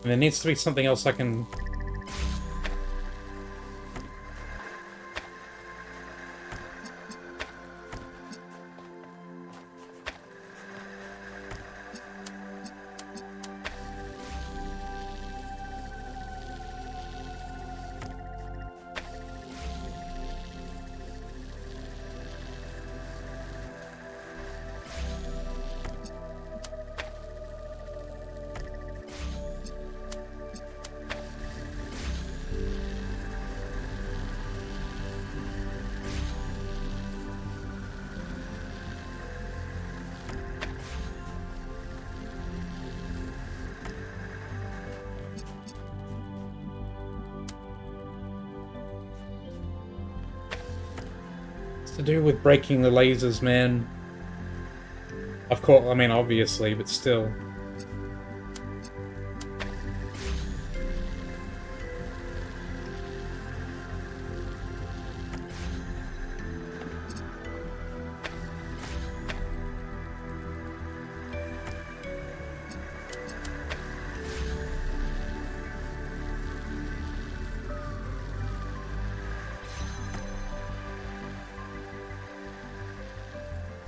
And there needs to be something else I can... to do with breaking the lasers, man. Of course, I mean, obviously, but still.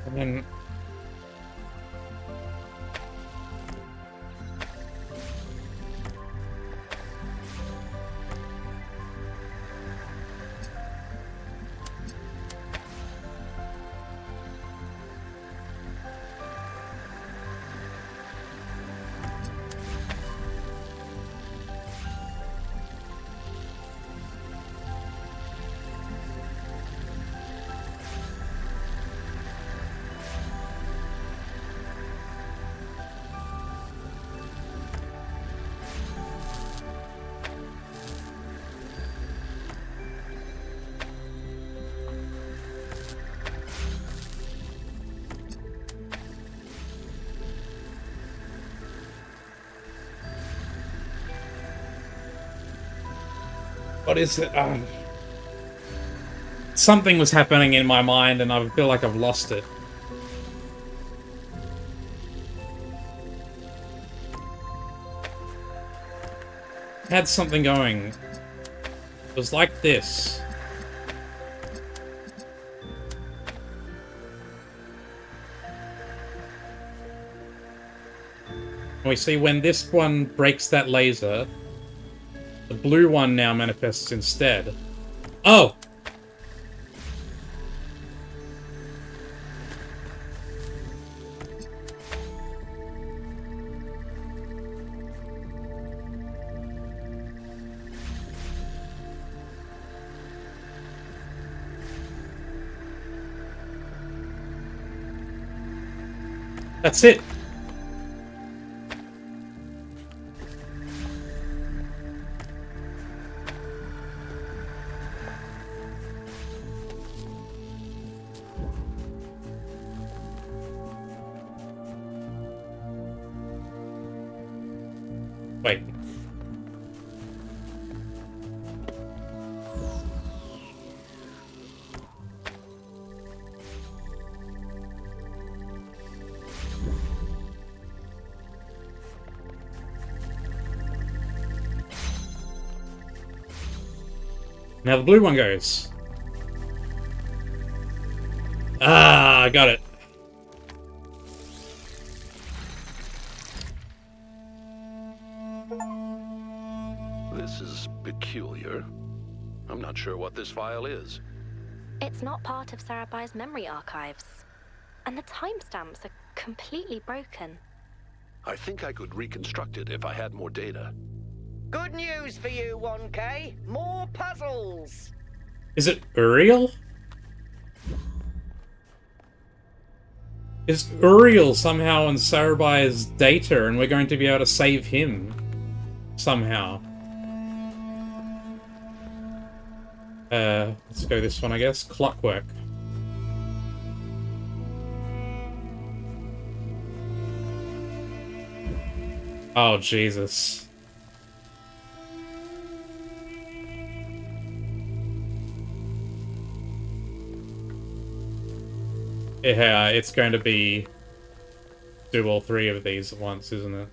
And then... What is it? Something was happening in my mind and I feel like I've lost it. I had something going. It was like this. We see when this one breaks that laser, the blue one now manifests instead. Oh! That's it! Wait. Now the blue one goes. Ah, I got it. This is peculiar. I'm not sure what this file is. It's not part of Sarabai's memory archives. And the timestamps are completely broken. I think I could reconstruct it if I had more data. Good news for you, 1K. More puzzles. Is it Uriel? Is Uriel somehow in Sarabai's data and we're going to be able to save him? Somehow. Let's go this one, I guess. Clockwork. Oh, Jesus. Yeah, it's going to be do all three of these at once, isn't it?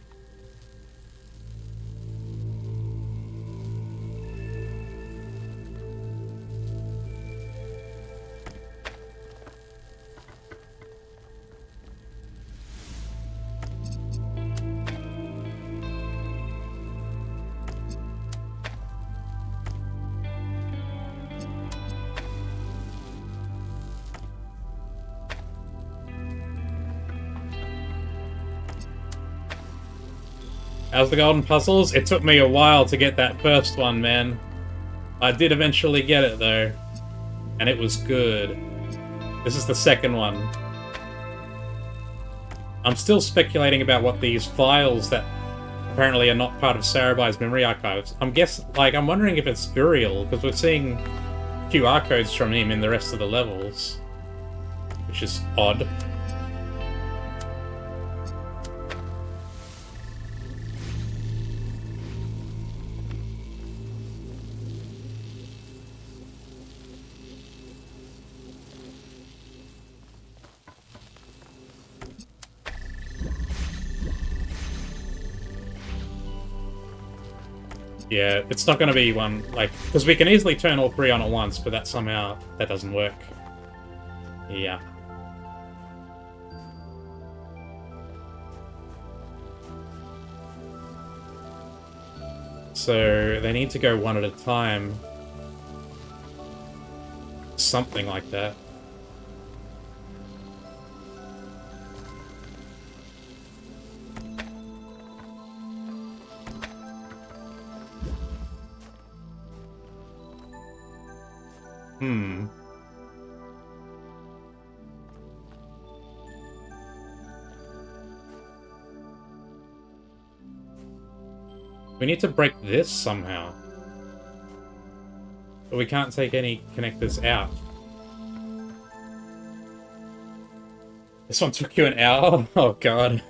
How's the golden puzzles? It took me a while to get that first one, man. I did eventually get it, though. And it was good. This is the second one. I'm still speculating about what these files that apparently are not part of Sarabai's memory archives. I'm wondering if it's Uriel, because we're seeing QR codes from him in the rest of the levels. Which is odd. Yeah, it's not going to be one, like, because we can easily turn all three on at once, but that doesn't work. Yeah. So, they need to go one at a time. Something like that. We need to break this somehow. But we can't take any connectors out. This one took you an hour? Oh god.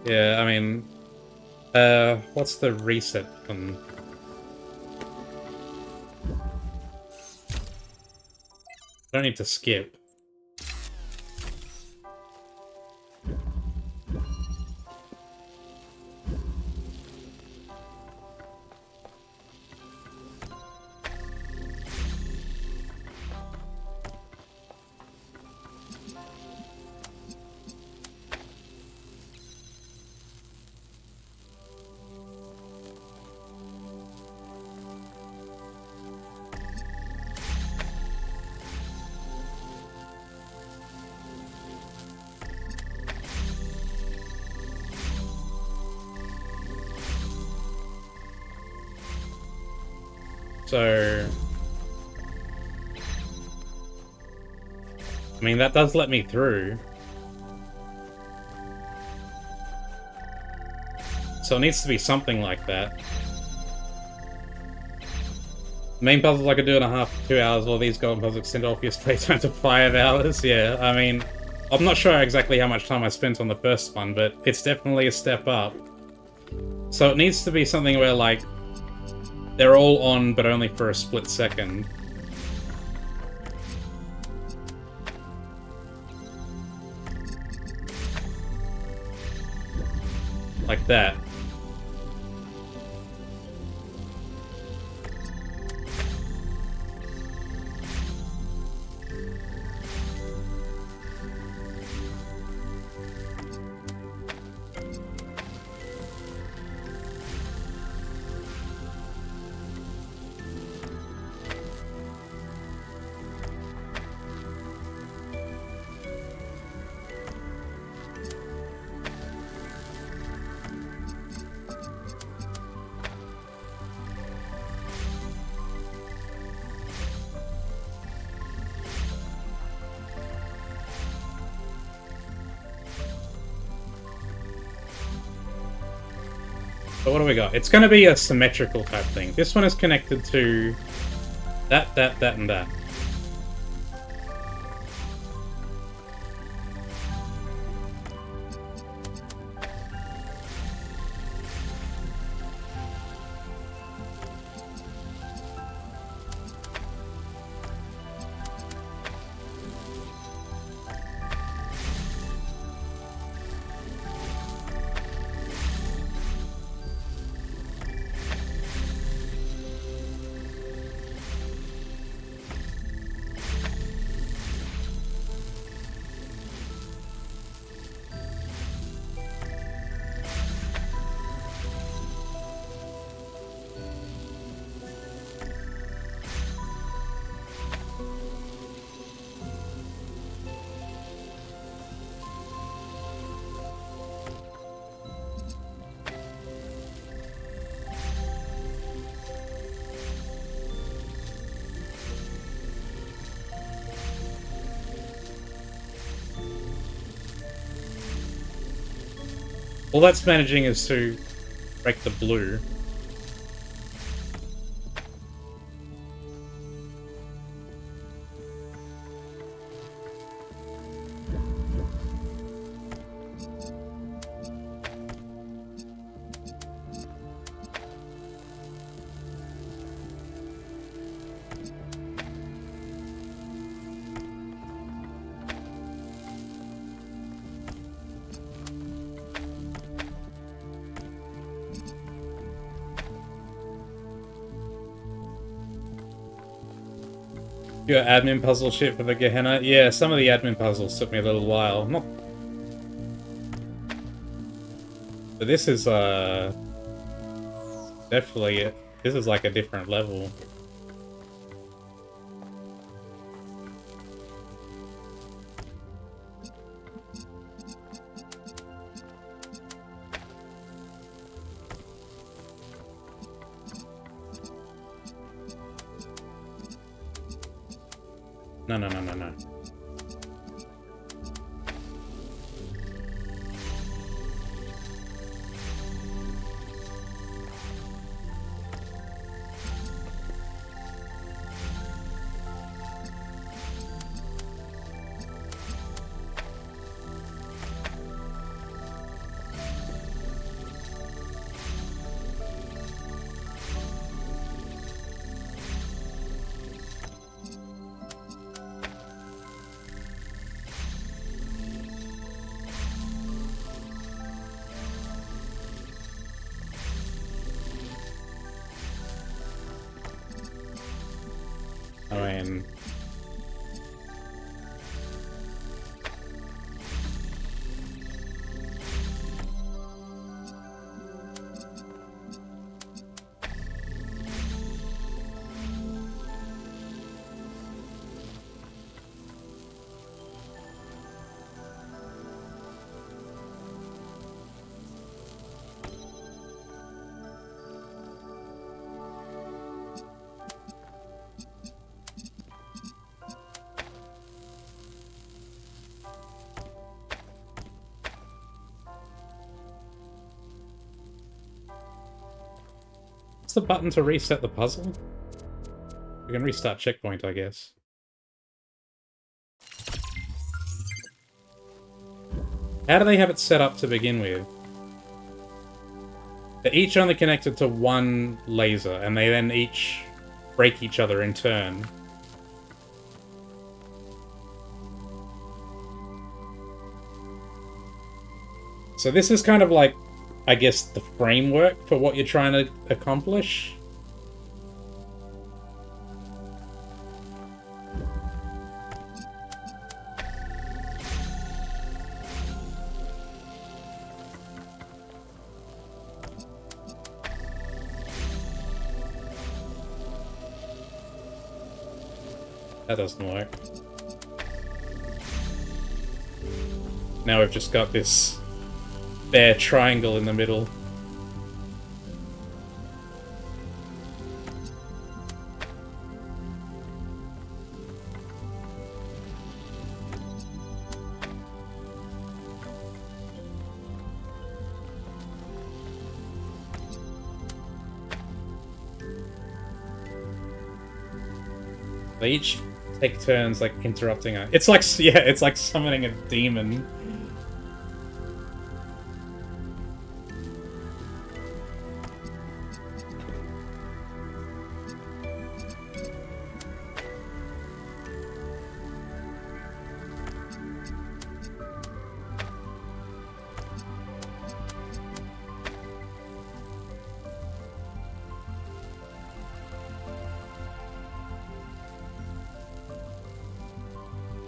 Yeah, I mean... What's the reset button? I don't need to skip. So, I mean, that does let me through. So it needs to be something like that. Main puzzles I could do in a half to 2 hours, while these golden puzzles extend Orpheus playtime to 5 hours. Yeah, I mean, I'm not sure exactly how much time I spent on the first one, but it's definitely a step up. So it needs to be something where, like, they're all on, but only for a split second. Like that. So what do we got? It's going to be a symmetrical type thing. This one is connected to that, and that. All that's managing is to break the blue. Your admin puzzle shit for the Gehenna? Yeah, some of the admin puzzles took me a little while. Not... But this is, definitely, this is like a different level. No. What's the button to reset the puzzle? We can restart checkpoint, I guess. How do they have it set up to begin with? They're each only connected to one laser, and they then each break each other in turn. So this is kind of like, I guess, the framework for what you're trying to accomplish. That doesn't work. Now we've just got this bare triangle in the middle. They each take turns, like, interrupting her. It's like, yeah, it's like summoning a demon.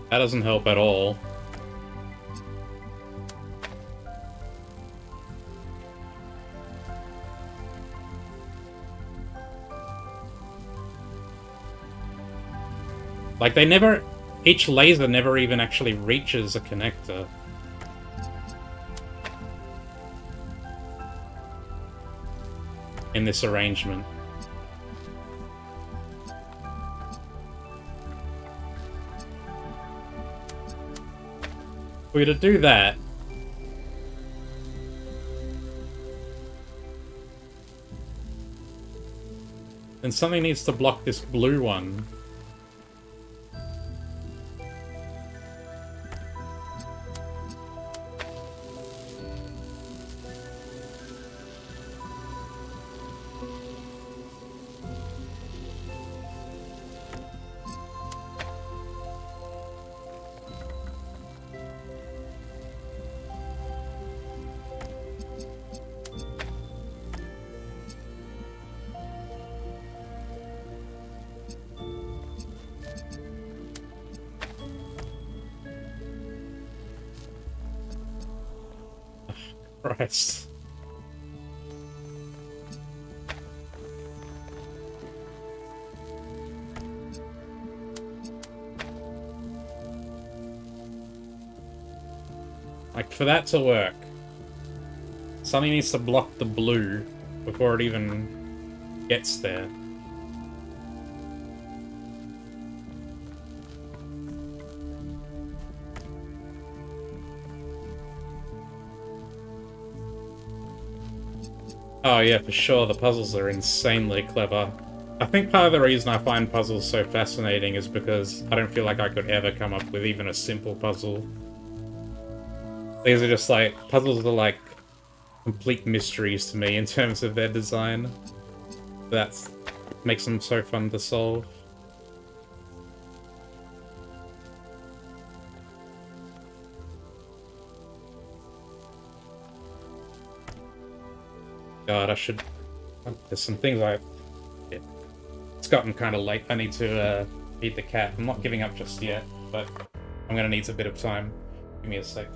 That doesn't help at all. Like, they never... Each laser never even actually reaches a connector. In this arrangement. If we were to do that... then something needs to block this blue one. Christ. Like, for that to work, something needs to block the blue before it even gets there. Oh yeah, for sure, the puzzles are insanely clever. I think part of the reason I find puzzles so fascinating is because I don't feel like I could ever come up with even a simple puzzle. These are just like, puzzles are like complete mysteries to me in terms of their design. That makes them so fun to solve. God, I should... There's some things I... Yeah. It's gotten kind of late. I need to feed the cat. I'm not giving up just yet, but I'm gonna need a bit of time. Give me a sec.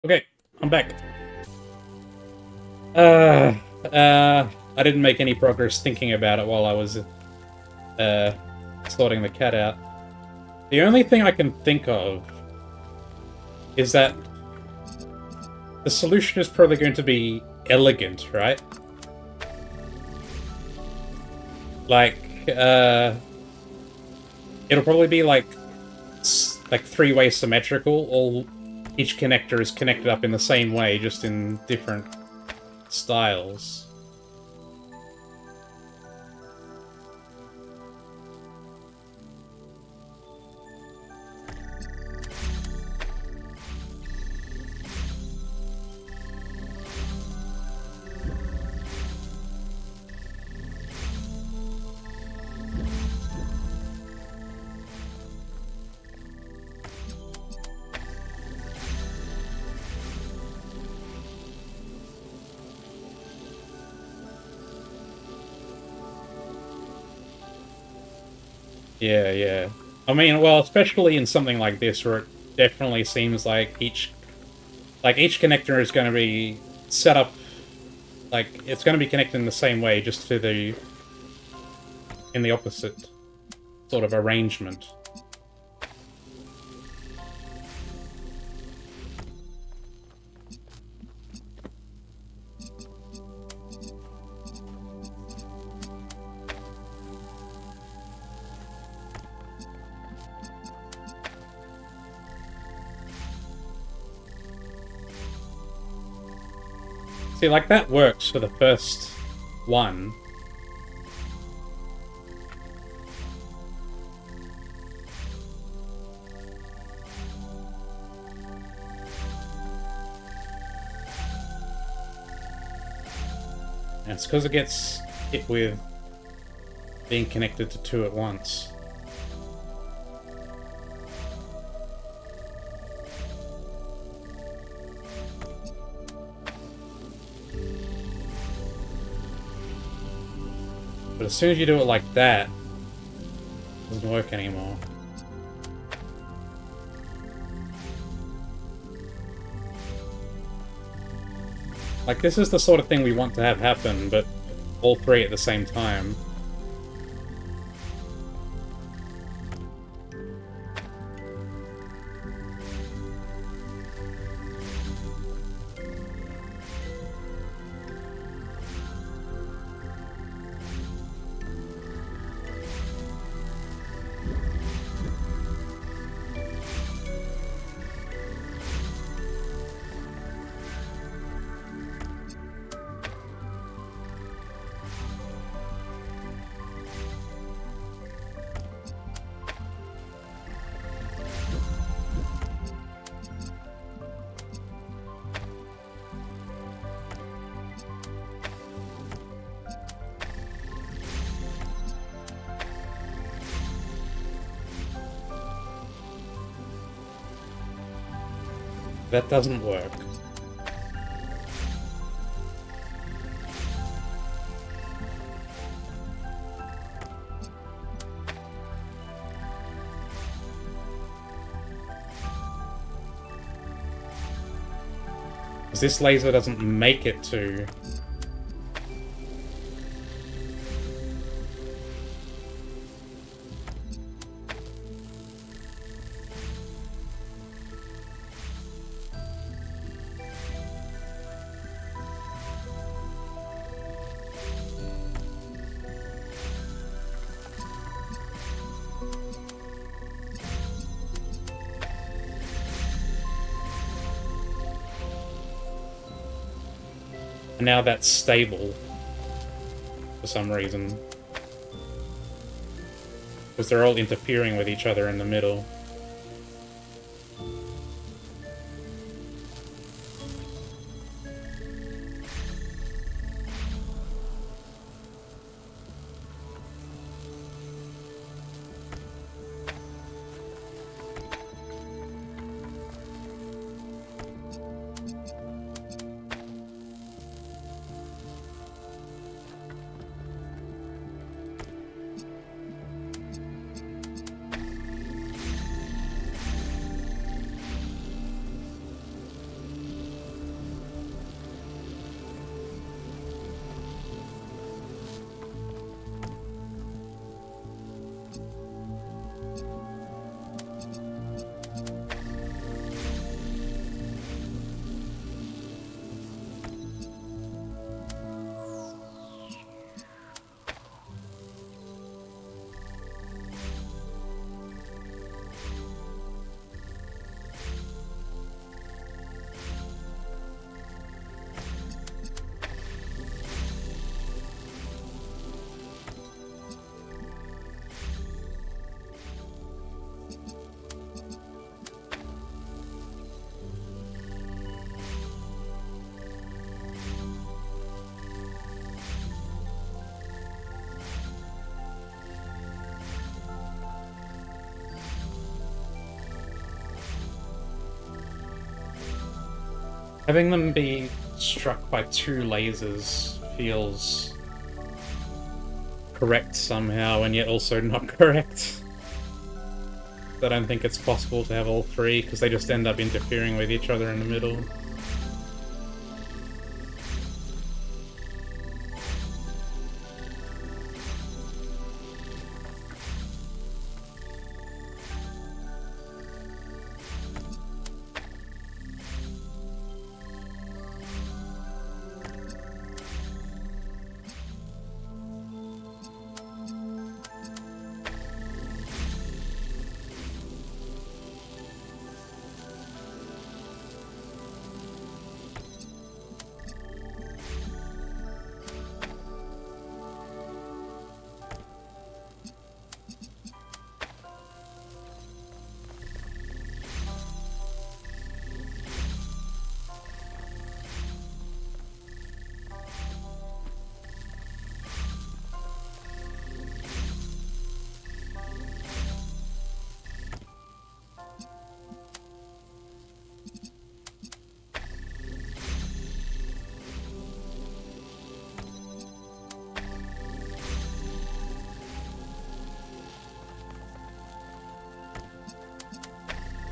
Okay, I'm back. I didn't make any progress thinking about it while I was sorting the cat out. The only thing I can think of is that the solution is probably going to be elegant, right? Like, it'll probably be like three-way symmetrical. Each connector is connected up in the same way, just in different styles. Yeah, yeah. I mean, well, especially in something like this, where it definitely seems like each connector is going to be set up, like, it's going to be connected in the same way, just in the opposite sort of arrangement. See, like, that works for the first one, It's because it gets hit with being connected to two at once. But as soon as you do it like that, it doesn't work anymore. Like, this is the sort of thing we want to have happen, but all three at the same time. That doesn't work. Because this laser doesn't make it to... Now that's stable for some reason. Because they're all interfering with each other in the middle. Having them be struck by two lasers feels correct somehow, and yet also not correct. I don't think it's possible to have all three, because they just end up interfering with each other in the middle.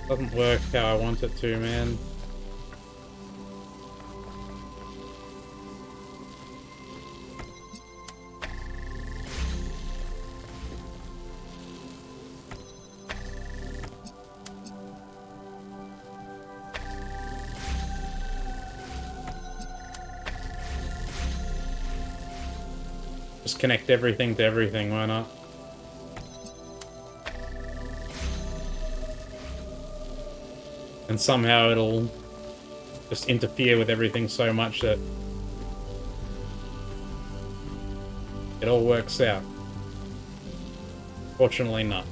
Doesn't work how I want it to, man. Just connect everything to everything, why not? And somehow it'll just interfere with everything so much that it all works out. Fortunately not.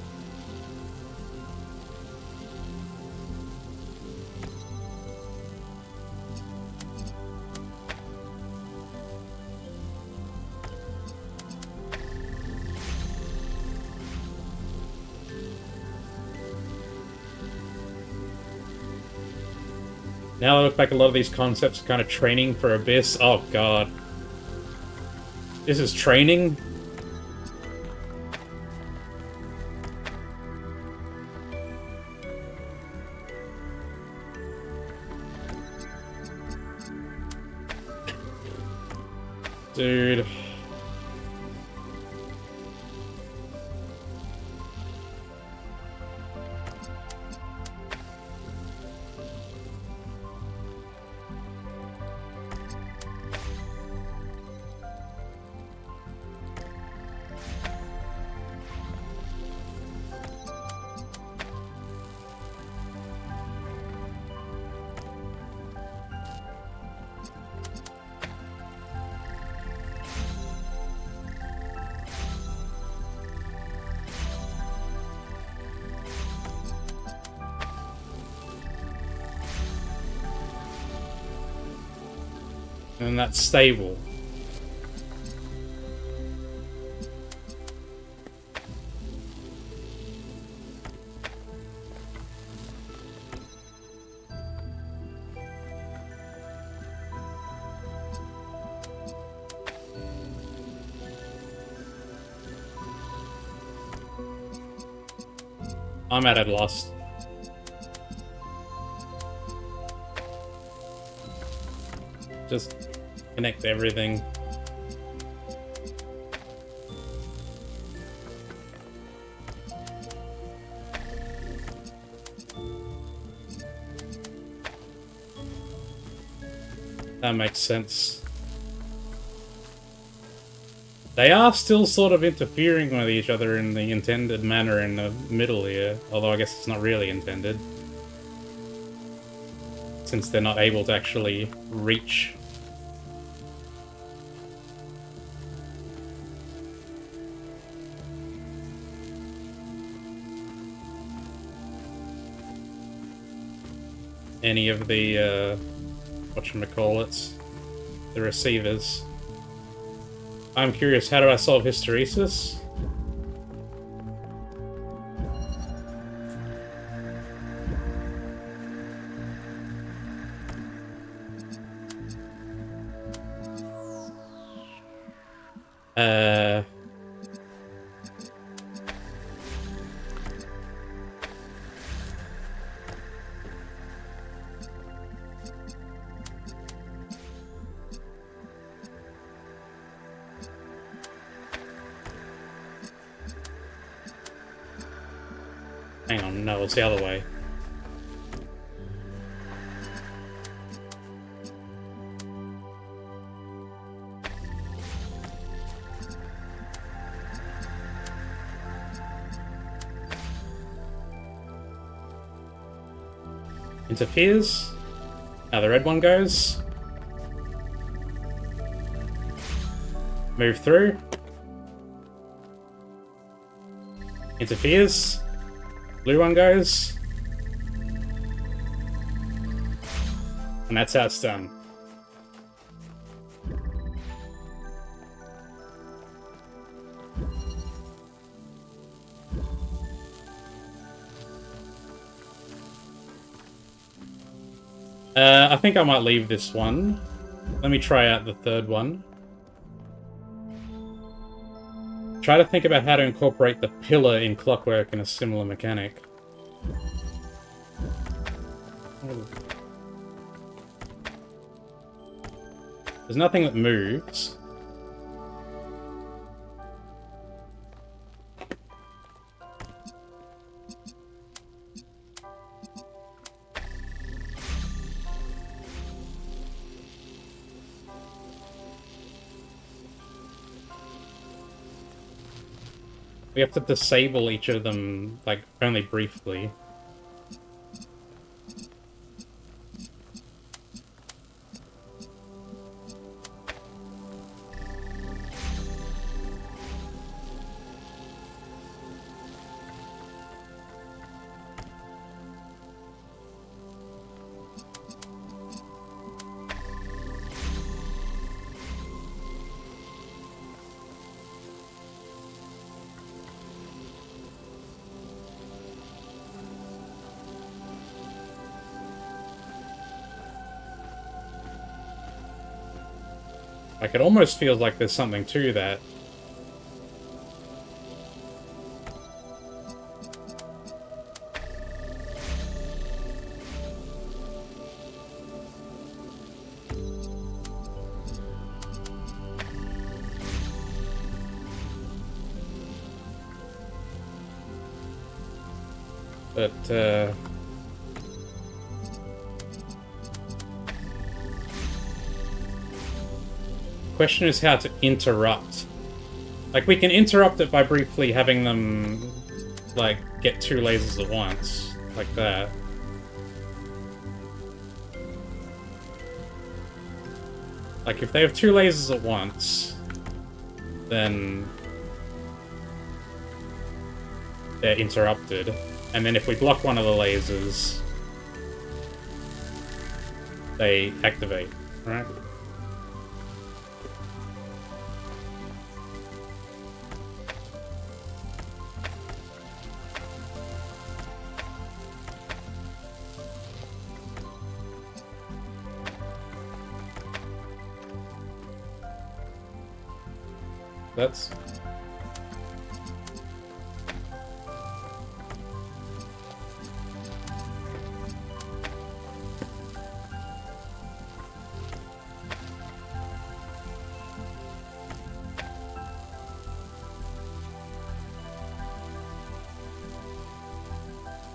Now I look back, a lot of these concepts are kind of training for Abyss. Oh god. This is training? Dude. And that's stable. I'm at a loss. Just connect everything. That makes sense. They are still sort of interfering with each other in the intended manner in the middle here, although I guess it's not really intended, since they're not able to actually reach. Any of the, whatchamacallits, the receivers. I'm curious, how do I solve hysteresis? Hang on, no, it's the other way. Interferes. Now the red one goes. Move through. Interferes. Blue one goes. And that's how it's done. I think I might leave this one. Let me try out the third one. Try to think about how to incorporate the pillar in Clockwork in a similar mechanic. There's nothing that moves. We have to disable each of them, like, only briefly. Like, it almost feels like there's something to that. But, question is how to interrupt. Like, we can interrupt it by briefly having them, like, get 2 lasers at once. Like that. Like, if they have 2 lasers at once, then they're interrupted. And then if we block one of the lasers, they activate, right? That's...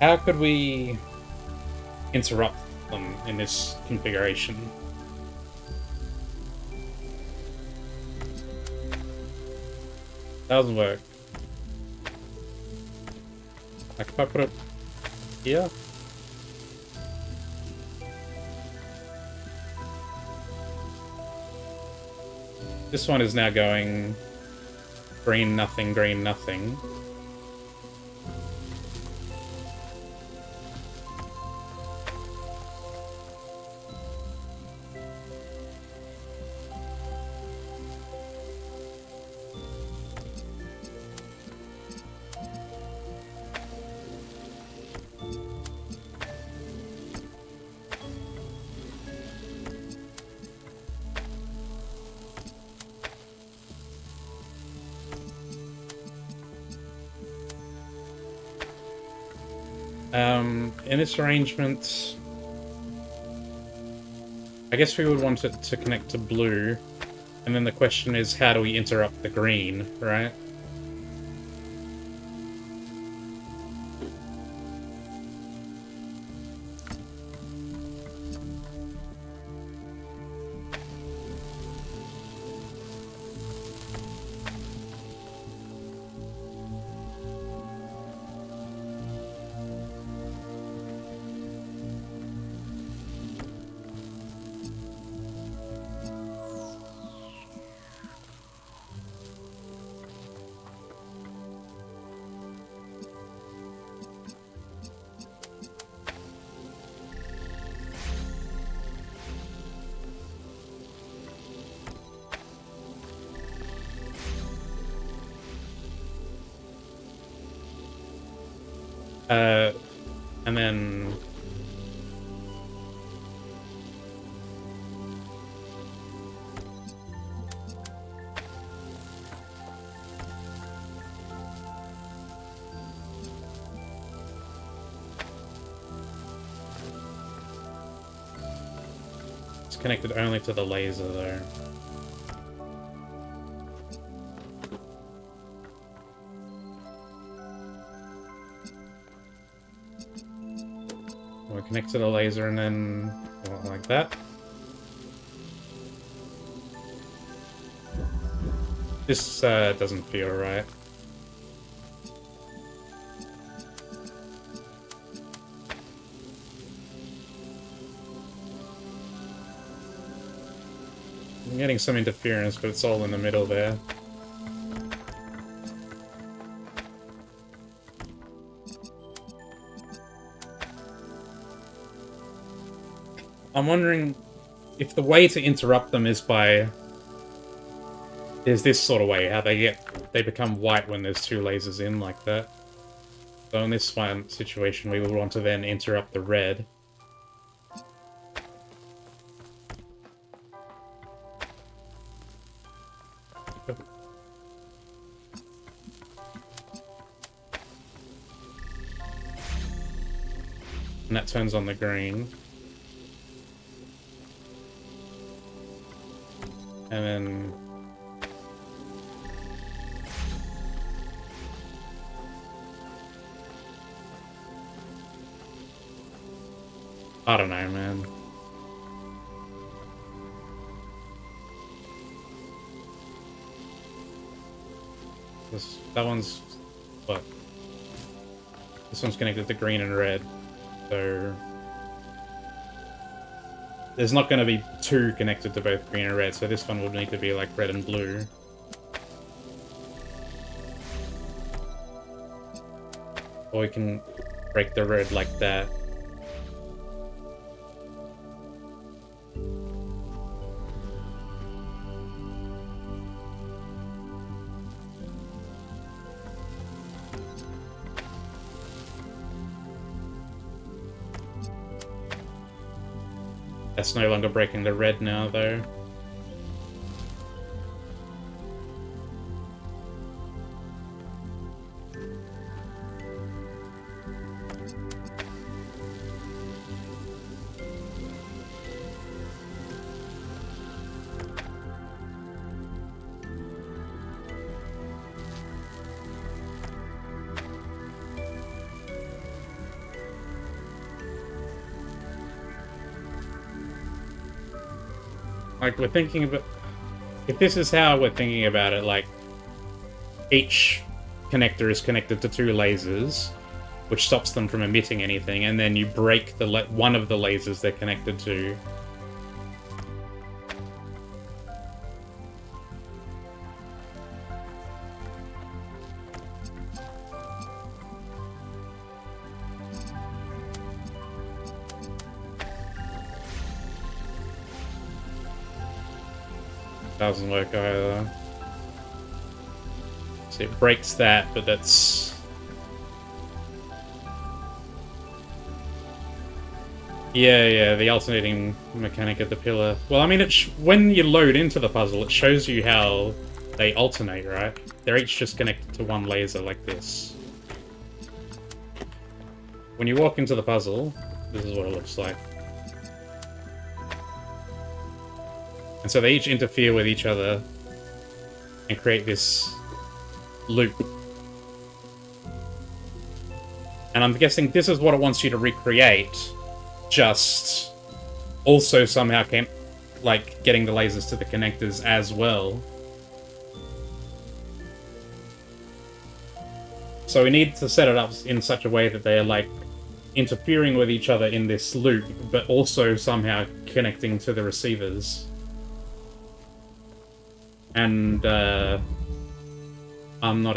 How could we interrupt them in this configuration? Doesn't work. Like, if I put it here? This one is now going green, nothing, green, nothing. In this arrangement, I guess we would want it to connect to blue, and then the question is, how do we interrupt the green, right? And then... It's connected only to the laser, though. We'll connect to the laser and then like that. This doesn't feel right. I'm getting some interference, but it's all in the middle there. I'm wondering if the way to interrupt them is by... There's this sort of way, how they become white when there's two lasers in, like that. So in this one situation, we would want to then interrupt the red. And that turns on the green. And then... I don't know, man. That one's... what? This one's connected to green and red. So... There's not going to be two connected to both green and red, so this one would need to be like red and blue. Or we can break the red like that. That's no longer breaking the red now, though. Like, we're thinking about... If this is how we're thinking about it, like... Each connector is connected to two lasers, which stops them from emitting anything, and then you break the one of the lasers they're connected to. Doesn't work either. So it breaks that, but that's... Yeah, the alternating mechanic of the pillar. Well, I mean, when you load into the puzzle, it shows you how they alternate, right? They're each just connected to one laser like this. When you walk into the puzzle, this is what it looks like. And so they each interfere with each other and create this loop. And I'm guessing this is what it wants you to recreate, just also somehow like getting the lasers to the connectors as well. So we need to set it up in such a way that they're like interfering with each other in this loop, but also somehow connecting to the receivers. And I'm not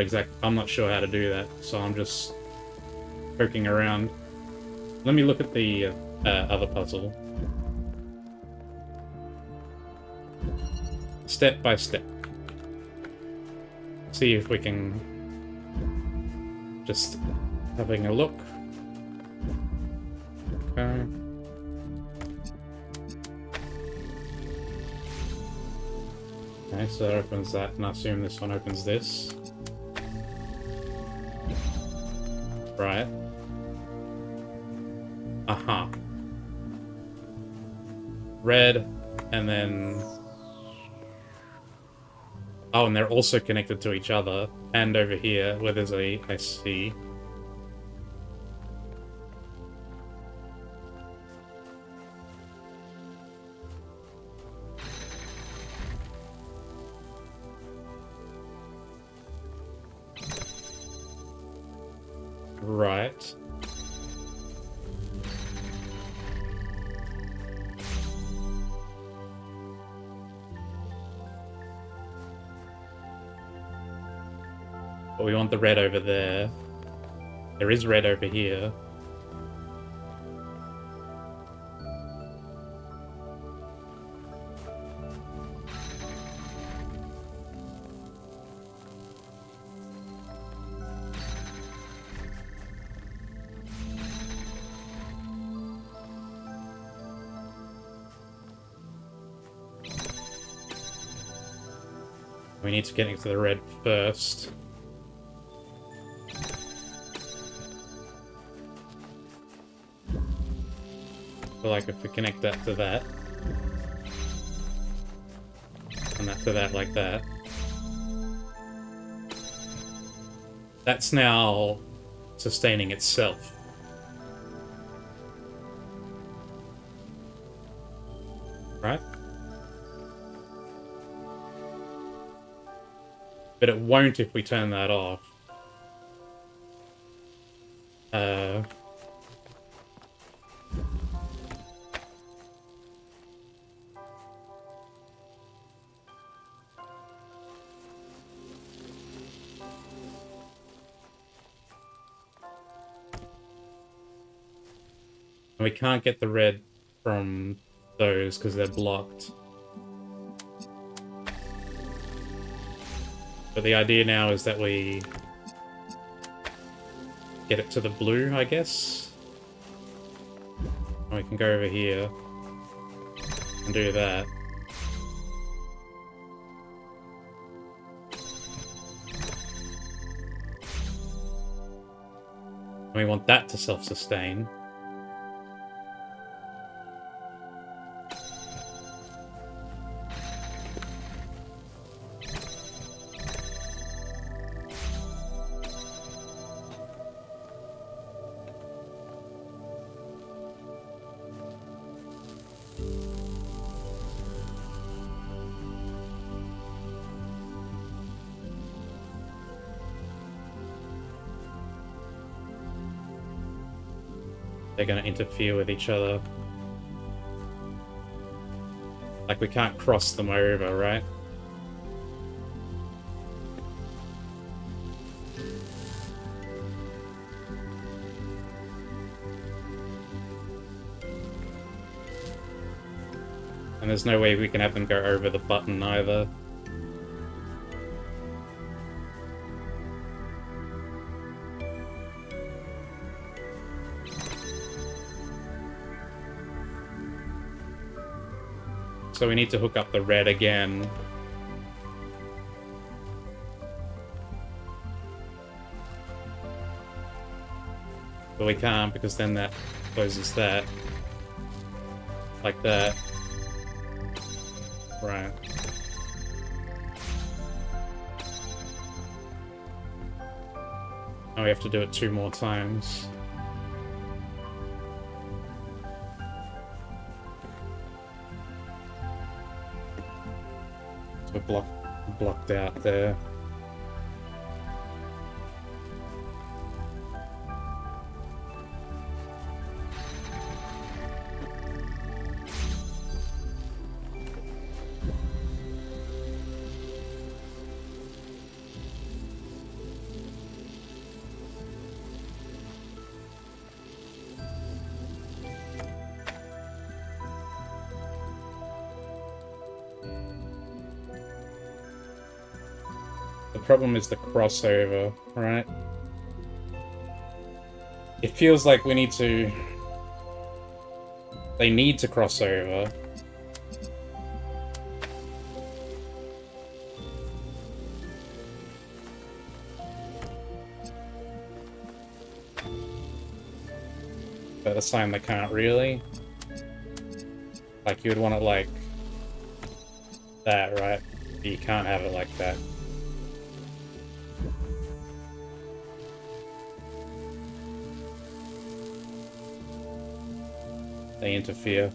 sure how to do that, so I'm just poking around. Let me look at the other puzzle. Step by step. See if we can... Just having a look. Okay. Okay, so that opens that, and I assume this one opens this. Right. Aha. Red, And then... Oh, and they're also connected to each other. And over here, where there's a... I see. Right. But we want the red over there. There is red over here. We need to get into the red first. So like if we connect that to that, and that to that like that, that's now sustaining itself. Right? But it won't if we turn that off. And we can't get the red from those because they're blocked. But the idea now is that we get it to the blue, I guess. And we can go over here and do that. And we want that to self-sustain. They're going to interfere with each other. Like, we can't cross them over, right? And there's no way we can have them go over the button either. So we need to hook up the red again. But we can't because then that closes that. Like that. Right. Now we have to do it 2 more times. So we're blocked out there. The problem is the crossover, right? It feels like we need to... They need to cross over. But at the same time, they can't really. Like, you would want it, like, that, right? You can't have it like that. They interfere.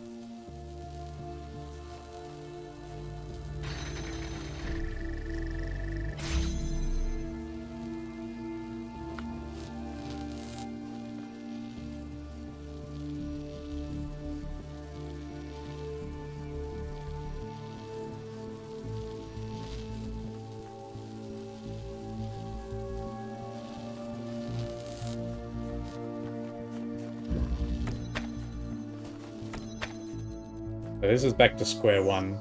So this is back to square one.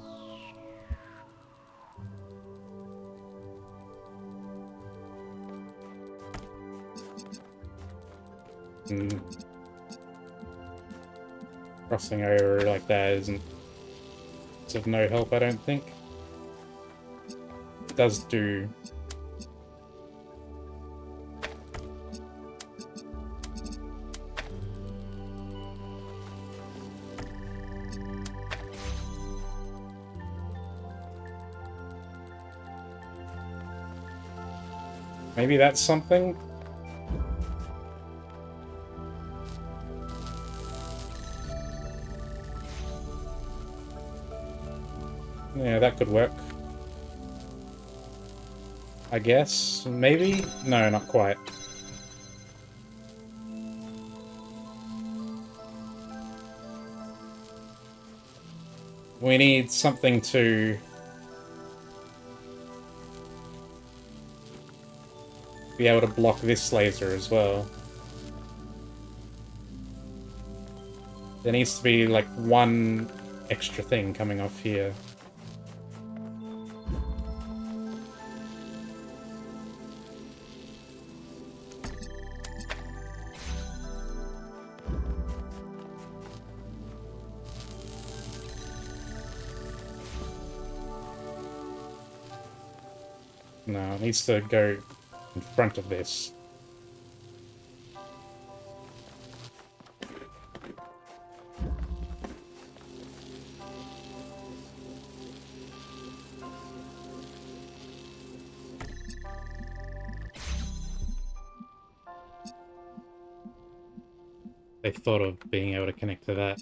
Crossing over like that isn't... It's of no help, I don't think. It does do... Maybe that's something? Yeah, that could work. I guess? Maybe? No, not quite. We need something to... be able to block this laser as well. There needs to be, like, one extra thing coming off here. No, it needs to go in front of this. They thought of being able to connect to that.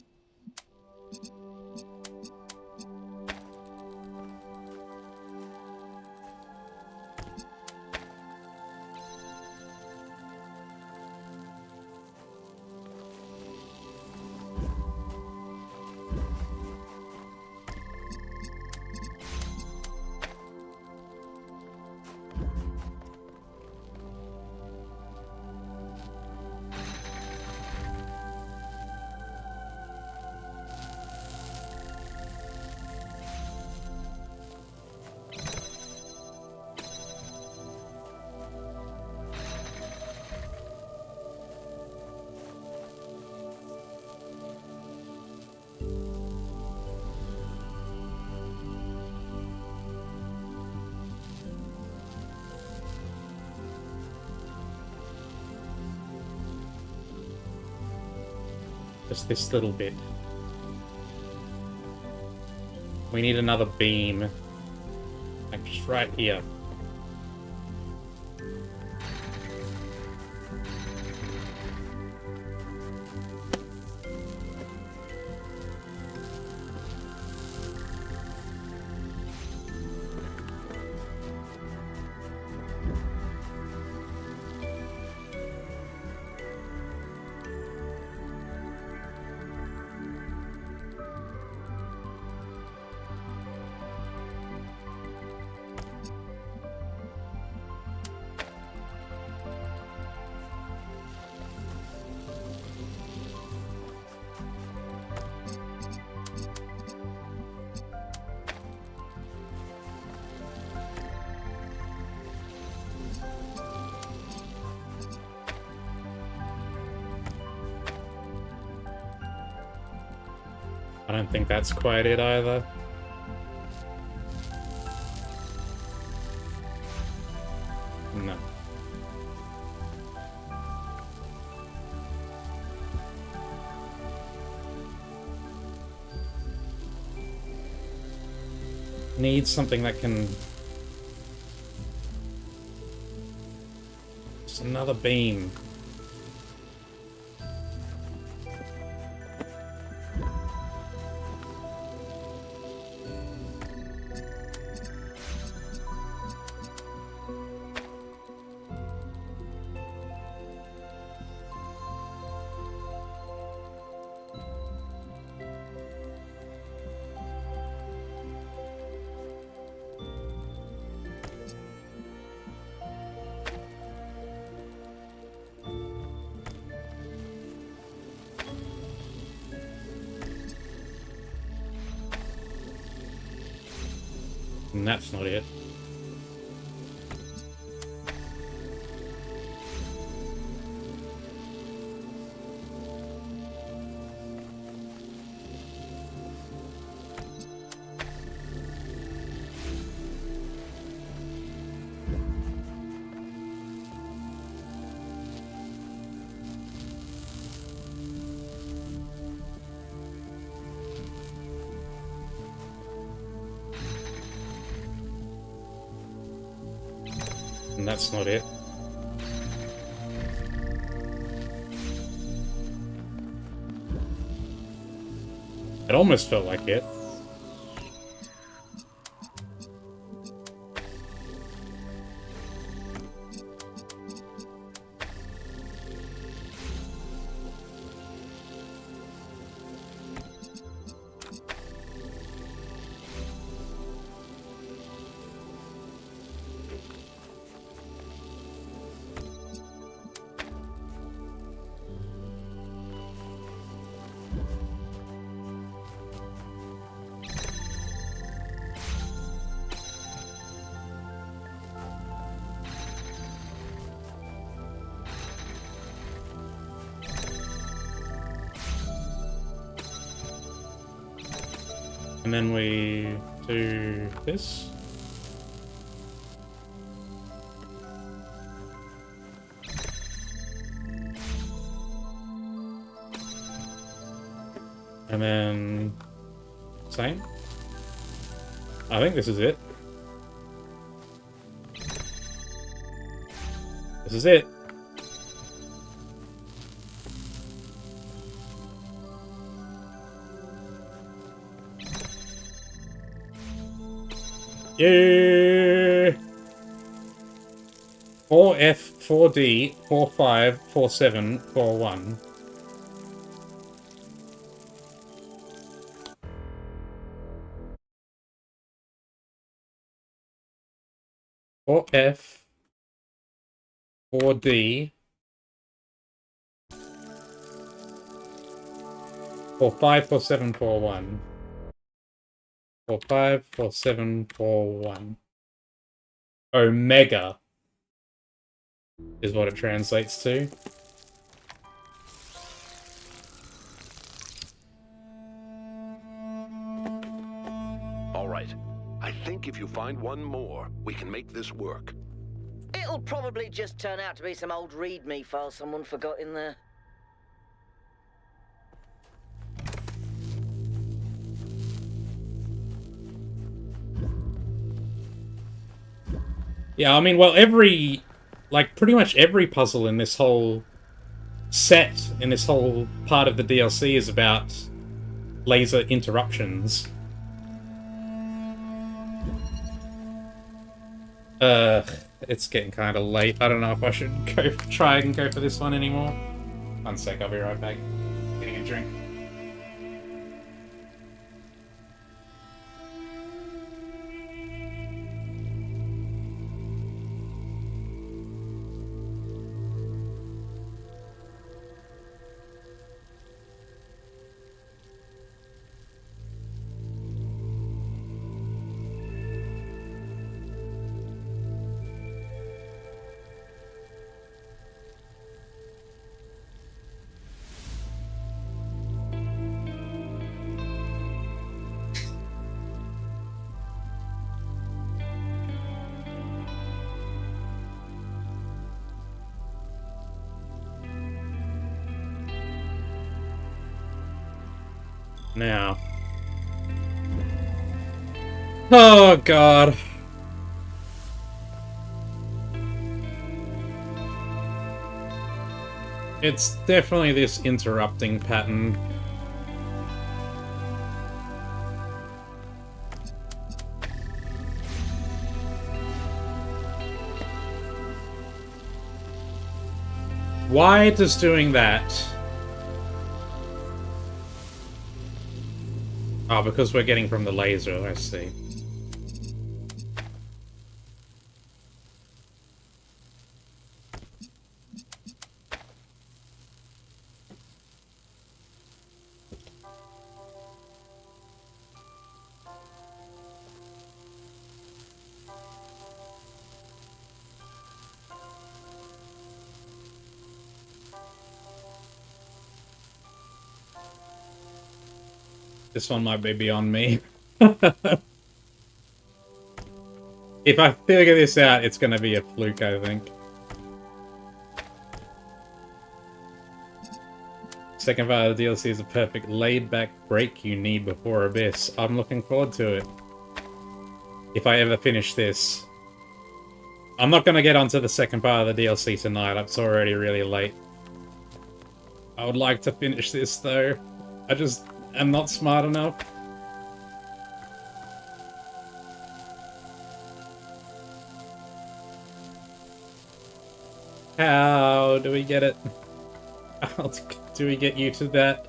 Just this little bit. We need another beam. Like just right here. I don't think that's quite it either. No. need something that can... Just another beam. And that's not it. And that's not it. It almost felt like it. And then we do this. And then same. I think this is it. This is it. Yeah. 4F, 4D, 45, 47, 41. Four F, 4D, 45, 47, 41. 45, 47, 41. Omega is what it translates to. All right. I think if you find one more, we can make this work. It'll probably just turn out to be some old README file someone forgot in there. Yeah, I mean, well, pretty much every puzzle in this whole set, in this whole part of the DLC is about laser interruptions. It's getting kind of late. I don't know if I should try and go for this one anymore. One sec, I'll be right back. Getting a drink. Now, Oh, God. It's definitely this interrupting pattern. Why does doing that? Oh, because we're getting from the laser, I see. This one might be beyond me. If I figure this out, it's gonna be a fluke, I think. Second part of the DLC is a perfect laid-back break you need before Abyss. I'm looking forward to it. If I ever finish this. I'm not gonna get onto the second part of the DLC tonight, it's already really late. I would like to finish this, though. I just am not smart enough. How do we get it? How do we get you to that?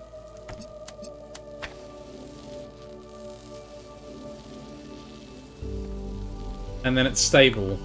And then it's stable.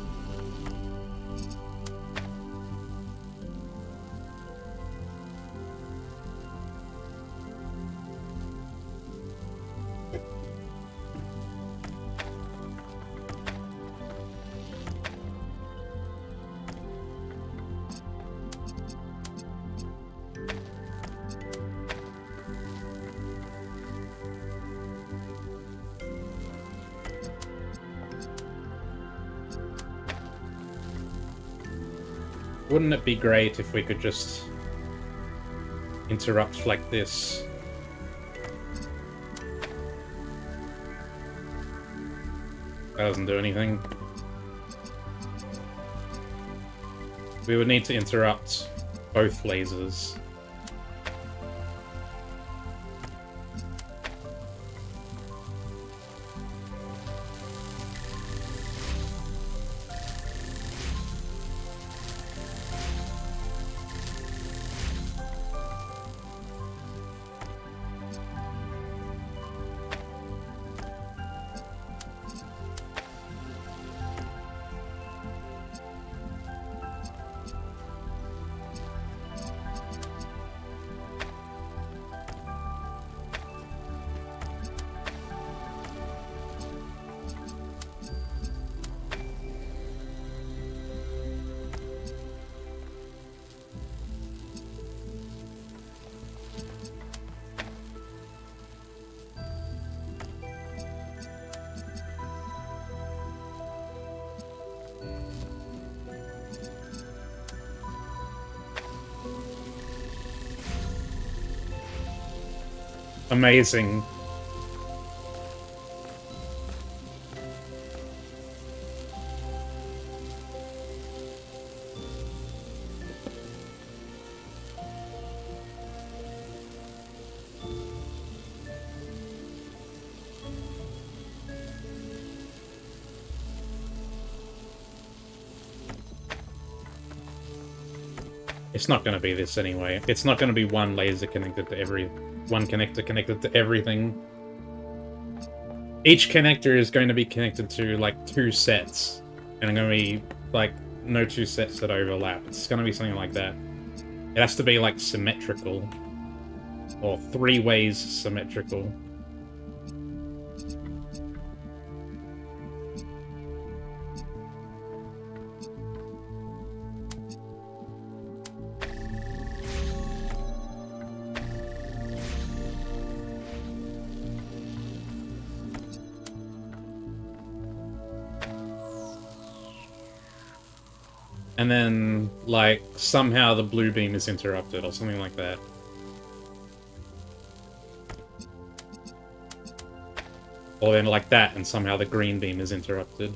Wouldn't it be great if we could just interrupt like this? That doesn't do anything. We would need to interrupt both lasers. Amazing. It's not going to be this anyway. It's not going to be one laser connected to one connector connected to everything. Each connector is going to be connected to, like, 2 sets. And going to be, like, no 2 sets that overlap. It's going to be something like that. It has to be, like, symmetrical. Or 3 ways symmetrical. And then, like, somehow the blue beam is interrupted or something like that. Or then like that, and somehow the green beam is interrupted.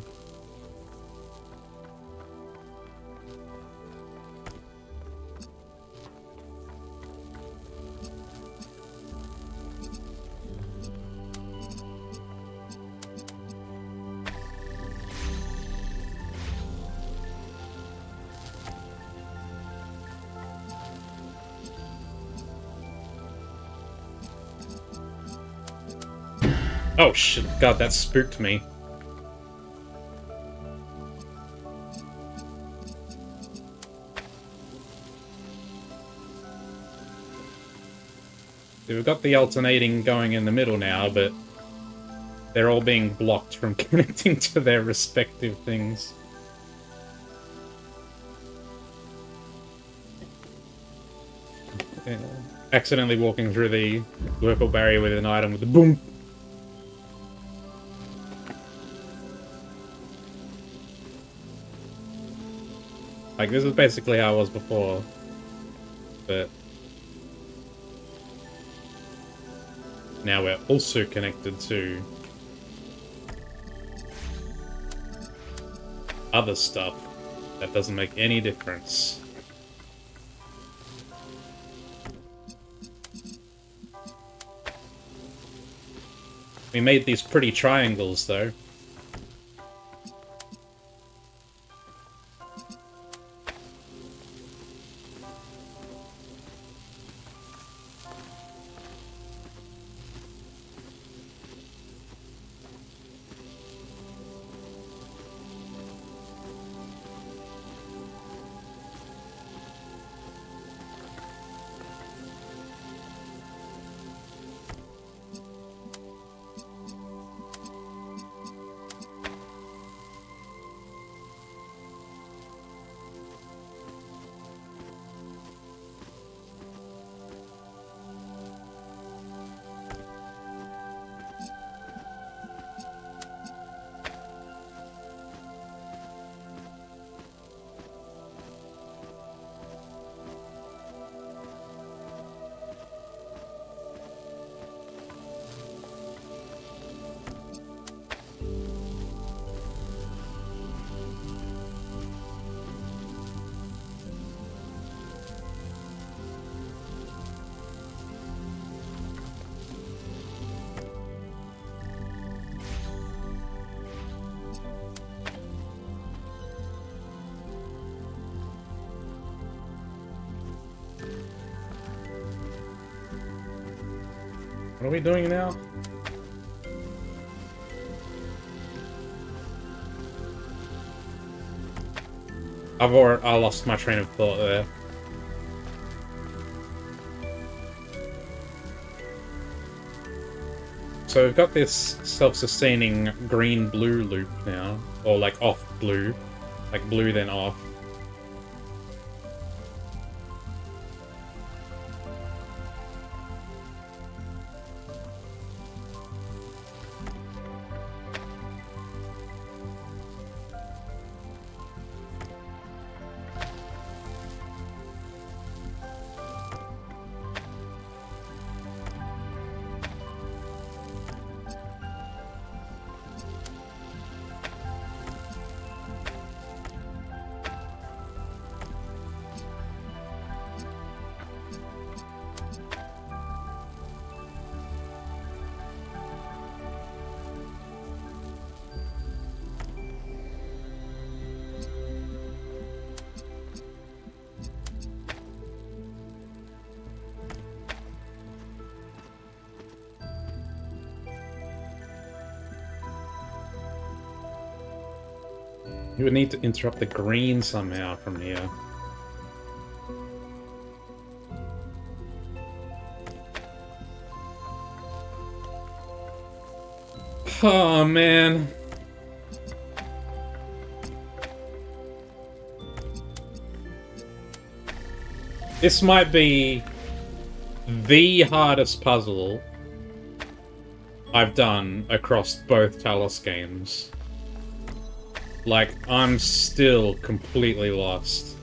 Oh shit, god, that spooked me. We've got the alternating going in the middle now, but they're all being blocked from connecting to their respective things. Yeah. Accidentally walking through the vertical barrier with an item with the boom. Like, this is basically how I was before, but now we're also connected to other stuff that doesn't make any difference. We made these pretty triangles, though. What are we doing now? I lost my train of thought there. So we've got this self-sustaining green-blue loop now, or like off-blue, like blue then off. You would need to interrupt the green somehow from here. Oh, man. This might be the hardest puzzle I've done across both Talos games. Like, I'm still completely lost.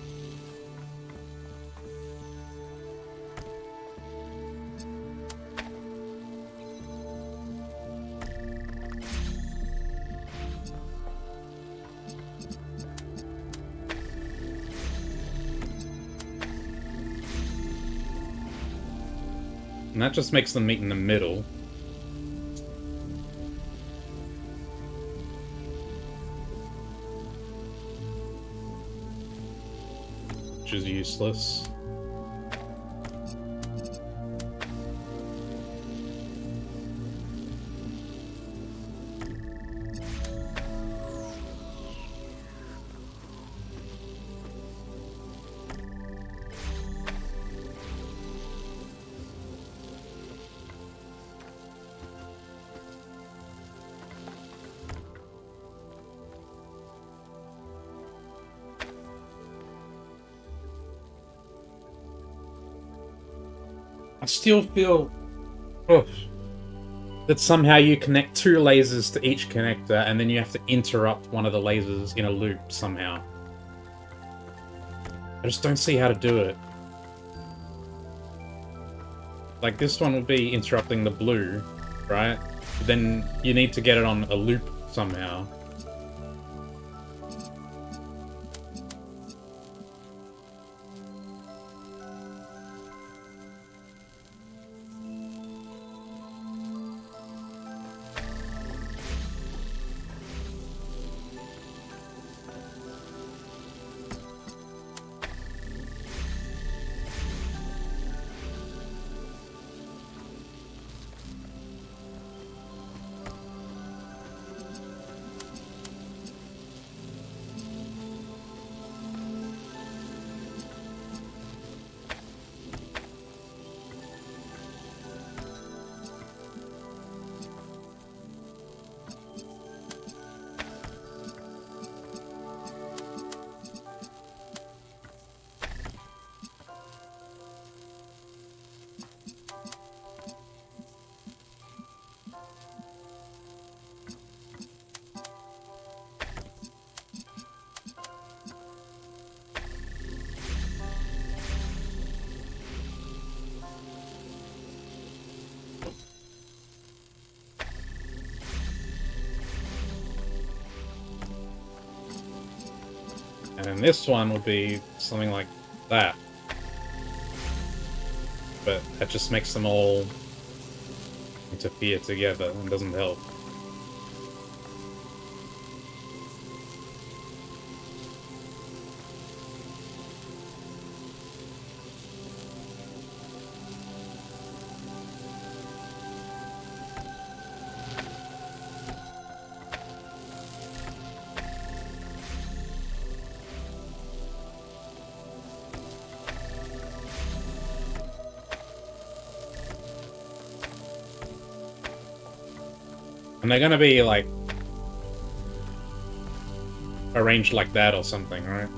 And that just makes them meet in the middle. Which is useless. I still feel that somehow you connect 2 lasers to each connector and then you have to interrupt one of the lasers in a loop somehow. I just don't see how to do it. Like, this one would be interrupting the blue, right? But then you need to get it on a loop somehow. And then this one would be something like that. But that just makes them all interfere together and doesn't help. And they're gonna be, like, arranged like that or something, right?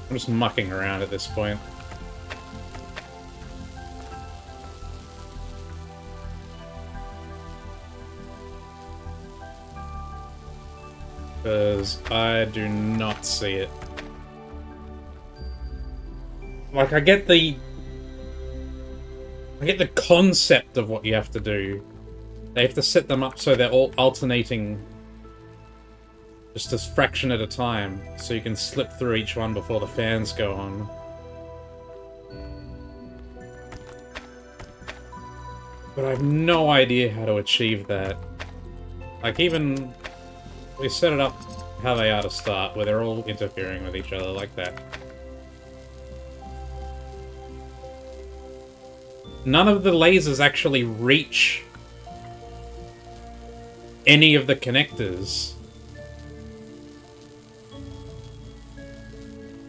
I'm just mucking around at this point. Because I do not see it. Like, I get the concept of what you have to do. They have to set them up so they're all alternating just a fraction at a time, so you can slip through each one before the fans go on. But I have no idea how to achieve that. Like, even We set it up how they are to start, where they're all interfering with each other like that. None of the lasers actually reach any of the connectors.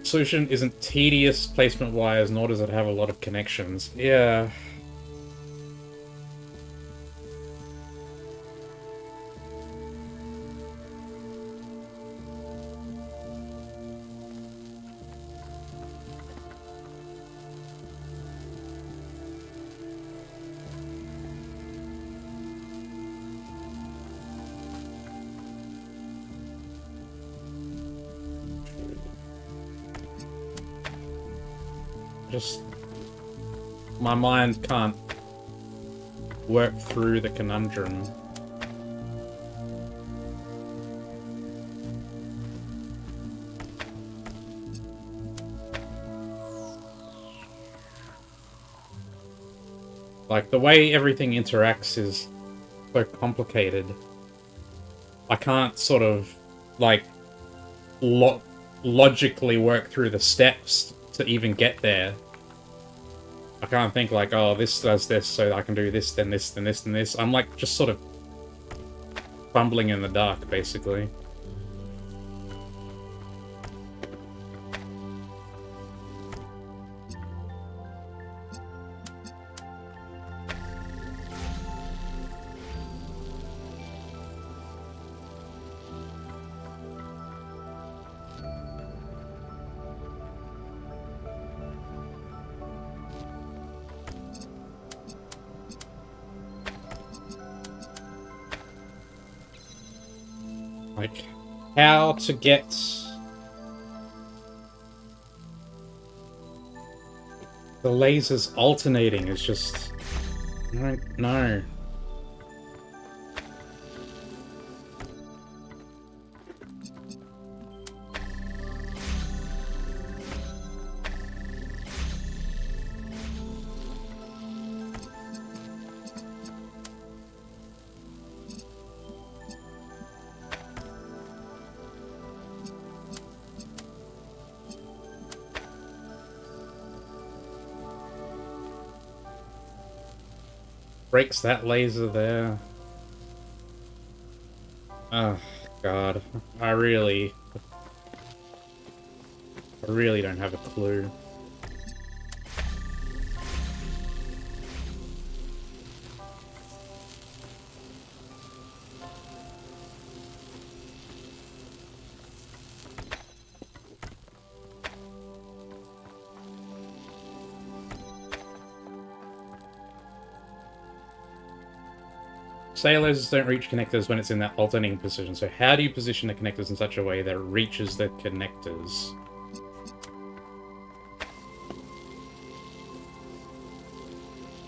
Solution isn't tedious placement-wise, nor does it have a lot of connections. Yeah. Just... my mind can't work through the conundrum. Like, the way everything interacts is so complicated. I can't sort of, like, logically work through the steps to even get there. I can't think like, oh, this does this, so I can do this, then this, then this, then this. I'm like just sort of fumbling in the dark, basically. Like, how to get the lasers alternating is just... I don't know. Breaks that laser there. Oh, God. I really don't have a clue. Lasers don't reach connectors when it's in that alternating position, so how do you position the connectors in such a way that it reaches the connectors?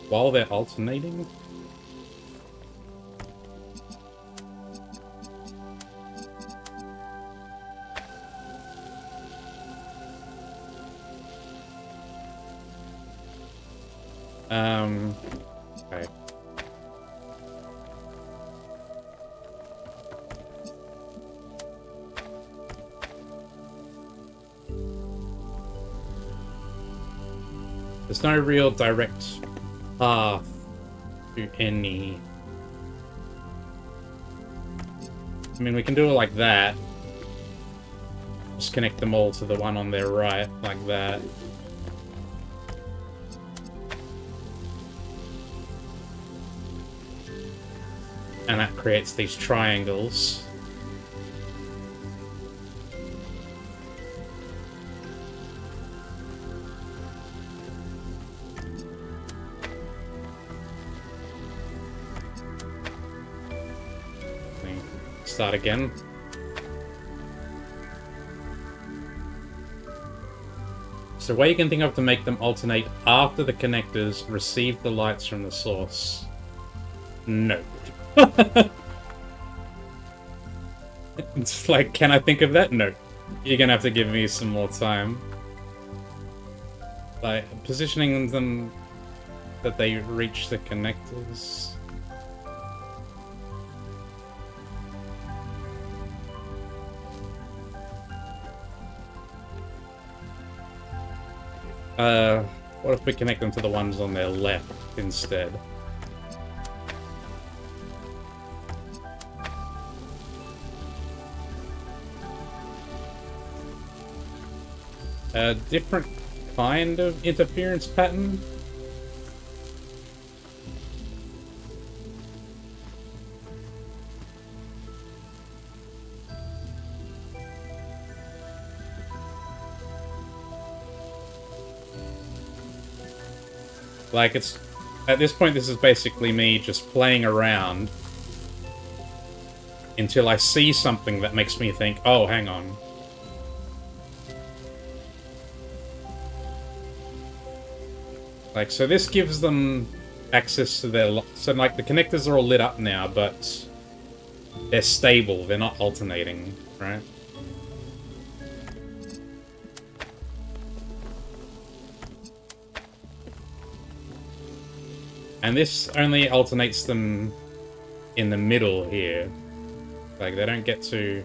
While they're alternating? Okay. There's no real direct path to any... I mean, we can do it like that. Just connect them all to the one on their right, like that. And that creates these triangles. Start again. So, way you can think of to make them alternate after the connectors receive the lights from the source. No. It's like, can I think of that? No. You're gonna have to give me some more time. Like, positioning them that they reach the connectors. What if we connect them to the ones on their left instead? A different kind of interference pattern? Like, it's... At this point, this is basically me just playing around until I see something that makes me think, oh, hang on. Like, so this gives them access to their... So, like, the connectors are all lit up now, but they're stable. They're not alternating, right? And this only alternates them in the middle here. Like, they don't get to...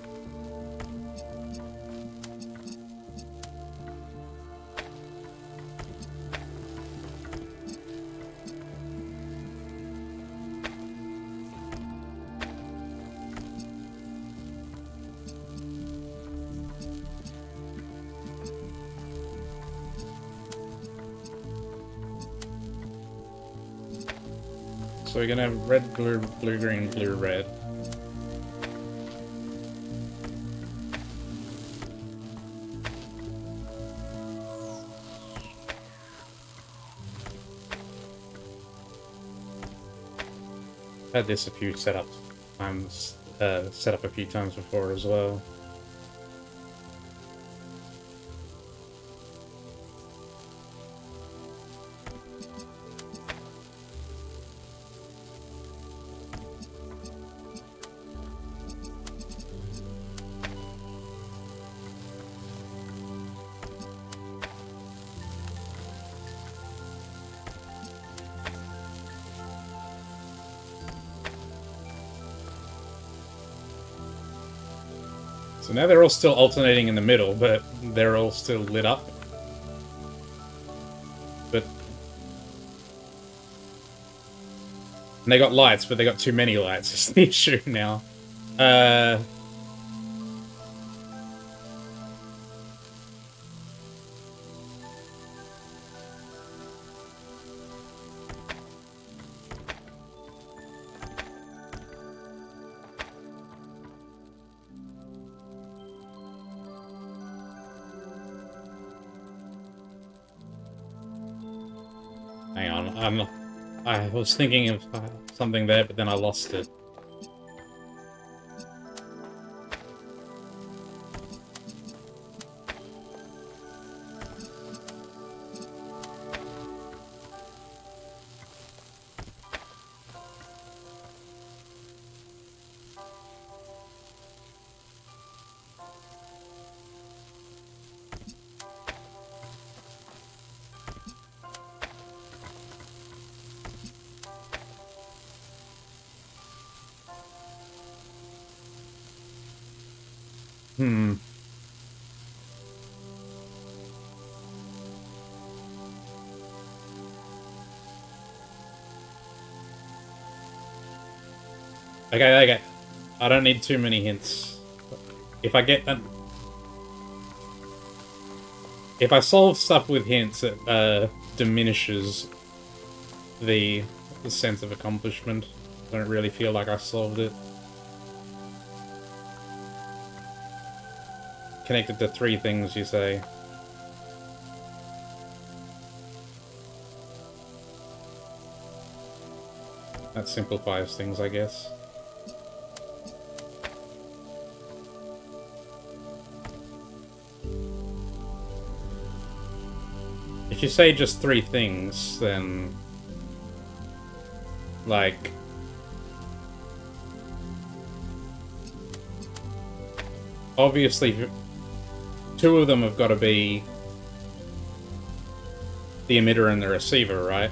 So we're gonna have red, blue, blue, green, blue, red. Had this a few set up a few times before as well. So now they're all still alternating in the middle, but they're all still lit up. But... And they got lights, but they got too many lights. It's the issue now. Hang on, I was thinking of something there, but then I lost it. Okay. I don't need too many hints. If I get that... If I solve stuff with hints, it diminishes the sense of accomplishment. I don't really feel like I solved it. Connected to 3 things, you say? That simplifies things, I guess. If you say just 3 things, then... Like... Obviously, 2 of them have got to be the emitter and the receiver, right?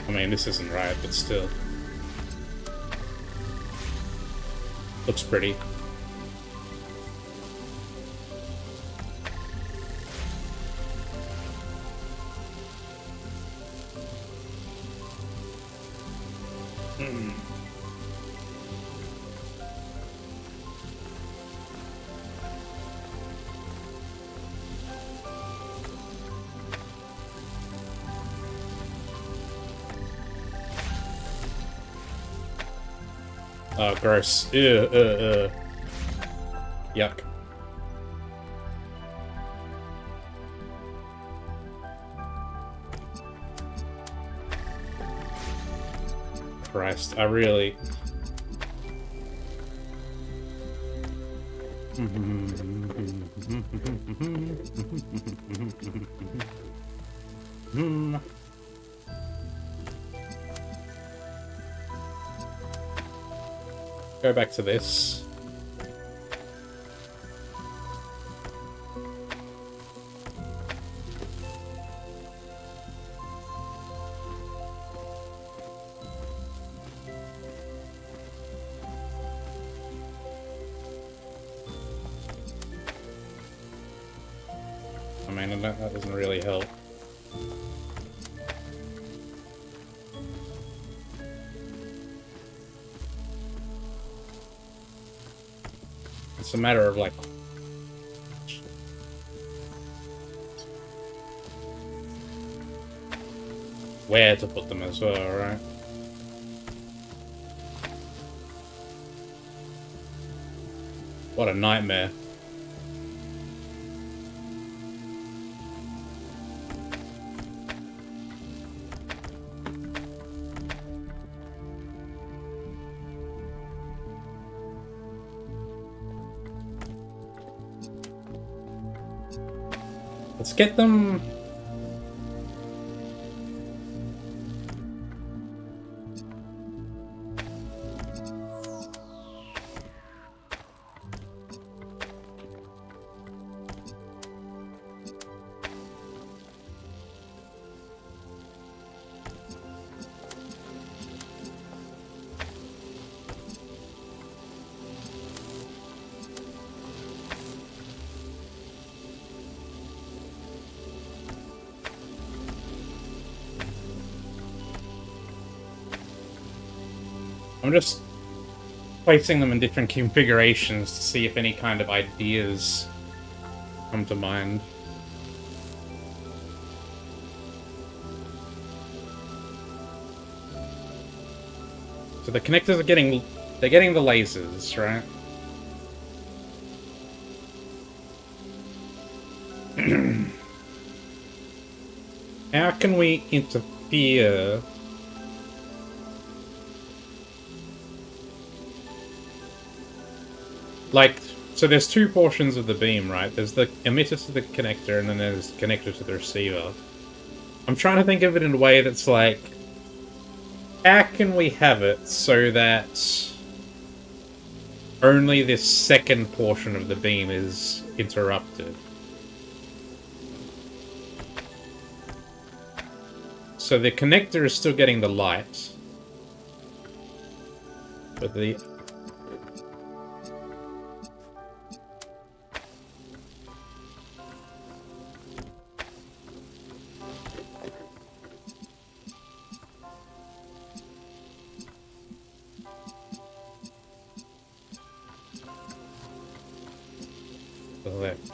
I mean, this isn't right, but still. Looks pretty. Oh, gross. Ew. Yuck. Christ, I really... Go back to this. I mean, that doesn't really help. It's a matter of, like... where to put them as well, right? What a nightmare. Let's get them... I'm just placing them in different configurations to see if any kind of ideas come to mind. So the connectors are getting... they're getting the lasers, right? How can we interfere... like, so there's two portions of the beam, right? There's the emitter to the connector, and then there's the connector to the receiver. I'm trying to think of it in a way that's like, how can we have it so that only this second portion of the beam is interrupted? So the connector is still getting the light, but the... left.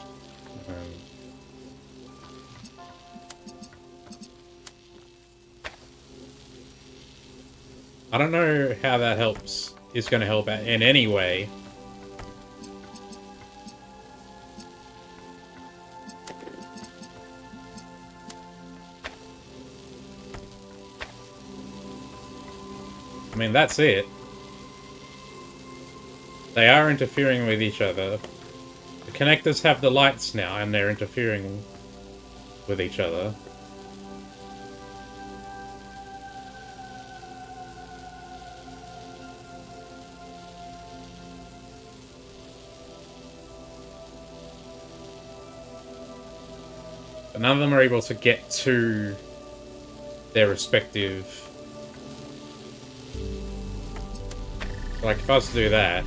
I don't know how that helps. Is going to help in any way. I mean, that's it. They are interfering with each other. The connectors have the lights now, and they're interfering with each other. But none of them are able to get to their respective Like, if I was to do that...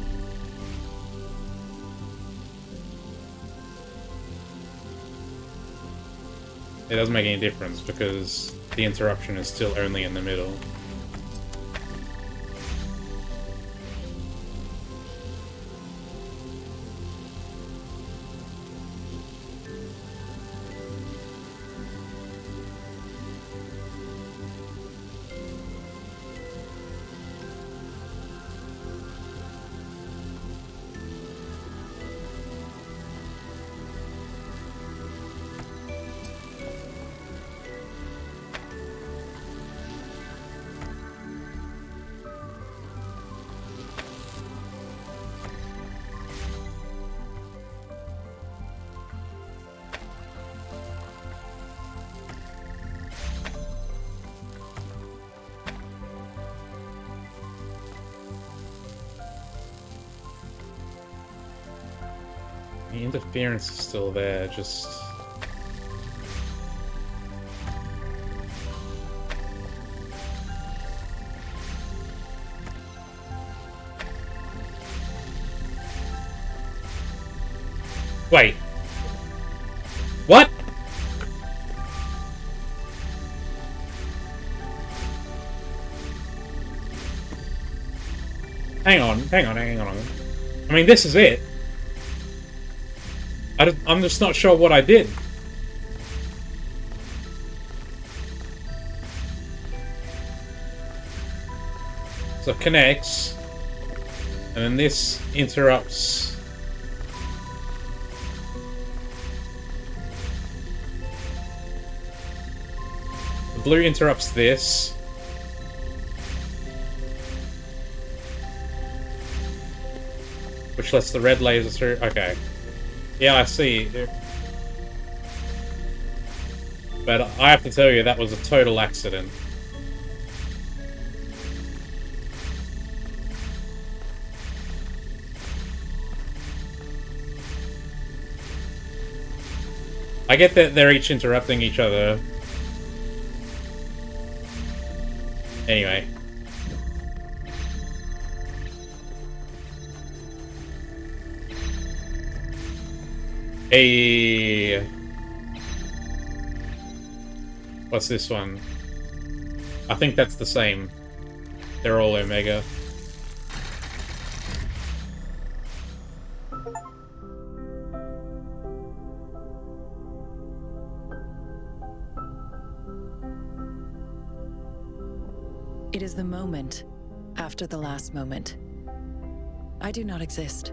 It doesn't make any difference, because the interruption is still only in the middle. The interference is still there, just... Wait. What? Hang on. I mean, this is it. I'm just not sure what I did. So it connects, and then this interrupts. The blue interrupts this. Which lets the red laser through. Okay. Yeah, I see. But I have to tell you, that was a total accident. I get that they're each interrupting each other. Anyway. Hey, what's this one? I think that's the same. They're all Omega. It is the moment after the last moment. I do not exist.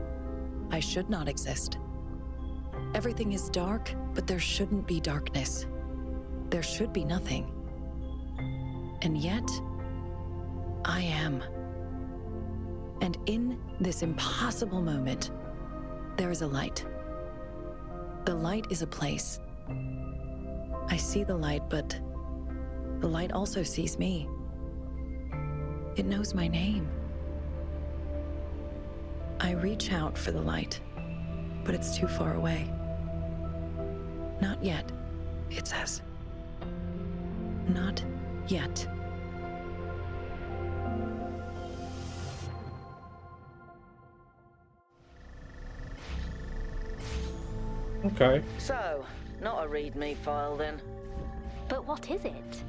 I should not exist. Everything is dark, but there shouldn't be darkness. There should be nothing. And yet, I am. And in this impossible moment, there is a light. The light is a place. I see the light, but the light also sees me. It knows my name. I reach out for the light, but it's too far away. Not yet, it says. Not yet. Okay. So, not a read-me file then. But what is it?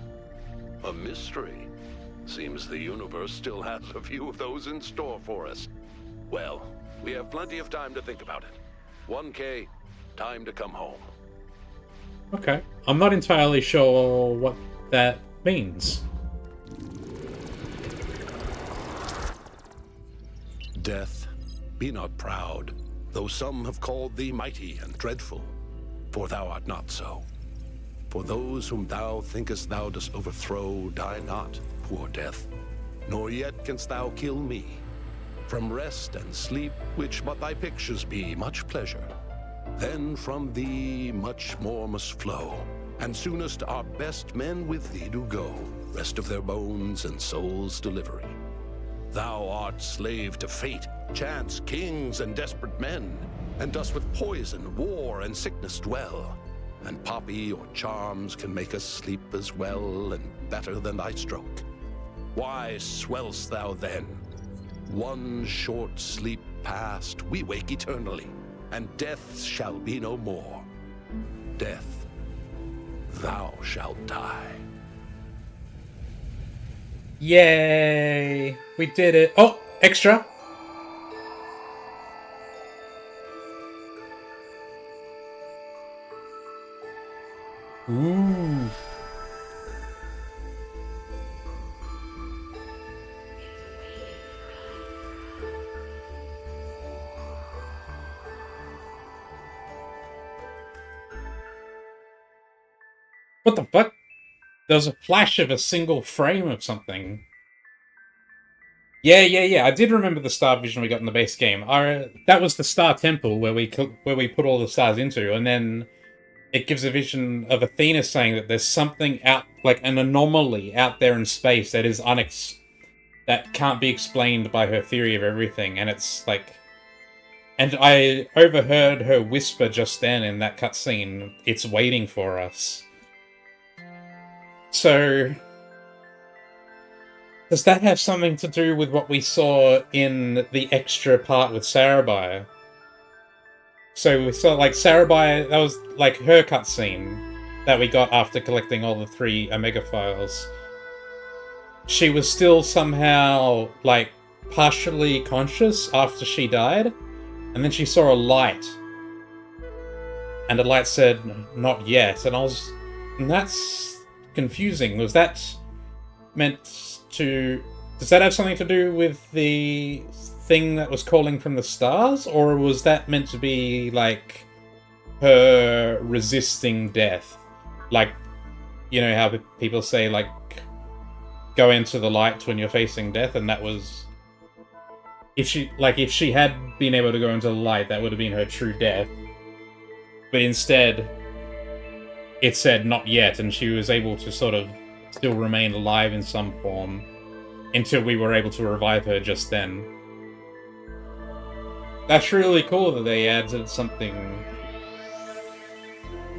A mystery. Seems the universe still has a few of those in store for us. Well, we have plenty of time to think about it. 1K, time to come home. Okay. I'm not entirely sure what that means. Death, be not proud, though some have called thee mighty and dreadful, for thou art not so. For those whom thou thinkest thou dost overthrow die not, poor death, nor yet canst thou kill me. From rest and sleep, which but thy pictures be, much pleasure. Then from thee much more must flow, and soonest our best men with thee do go, rest of their bones and souls' delivery. Thou art slave to fate, chance, kings, and desperate men, and dost with poison, war, and sickness dwell. And poppy or charms can make us sleep as well and better than thy stroke. Why swell'st thou then? One short sleep past, we wake eternally, and death shall be no more. Death, thou shalt die. Yay! We did it. Oh, extra. Ooh. What the fuck? There was a flash of a single frame of something. Yeah. I did remember the star vision we got in the base game. That was the star temple where we put all the stars into, and then it gives a vision of Athena saying that there's something out, like an anomaly out there in space that is that can't be explained by her theory of everything, and it's like... And I overheard her whisper just then in that cutscene, "It's waiting for us." So, does that have something to do with what we saw in the extra part with Sarabai? So we saw, like, Sarabai, that was, like, her cutscene that we got after collecting all the 3 Omega files. She was still somehow, like, partially conscious after she died, and then she saw a light. And the light said, "Not yet," and and that's confusing. Was that meant to... Does that have something to do with the thing that was calling from the stars? Or was that meant to be, like, her resisting death? Like, you know how people say, like, go into the light when you're facing death, and that was... If she had been able to go into the light, that would have been her true death. But instead, it said "not yet," and she was able to sort of still remain alive in some form until we were able to revive her just then. That's really cool that they added something.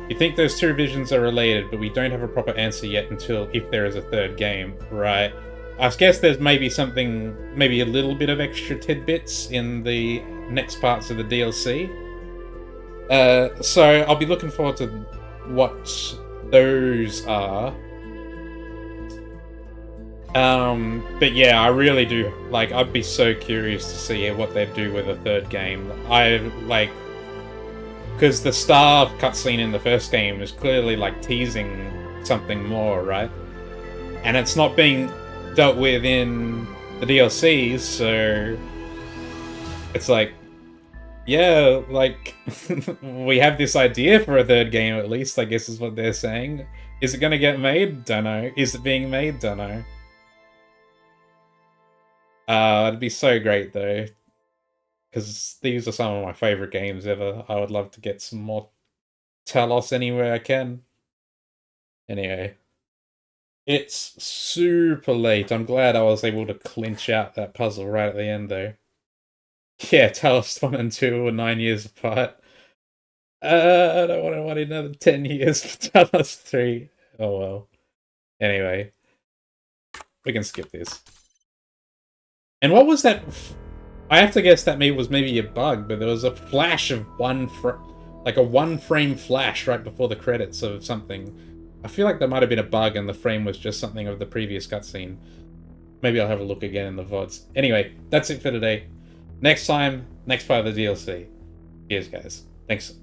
You think those 2 visions are related, but we don't have a proper answer yet until if there is a 3rd game, right? I guess there's maybe something, maybe a little bit of extra tidbits in the next parts of the DLC. So I'll be looking forward to what those are. But yeah, I really do, like, I'd be so curious to see what they do with a 3rd game. Because the star cutscene in the first game is clearly, like, teasing something more, right? And it's not being dealt with in the DLCs, so it's like, yeah, like, we have this idea for a 3rd game at least, I guess is what they're saying. Is it gonna get made? Dunno. Is it being made? Dunno. It'd be so great though, because these are some of my favourite games ever. I would love to get some more Talos anywhere I can. Anyway. It's super late. I'm glad I was able to clinch out that puzzle right at the end, though. Yeah, Talos 1 and 2 were 9 years apart. I don't want to wait another 10 years for Talos 3. Oh well. Anyway. We can skip this. And what was that? I have to guess that was maybe a bug, but there was a flash of like a 1-frame flash right before the credits of something. I feel like there might have been a bug and the frame was just something of the previous cutscene. Maybe I'll have a look again in the VODs. Anyway, that's it for today. Next time, next part of the DLC. Cheers, guys. Thanks.